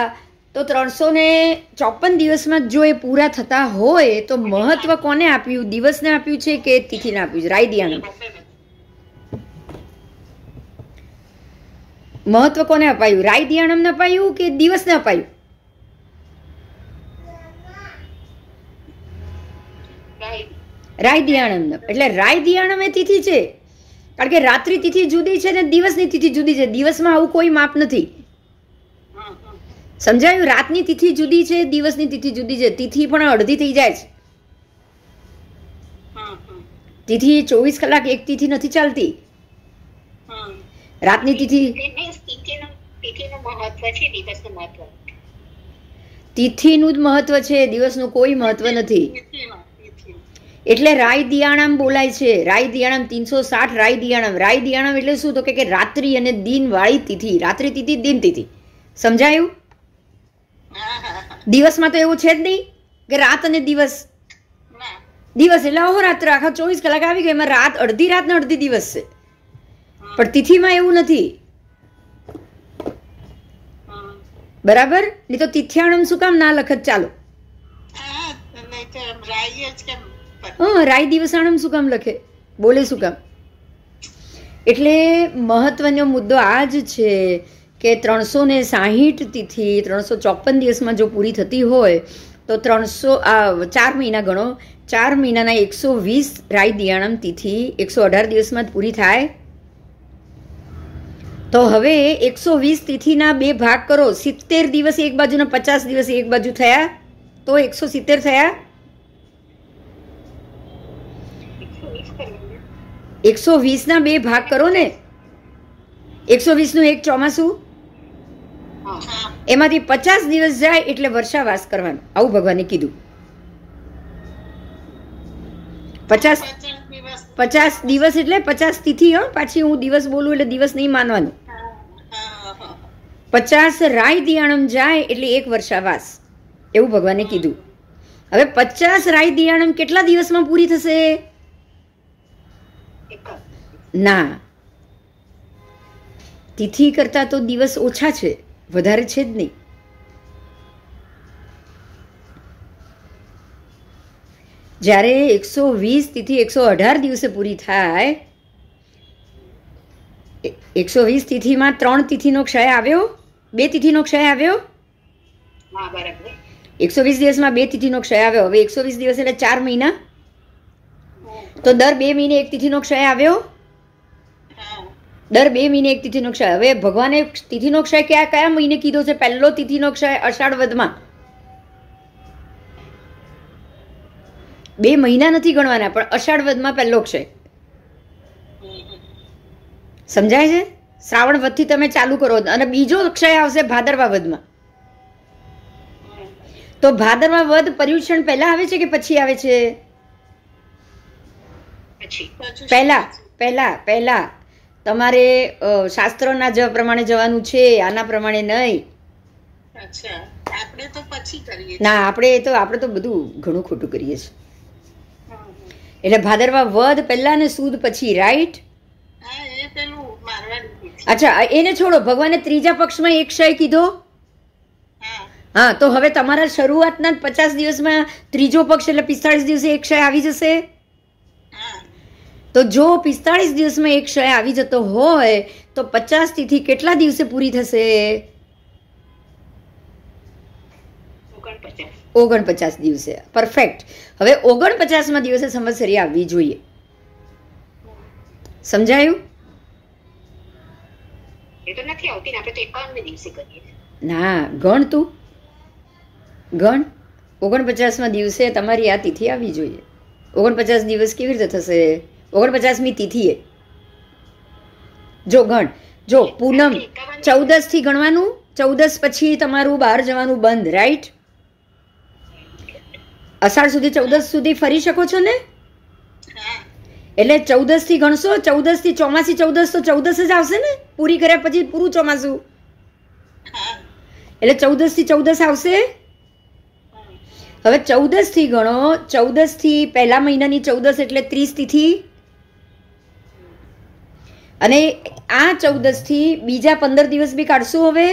તો 354 દિવસમાં જો એ પૂરા થતા હોય તો મહત્વ કોને આપ્યું? દિવસને આપ્યું છે કે તિથિને આપ્યું છે? રાયદિયાણા મહત્વ કોને અપાયું? રાયદિયાણાને અપાયું કે દિવસને અપાયું? રાયદિયાણમ. એટલે રાયદિયાણમ એ તિથિ છે, કારણ કે રાત્રિ તિથિ જુદી છે ને દિવસની તિથિ જુદી છે. દિવસમાં આવું કોઈ માપ નથી. સમજાયું? રાતની તિથિ જુદી છે, દિવસની તિથિ જુદી છે. તિથિ પણ અડધી થઈ જાય છે. તિથિ 24 કલાક એક તિથિ નથી ચાલતી. રાતની તિથિ તિથિનું જ મહત્વ છે, દિવસનું કોઈ મહત્વ નથી. એટલે રાયદિયાણામ બોલાય છે. રાયદિયાણામ 360 રાયદિયાણામ. રાયદિયાણામ એટલે શું? તો કે રાત્રિ અને દિન વાળી તિથિ. રાત્રિ તિથિ, દિન તિથિ. સમજાયું? દિવસમાં તો એવું છે જ નહીં કે રાત અને દિવસ. દિવસ એટલે અહોરાત્ર, આખા 24 કલાક આવી ગયો. એમાં રાત અડધી રાત ને અડધી દિવસ છે. પણ તિથિમાં એવું નથી. બરાબર? નહીં તો તિથ્યાણમ શું કામ ના લખત? ચાલો, હા, રાય દિવસાણમ શું કામ લખે? બોલે શું કામ? એટલે મહત્વનો મુદ્દો આ જ છે કે 360 તિથિ 354 દિવસમાં જો પૂરી થતી હોય તો 4 મહિના ગણો, 4 મહિનાના 120 રાયદિયાણમ તિથિ 118 દિવસમાં જ પૂરી થાય. તો હવે 120 તિથિના 2 ભાગ કરો. 70 દિવસ એક બાજુના 50 દિવસ એક બાજુ થયા તો 170 થયા. 120ના 2 ભાગ કરો ને. 120નું એક ચોમાસું, એમાંથી 50 દિવસ જાય એટલે વર્ષાવાસ કરવાનો. આવું ભગવાને કીધું. 50 દિવસ એટલે 50 તિથિ. પાછી હું દિવસ બોલું એટલે દિવસ નહીં માનવાનું. 50 રાયદિયાણમ જાય એટલે એક વર્ષાવાસ, એવું ભગવાને કીધું. હવે 50 રાયદિયાણમ કેટલા દિવસમાં પૂરી થશે? ના, તિથિ કરતા તો દિવસ ઓછા છે, વધારે છે જ નહીં. જ્યારે 120 તિથિ 118 દિવસે પૂરી થાય, 120 તિથિમાં 3 તિથિનો ક્ષય આવ્યો, 2 તિથિનો ક્ષય આવ્યો. 120 દિવસમાં 2 તિથિનો ક્ષય આવ્યો. હવે 120 દિવસ એટલે 4 મહિના, તો દર 2 મહિને એક તિથિનો ક્ષય આવ્યો. દર 2 મહિને એક તિથિનો ક્ષય. હવે ભગવાને તિથિનો ક્ષય કયા મહિને કીધો છે? પહેલો તિથિનો ક્ષય અષાઢ વધમાં. 2 મહિના નથી ગણવાના, પણ અષાઢ વધમાં પહેલો ક્ષય. સમજાય છે? શ્રાવણ વધથી તમે ચાલુ કરો અને બીજો ક્ષય આવશે ભાદરવા વધમાં. તો ભાદરવા વધ પર્યુષણ પહેલા આવે છે કે પછી આવે છે? પહેલા. તમારે શાસ્ત્રોના પ્રમાણે જવાનું છે, આના પ્રમાણે નહીં.
અચ્છા, આપણે તો પછી કરીએ
ના, આપણે તો બધું ઘણું ખોટું કરીએ છીએ. એટલે ભાદરવા વદ પહેલા ને સુદ પછી, રાઈટ?
હા, એ પેલું મારવાનું.
અચ્છા, એને છોડો. ભગવાને ત્રીજા પક્ષમાં એક ક્ષય કીધો. હા, તો હવે તમારા શરૂઆતના 50 દિવસમાં ત્રીજો પક્ષ એટલે 45 દિવસે એક ક્ષય આવી જશે. તો જો 45 દિવસમાં એક ક્ષય આવી જતો હોય તો 50 તિથિ કેટલા દિવસે પૂરી થશે? 49 દિવસે. પરફેક્ટ. હવે 49માં દિવસે સંવત્સરી આવવી જોઈએ. સમજાયું?
એ તો નથી આવતી ને, આપણે તો 51 દિવસે કરીએ.
ના, ગણ તું ગણ. 49માં દિવસે તમારી આ તિથિ આવવી જોઈએ. 49 દિવસ કેવી રીતે થશે? 49મી તિથિએ જો ગણ. જો પૂનમ 14 થી ગણવાનું. 14 પછી તમારું બહાર જવાનું બંધ, રાઈટ? અષાઢ સુધી 14 સુધી ફરી શકો છો ને? એટલે 14 થી ગણશો. 14 થી ચોમાસી 14 તો 14 જ આવશે ને? પૂરી કર્યા પછી પૂરું ચોમાસું, એટલે 14 થી 14 આવશે. હવે 14 થી ગણો. 14 થી પહેલા મહિનાની 14 એટલે 30 તિથિ, અને આ 14 થી બીજા 15 દિવસ બી કાઢશું. હવે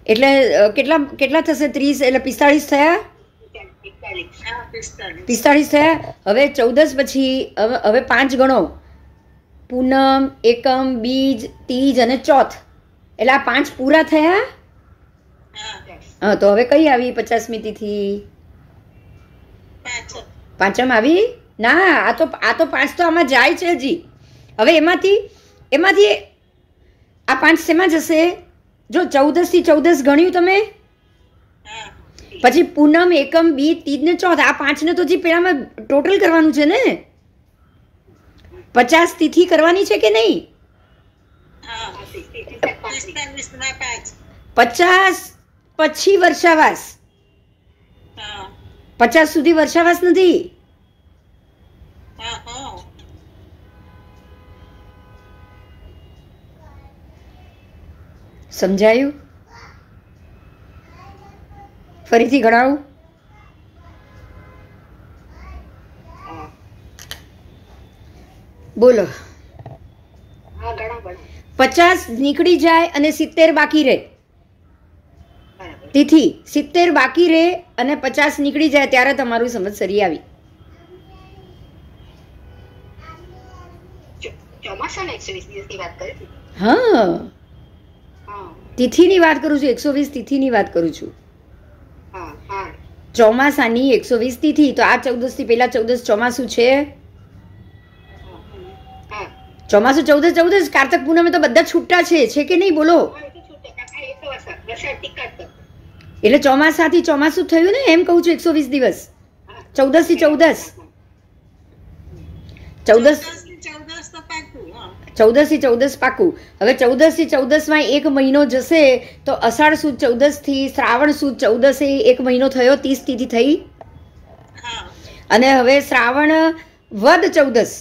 એટલે કેટલા થશે? 30 એટલે 45 થયા. 45 થયા. હવે 14 પછી હવે 5 ગણો. પૂનમ, એકમ, બીજ, તીજ અને ચોથ, એટલે આ 5 પૂરા થયા. હા, તો હવે કઈ આવી 50મી તિથિ? પાંચમ આવી. ના, આ તો 5 તો આમાં જાય છે હજી. હવે એમાંથી આ 5 શેમાં જશે? જો 14 થી 14 ગણ્યું તમે, પછી પૂનમ, એકમ, બીજ, તીજ ને ચોથ, આ 5 ને તો હજી પેલામાં ટોટલ કરવાનું છે ને. 50 તિથિ કરવાની છે કે નહીં? 50 પછી વર્ષાવાસ. 50 સુધી વર્ષાવાસ નથી. સમજાયું? ફરીથી ગણાવું. બોલો. 50 નીકળી જાય અને 70 બાકી રહે. તિથિ 70 બાકી રહે અને 50 નીકળી જાય ત્યારે તમારું સંવત્સરી આવી. હા, તિથિની વાત કરું છું. 120 તિથિની વાત કરું છું. ચોમાસાની 120 તિથિ. તો આ 14 થી પેલા 14 ચોમાસું છે. ચોમાસું 14 કાર્તક પૂનમે તો બધા છૂટા છે કે નહીં? બોલો. એટલે ચોમાસાથી ચોમાસું થયું ને, એમ કહું છું. 120 દિવસ 14 થી 14 થી 14 પાકું. હવે 14 થી 14માં એક મહિનો જશે તો અષાઢ સુદ 14 થી શ્રાવણ સુદ 14 એક મહિનો થયો. 30 તિથિ થઈ. અને હવે શ્રાવણ વદ 14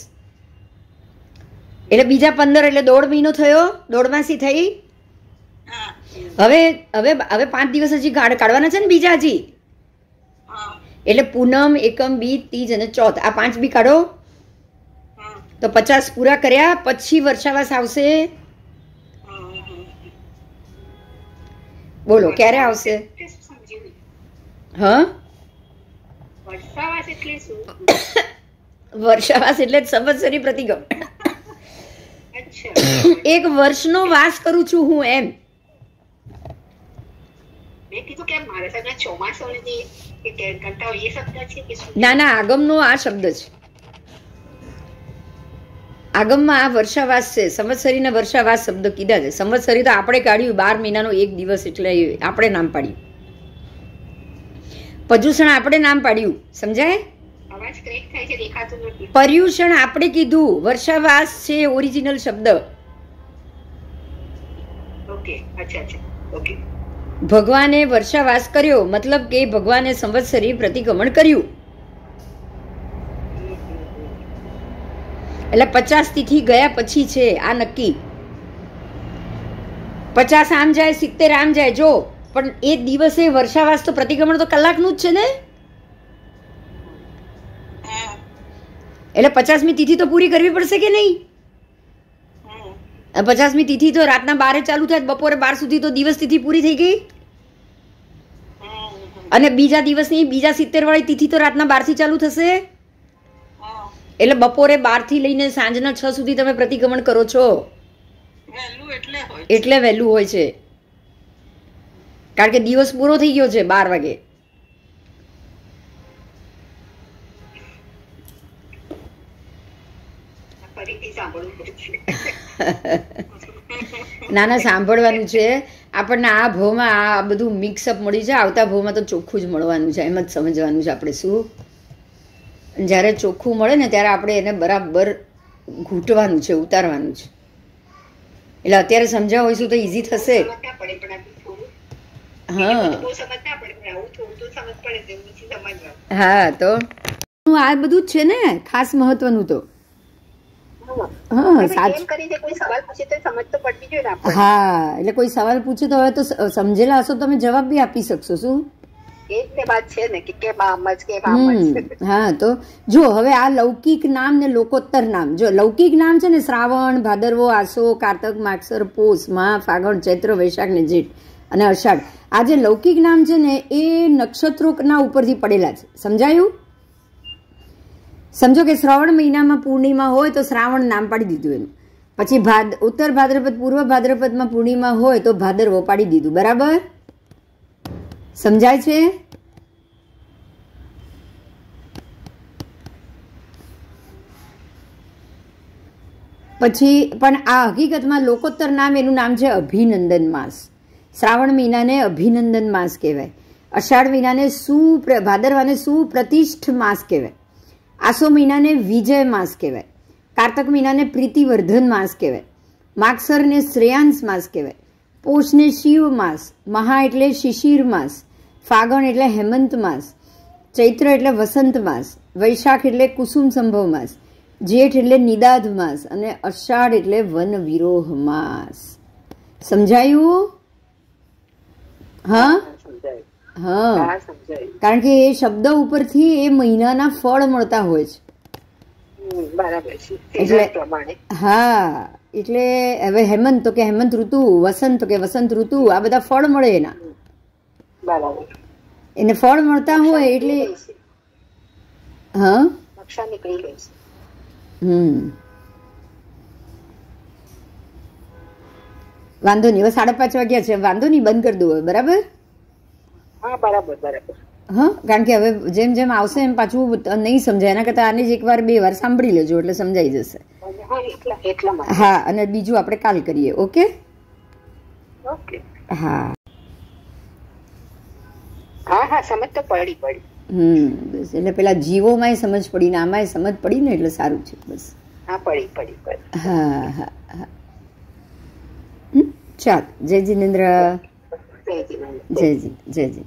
એટલે બીજા 15 એટલે 1.5 મહિનો થયો. 1.5 માસી થઈ. હવે 5 દિવસ હજી કાઢવાના છે ને બીજા હજી. એટલે પૂનમ, એકમ, બીજ, તીજ અને ચોથ, આ 5 બી કાઢો. તો 50 પૂરા કર્યા પછી વર્ષાવાસ આવશે. બોલો ક્યારે આવશે? હા, વર્ષાવાસ એટલે સંવત્સરી પ્રતિગમ. એક વર્ષનો વાસ કરું છું હું, એમ. ના, આગમનો આ શબ્દ છે. આગમમાં આ વર્ષાવાસ છે. સંવત્સરીના વર્ષાવાસ શબ્દ કીધા છે. સંવત્સરી તો આપણે કાઢ્યું 12 મહિનાનો એક દિવસ, એટલે આપણે નામ પાડ્યું. પર્યુષણ આપણે નામ પાડ્યું. સમજાય? પર્યુષણ આપણે કીધું. વર્ષાવાસ છે ઓરિજિનલ શબ્દ. ભગવાને વર્ષાવાસ કર્યો મતલબ કે ભગવાને સંવત્સરી પ્રતિક્રમણ કર્યું. એટલે 50 તિથિ ગયા પછી છે આ નક્કી. 50 આમ જાય 70 આમ જાય જો, પણ એ દિવસે વર્ષાવાસ તો પ્રતિક્રમણ તો કલાકનું જ છે ને, એટલે 50મી તિથિ તો પૂરી કરવી પડશે કે નહીં? 50મી તિથિ તો રાતના 12 ચાલુ થાય, બપોરે 12 સુધી તો દિવસ તિથિ પૂરી થઈ ગઈ. અને બીજા દિવસની બીજા 70 વાળી તિથિ તો રાતના 12 થી ચાલુ થશે, એટલે બપોરે 12 થી લઈને સાંજના 6 સુધી તમે પ્રતિક્રમણ કરો છો, એટલે વહેલું હોય છે, કારણ કે દિવસ પૂરો થઈ ગયો છે 12 વાગે. ના ના, સાંભળવાનું છે આપણને. આ ભાવમાં આ બધું મિક્સઅપ મળી છે, આવતા ભાવમાં તો ચોખ્ખું જ મળવાનું છે, એમ જ સમજવાનું છે આપણે. શું જ્યારે ચોખ્ખું મળે ને ત્યારે આપણે એને બરાબર ઘૂંટવાનું છે, ઉતારવાનું છે. એટલે અત્યારે સમજાવ હોઈશું તો ઈઝી થશે. હા, તો આ બધું જ છે ને ખાસ મહત્વનું તો. હા, એટલે કોઈ સવાલ પૂછે તો હવે તો સમજેલા હશો, તમે જવાબ બી આપી શકશો. શું હા, તો જો હવે આ લૌકિક નામ ને લોકોત્તર નામ. જો લૌકિક નામ છે ને શ્રાવણ, ભાદરવો, આસો, કારતક, માગસર, પોષ, મા, ફાગણ, ચૈત્ર, વૈશાખ ને જેઠ અને અષાઢ. આ જે લૌકિક નામ છે ને એ નક્ષત્રોના ઉપરથી પડેલા છે. સમજાયું? સમજો કે શ્રાવણ મહિનામાં પૂર્ણિમા હોય તો શ્રાવણ નામ પાડી દીધું એનું. પછી ઉત્તર ભાદ્રપદ, પૂર્વ ભાદ્રપદમાં પૂર્ણિમા હોય તો ભાદરવો પાડી દીધું. બરાબર સમજાય છે? પછી પણ આ હકીકતમાં લોકોત્તર નામ એનું નામ છે અભિનંદન માસ. શ્રાવણ મહિનાને અભિનંદન માસ કહેવાય. અષાઢ મહિનાને ભાદરવાને સુપ્રતિષ્ઠ માસ કહેવાય. આસો મહિનાને વિજય માસ કહેવાય. કારતક મહિનાને પ્રીતિવર્ધન માસ કહેવાય. માગસરને શ્રેયાંશ માસ કહેવાય. પોષને શિવ માસ. મહા એટલે શિશિર માસ. ફાગણ એટલે હેમંત માસ. ચૈત્ર એટલે વસંત માસ. વૈશાખ એટલે કુસુમ સંભવ માસ. જેઠ એટલે નિદાધ માસ. અને અષાઢ એટલે વન વિરોહ માસ. સમજાયું? હા હા, કારણ કે એ શબ્દ ઉપરથી એ મહિનાના ફળ મળતા હોય છે. એટલે હા, એટલે હવે હેમંત તો કે હેમંત ઋતુ, વસંત તો કે વસંત ઋતુ, આ બધા ફળ મળે એના. એને ફળ મળતા હોય એટલે હા. વાંધો નહીં, હવે 5:30 વાગ્યા છે, વાંધો નહીં, બંધ કરી દો બરાબર. હા, બરાબર બરાબર. હા, કારણ કે હવે જેમ જેમ આવશે એમ પાછું નહીં સમજાય, એના કરતા આને જ 1 વાર 2 વાર સાંભળી લેજો એટલે સમજાઈ જશે. હા, અને બીજું આપણે કાલ કરીએ. ઓકે? હા
હા હા, સમજ તો પડી.
બસ એટલે પેલા જીવોમાંય સમજ પડી ને આમાંય સમજ પડી ને એટલે સારું છે. બસ
હા, પડી.
હા હા હા, ચાલ. જય જીનેન્દ્ર. જય જી.